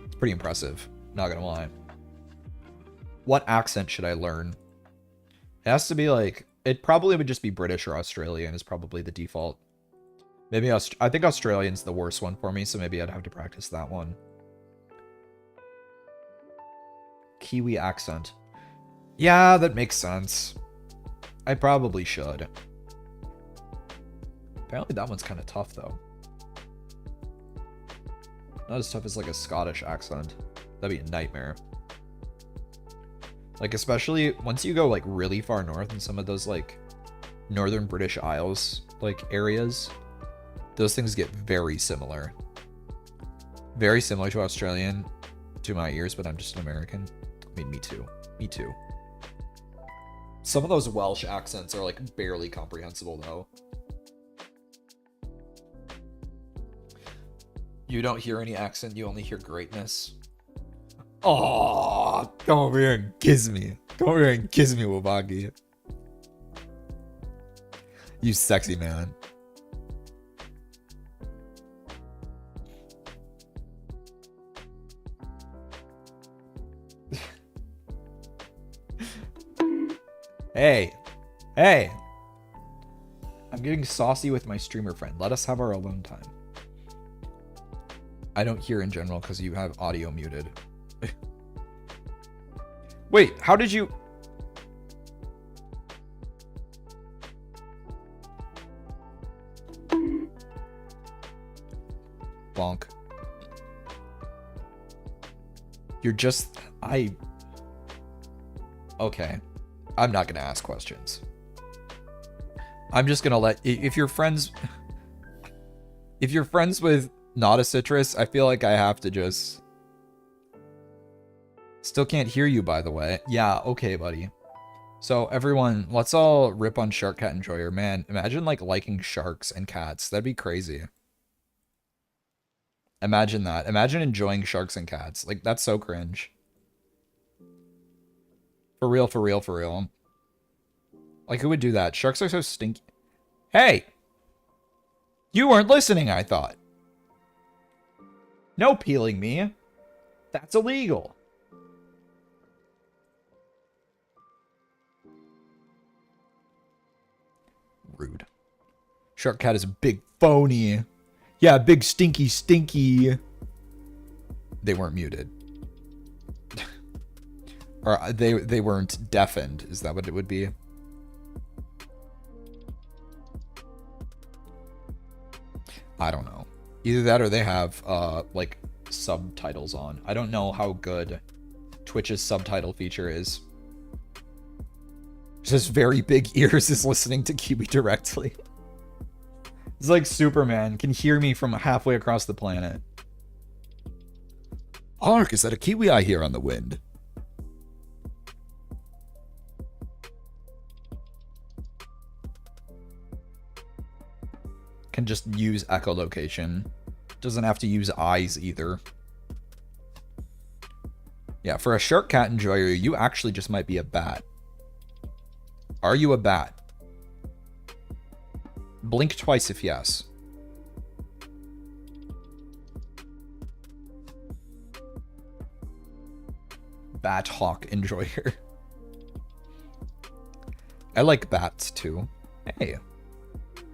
It's pretty impressive, not gonna lie. What accent should I learn? It has to be like, it probably would just be British or Australian is probably the default. Maybe I think Australian's the worst one for me, so maybe I'd have to practice that one. Kiwi accent. Yeah, that makes sense. I probably should. Apparently that one's kind of tough, though. Not as tough as, like, a Scottish accent. That'd be a nightmare. Like, especially once you go, like, really far north in some of those, like, northern British Isles, like, areas, those things get very similar. Very similar to Australian to my ears, but I'm just an American. I mean, me too. Me too. Some of those Welsh accents are, like, barely comprehensible, though. You don't hear any accent, you only hear greatness. Oh, come over here and kiss me. Come over here and kiss me, Wabagi. You sexy man. Hey. Hey. I'm getting saucy with my streamer friend. Let us have our alone time. I don't hear in general because you have audio muted. Wait, how did you... Bonk. You're just... Okay. I'm not gonna ask questions. I'm just gonna let... If you're friends... If you're friends with not a citrus, I feel like I have to just... Still can't hear you, by the way. Yeah, okay, buddy. So, everyone, let's all rip on Shark Cat Enjoyer. Man, imagine, like, liking sharks and cats. That'd be crazy. Imagine that. Imagine enjoying sharks and cats. Like, that's so cringe. For real, for real, for real. Like, who would do that? Sharks are so stinky. Hey! You weren't listening, I thought. No peeling me. That's illegal. Rude. Shark cat is a big phony. Yeah, big stinky. They weren't muted. Or they weren't deafened. Is that what it would be? I don't know. Either that or they have like subtitles on. I don't know how good Twitch's subtitle feature is. Just very big ears is listening to Kiwi directly. It's like Superman can hear me from halfway across the planet. Hark, is that a Kiwi I hear on the wind? Can just use echolocation. Doesn't have to use eyes either. Yeah, for a shark cat enjoyer, you actually just might be a bat. Are you a bat? Blink twice if yes. Bat hawk enjoyer. I like bats too. Hey.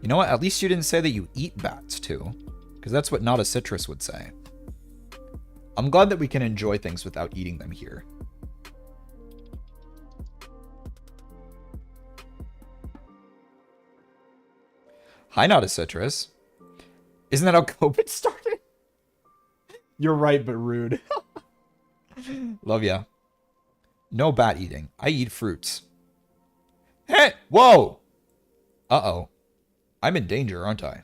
You know what? At least you didn't say that you eat bats too. Because that's what Not a Citrus would say. I'm glad that we can enjoy things without eating them here. Hi, Not a Citrus. Isn't that how COVID started? You're right, but rude. Love ya. No bat eating. I eat fruits. Hey! Whoa! Uh-oh. I'm in danger, aren't I?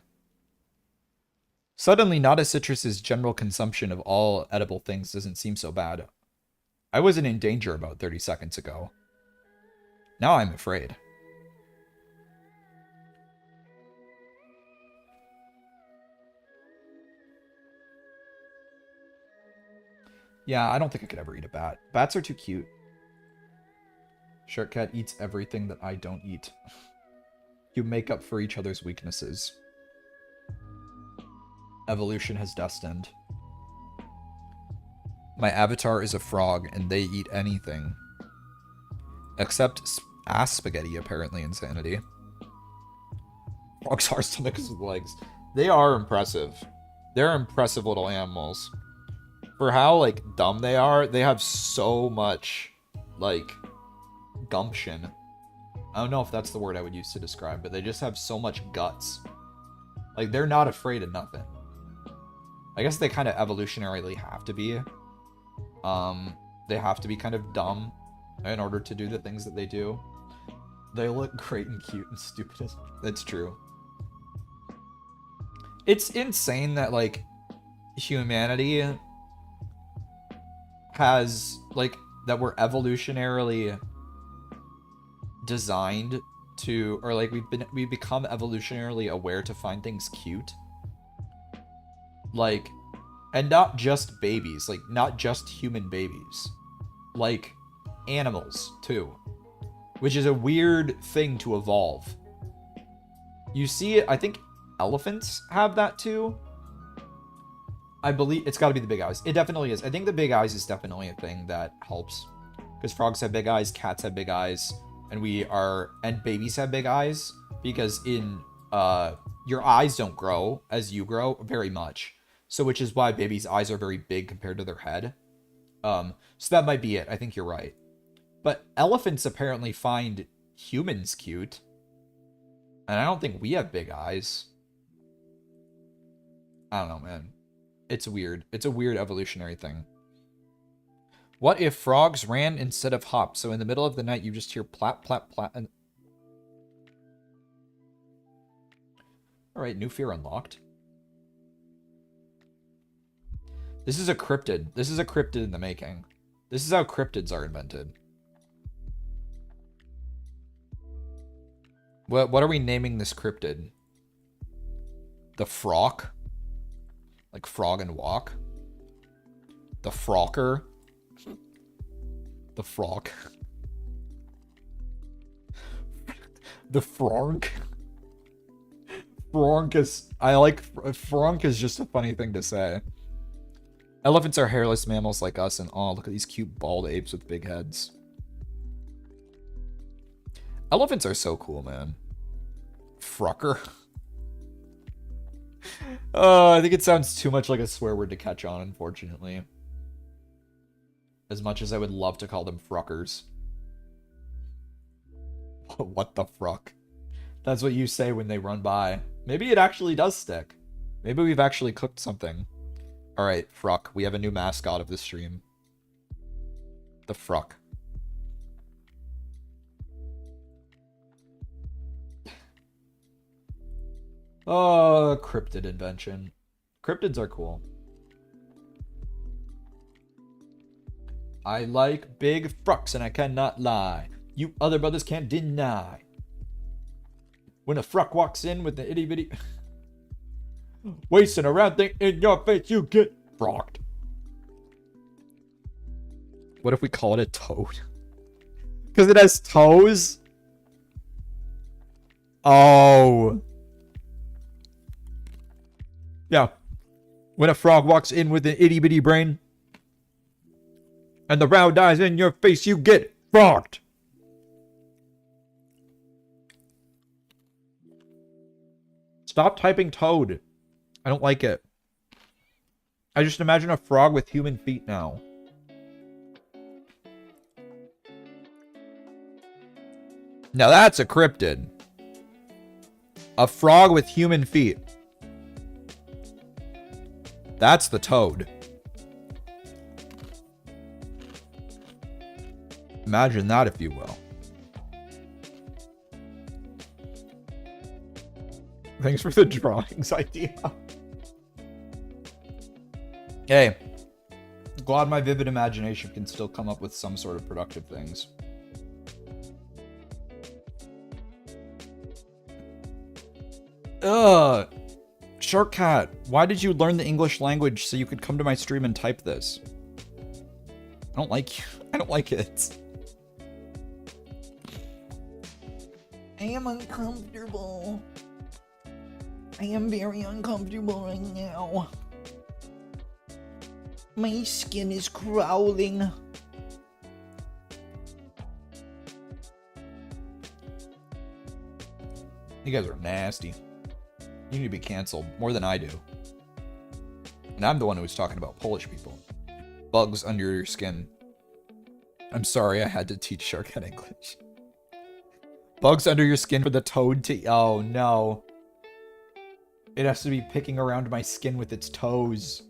Suddenly, Not a Citrus's general consumption of all edible things doesn't seem so bad. I wasn't in danger about 30 seconds ago. Now I'm afraid. Yeah, I don't think I could ever eat a bat. Bats are too cute. Shark cat eats everything that I don't eat. You make up for each other's weaknesses. Evolution has destined. My avatar is a frog, and they eat anything. Except ass spaghetti, apparently. Insanity. Frogs are stomachs with legs. They are impressive. They're impressive little animals. For how, like, dumb they are, they have so much, like, gumption. I don't know if that's the word I would use to describe, but they just have so much guts. Like, they're not afraid of nothing. I guess they kind of evolutionarily have to be. They have to be kind of dumb in order to do the things that they do. They look great and cute and stupid. That's true. It's insane that, like, humanity has, like, that we're evolutionarily designed to, or like we become evolutionarily aware to find things cute. Like, and not just babies, like not just human babies, like animals too, which is a weird thing to evolve. You see it, I think elephants have that too. I believe it's got to be the big eyes. It definitely is. I think the big eyes is definitely a thing that helps. Because frogs have big eyes, cats have big eyes, and babies have big eyes. Because your eyes don't grow as you grow very much. So which is why babies' eyes are very big compared to their head. So that might be it. I think you're right. But elephants apparently find humans cute. And I don't think we have big eyes. I don't know, man. It's weird. It's a weird evolutionary thing. What if frogs ran instead of hopped? So in the middle of the night, you just hear plap, plap, plap. And... all right, new fear unlocked. This is a cryptid. This is a cryptid in the making. This is how cryptids are invented. What are we naming this cryptid? The Frock? Like frog and walk? The Frocker? The Frog. The Fronk? Fronk is... I like... Fronk is just a funny thing to say. Elephants are hairless mammals like us, and oh, look at these cute bald apes with big heads. Elephants are so cool, man. Frucker. I think it sounds too much like a swear word to catch on, unfortunately. As much as I would love to call them fruckers. What the fruck? That's what you say when they run by. Maybe it actually does stick. Maybe we've actually cooked something. Alright, fruck. We have a new mascot of this stream. The fruck. Oh, cryptid invention. Cryptids are cool. I like big frucks and I cannot lie. You other brothers can't deny. When a fruck walks in with the itty bitty wasting around thing in your face, you get frocked. What if we call it a toad? Because it has toes? Oh. Yeah. When a frog walks in with an itty bitty brain and the round eyes in your face, you get frocked. Stop typing toad. I don't like it. I just imagine a frog with human feet now. Now that's a cryptid. A frog with human feet. That's the toad. Imagine that, if you will. Thanks for the drawings idea. Hey, glad my vivid imagination can still come up with some sort of productive things. Ugh. Shark Cat, why did you learn the English language so you could come to my stream and type this? I don't like you. I don't like it. I am uncomfortable. I am very uncomfortable right now. My skin is crawling. You guys are nasty. You need to be canceled more than I do. And I'm the one who was talking about Polish people. Bugs under your skin. I'm sorry I had to teach Shark Cat English. Bugs under your skin for the toad to... Oh, no. It has to be picking around my skin with its toes.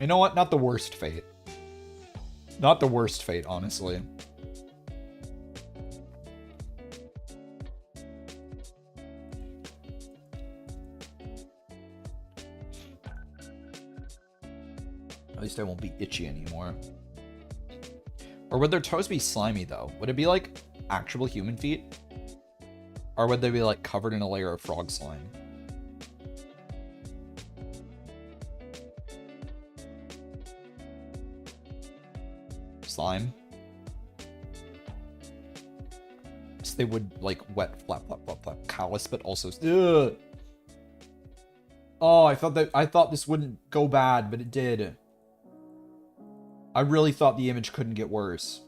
You know what? Not the worst fate. Not the worst fate, honestly. At least I won't be itchy anymore. Or would their toes be slimy, though? Would it be like actual human feet? Or would they be like covered in a layer of frog slime? Slime? So they would like wet flap flap flap flap callus, but also ugh. Oh, I thought this wouldn't go bad, but it did. I really thought the image couldn't get worse.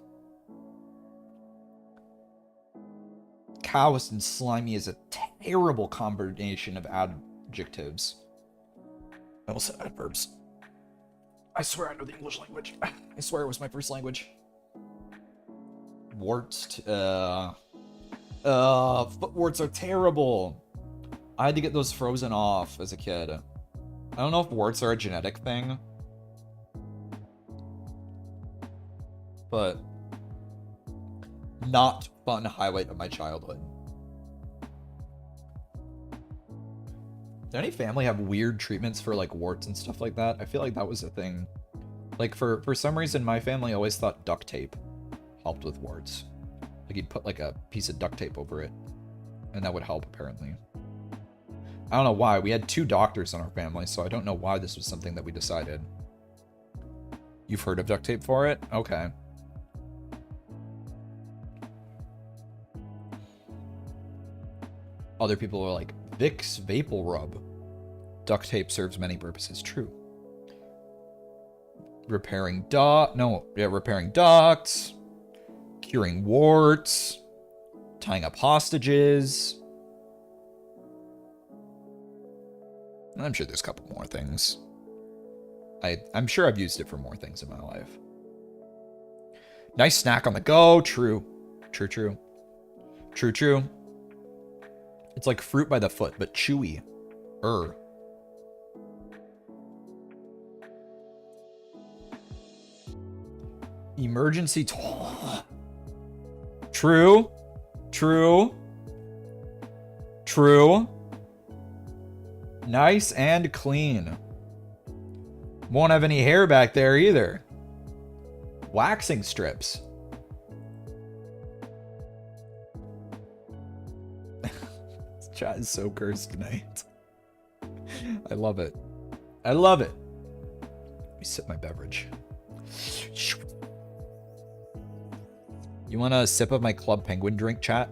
Callous and slimy is a terrible combination of adjectives. I also said adverbs. I swear I know the English language. I swear it was my first language. Warts. Foot warts are terrible. I had to get those frozen off as a kid. I don't know if warts are a genetic thing. But not fun highlight of my childhood. Did any family have weird treatments for like warts and stuff like that? I feel like that was a thing. Like for some reason, my family always thought duct tape helped with warts. Like you'd put like a piece of duct tape over it, and that would help apparently. I don't know why. We had 2 doctors in our family, so I don't know why this was something that we decided. You've heard of duct tape for it? Okay. Other people are like, Vicks Vapor Rub. Duct tape serves many purposes. True. Repairing ducts. Curing warts. Tying up hostages. I'm sure there's a couple more things. I'm sure I've used it for more things in my life. Nice snack on the go. True. True, true. True, true. It's like fruit by the foot, but chewy. Emergency toll. True. True. True. Nice and clean. Won't have any hair back there either. Waxing strips. This chat is so cursed tonight. I love it. I love it. Let me sip my beverage. You want a sip of my Club Penguin drink, chat?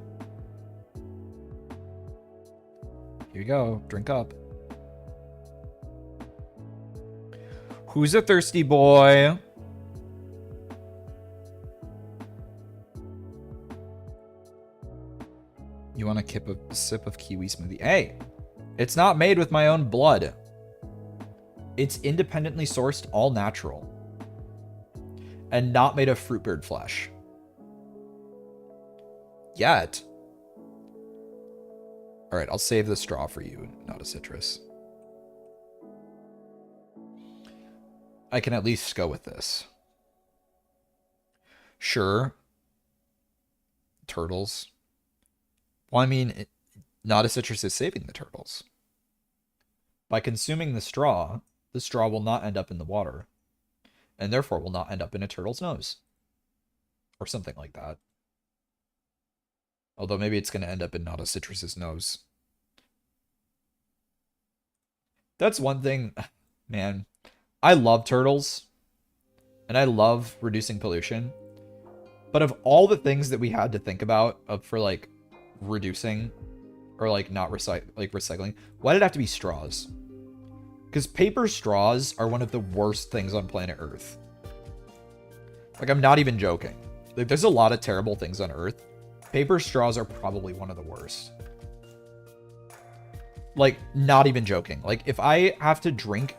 Here you go. Drink up. Who's a thirsty boy? You want a sip of kiwi smoothie? Hey, it's not made with my own blood. It's independently sourced, all natural. And not made of fruit bird flesh. Yet. Alright, I'll save the straw for you, not a citrus. I can at least go with this. Sure. Turtles. Well, I mean, not a citrus is saving the turtles. By consuming the straw will not end up in the water. And therefore will not end up in a turtle's nose. Or something like that. Although maybe it's going to end up in not a citrus's nose. That's one thing, man. I love turtles. And I love reducing pollution. But of all the things that we had to think about for like reducing or like not recycling, why did it have to be straws? Because paper straws are one of the worst things on planet Earth. Like, I'm not even joking. Like, there's a lot of terrible things on Earth. Paper straws are probably one of the worst. Like, not even joking. Like, if I have to drink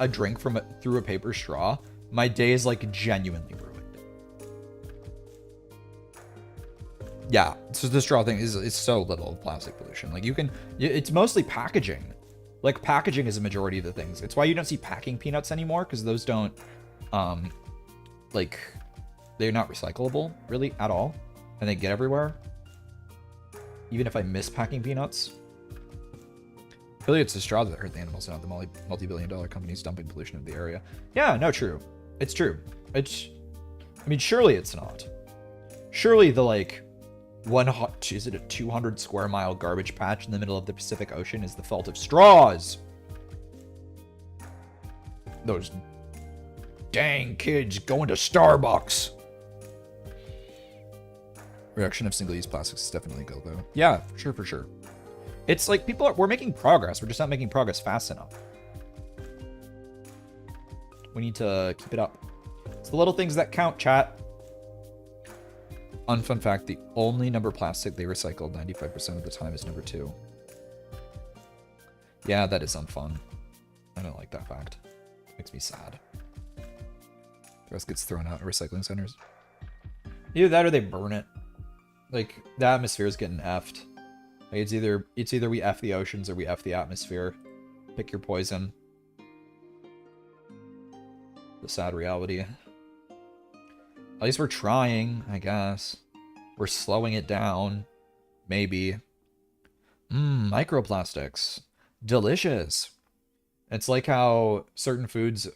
a drink through a paper straw, my day is like genuinely ruined. Yeah, so the straw thing is so little plastic pollution. Like, it's mostly packaging. Like, packaging is a majority of the things. It's why you don't see packing peanuts anymore, because those don't, like, they're not recyclable, really, at all. And they get everywhere. Even if I miss packing peanuts. Really, it's the straws that hurt the animals, not the multi-billion-dollar companies dumping pollution into the area. Yeah, no, true. It's true. I mean, surely it's not. Surely the, like, is it a 200 square mile garbage patch in the middle of the Pacific Ocean is the fault of straws? Those dang kids going to Starbucks. Reduction of single-use plastics is definitely a go, though. Yeah, for sure. It's like we're making progress. We're just not making progress fast enough. We need to keep it up. It's the little things that count, chat. Unfun fact, the only number plastic they recycled 95% of the time is number 2. Yeah, that is unfun. I don't like that fact. Makes me sad. The rest gets thrown out at recycling centers. Either that or they burn it. Like, the atmosphere is getting effed. Like, it's either we F the oceans or we F the atmosphere. Pick your poison. The sad reality. At least we're trying, I guess. We're slowing it down. Maybe. Microplastics. Delicious. It's like how certain foods,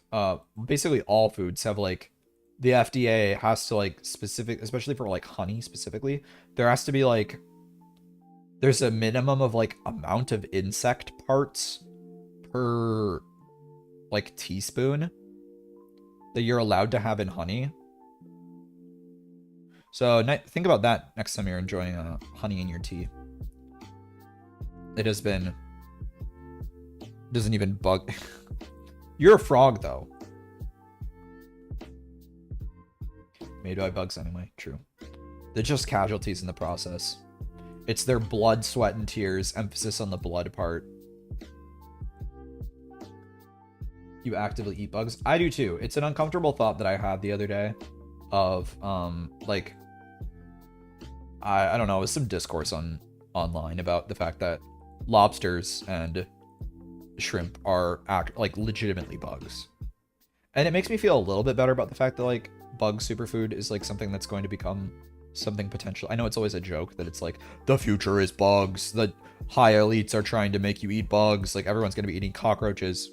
basically all foods have, like, the FDA has to, like, especially for, like, honey specifically, there has to be, like, there's a minimum of, like, amount of insect parts per, like, teaspoon that you're allowed to have in honey. So think about that next time you're enjoying honey in your tea. It has been... doesn't even bug... You're a frog, though. Made by bugs anyway. True. They're just casualties in the process. It's their blood, sweat, and tears, emphasis on the blood part. You actively eat bugs? I do too. It's an uncomfortable thought that I had the other day of, like, I don't know, it was some discourse online about the fact that lobsters and shrimp are like legitimately bugs. And it makes me feel a little bit better about the fact that like bug superfood is like something that's going to become something potential. I know it's always a joke that it's like the future is bugs. The high elites are trying to make you eat bugs. Like everyone's going to be eating cockroaches.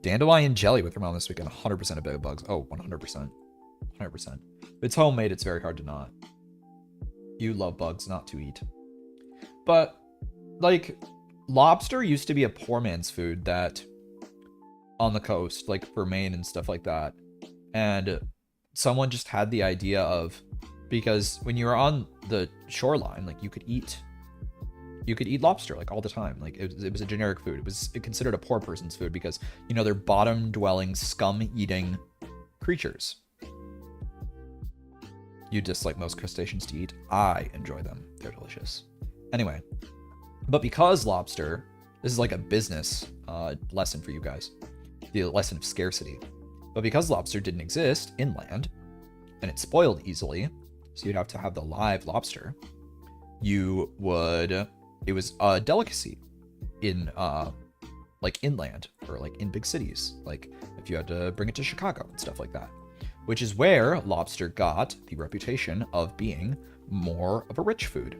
Dandelion jelly with ramen this weekend. 100% a bag of bugs. Oh, 100%. 100%. If it's homemade, it's very hard to not. You love bugs, not to eat. But, like, lobster used to be a poor man's food that, on the coast, like, for Maine and stuff like that. And someone just had the idea of, because when you were on the shoreline, like, you could eat lobster like all the time. Like it was a generic food. It was considered a poor person's food because, you know, they're bottom dwelling, scum eating creatures. You dislike most crustaceans to eat. I enjoy them. They're delicious. Anyway, but because lobster, this is like a business lesson for you guys, the lesson of scarcity. But because lobster didn't exist inland and it spoiled easily, so you'd have to have the live lobster, it was a delicacy in like inland or like in big cities, like if you had to bring it to Chicago and stuff like that, which is where lobster got the reputation of being more of a rich food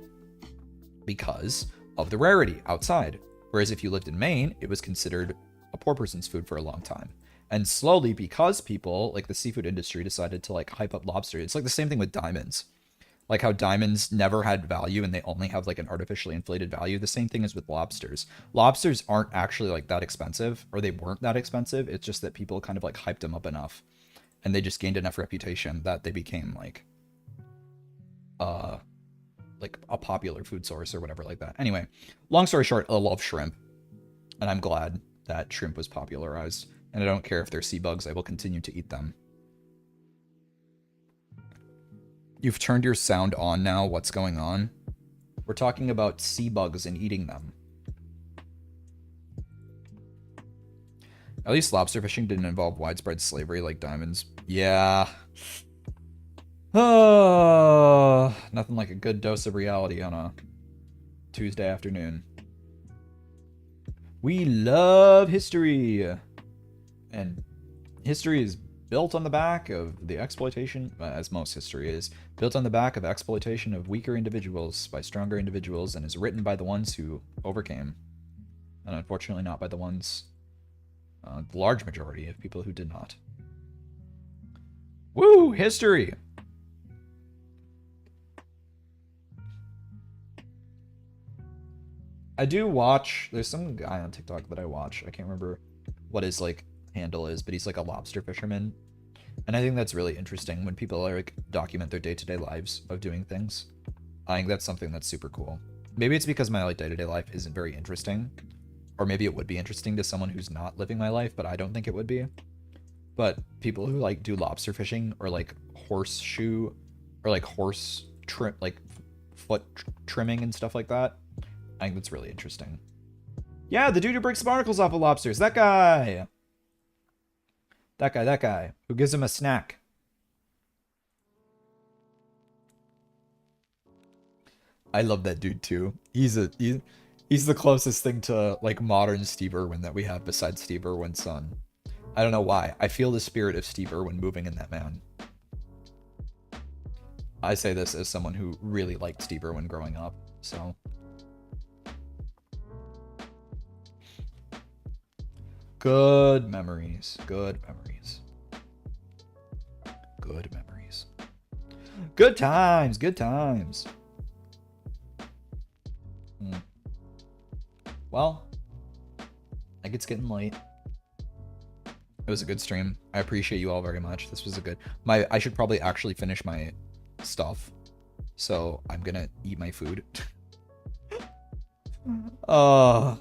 because of the rarity outside. Whereas if you lived in Maine, it was considered a poor person's food for a long time. And slowly, because people like the seafood industry decided to like hype up lobster, it's like the same thing with diamonds. Like how diamonds never had value and they only have like an artificially inflated value. The same thing is with lobsters. Lobsters aren't actually like that expensive, or they weren't that expensive. It's just that people kind of like hyped them up enough and they just gained enough reputation that they became like a popular food source or whatever like that. Anyway, long story short, I love shrimp and I'm glad that shrimp was popularized, and I don't care if they're sea bugs. I will continue to eat them. You've turned your sound on now. What's going on? We're talking about sea bugs and eating them. At least lobster fishing didn't involve widespread slavery like diamonds. Yeah. Oh, nothing like a good dose of reality on a Tuesday afternoon. We love history. And history is built on the back of the exploitation, as most history is, built on the back of exploitation of weaker individuals by stronger individuals, and is written by the ones who overcame. And unfortunately not by the ones, the large majority of people who did not. Woo! History! I do watch, there's some guy on TikTok that I watch, I can't remember what his like handle is, but he's like a lobster fisherman, and I think that's really interesting when people are like document their day-to-day lives of doing things. I think that's something that's super cool. Maybe it's because my like day-to-day life isn't very interesting, or maybe it would be interesting to someone who's not living my life, but I don't think it would be. But people who like do lobster fishing or like horseshoe or like horse trim, like foot trimming and stuff like that, I think that's really interesting. Yeah, the dude who breaks barnacles off of lobsters, that guy. That guy, who gives him a snack. I love that dude too. He's the closest thing to like modern Steve Irwin that we have besides Steve Irwin's son. I don't know why. I feel the spirit of Steve Irwin moving in that man. I say this as someone who really liked Steve Irwin growing up, so. Good memories. Good memories. Good memories. Good times. Good times. Well, I think it's getting late. It was a good stream. I appreciate you all very much. This was a good... I should probably actually finish my stuff. So I'm gonna eat my food. So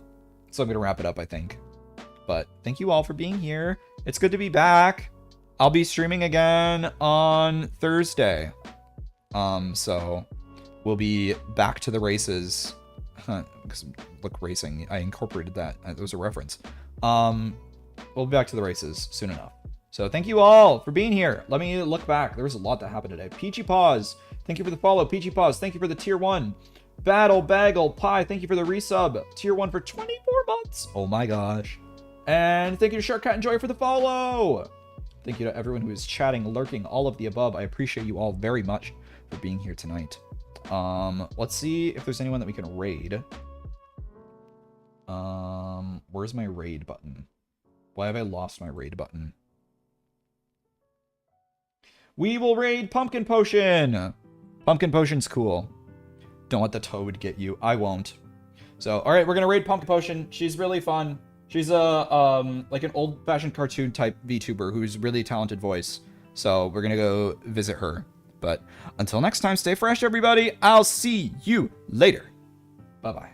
I'm gonna wrap it up, I think. But thank you all for being here. It's good to be back. I'll be streaming again on Thursday. So we'll be back to the races. Because look, racing, I incorporated that. It was a reference. We'll be back to the races soon enough. So thank you all for being here. Let me look back. There was a lot that happened today. Peachy Paws, thank you for the follow. Peachy Paws, thank you for the tier 1. Battle Bagel Pie, thank you for the resub. Tier 1 for 24 months. Oh my gosh. And thank you to Sharkcat and Joy for the follow. Thank you to everyone who is chatting, lurking, all of the above. I appreciate you all very much for being here tonight. Let's see if there's anyone that we can raid. Where's my raid button? Why have I lost my raid button? We will raid Pumpkin Potion. Pumpkin Potion's cool. Don't let the toad get you. I won't. So, all right, we're gonna raid Pumpkin Potion. She's really fun. She's a like an old-fashioned cartoon type VTuber who's really talented voice. So we're gonna go visit her. But until next time, stay fresh, everybody. I'll see you later. Bye-bye.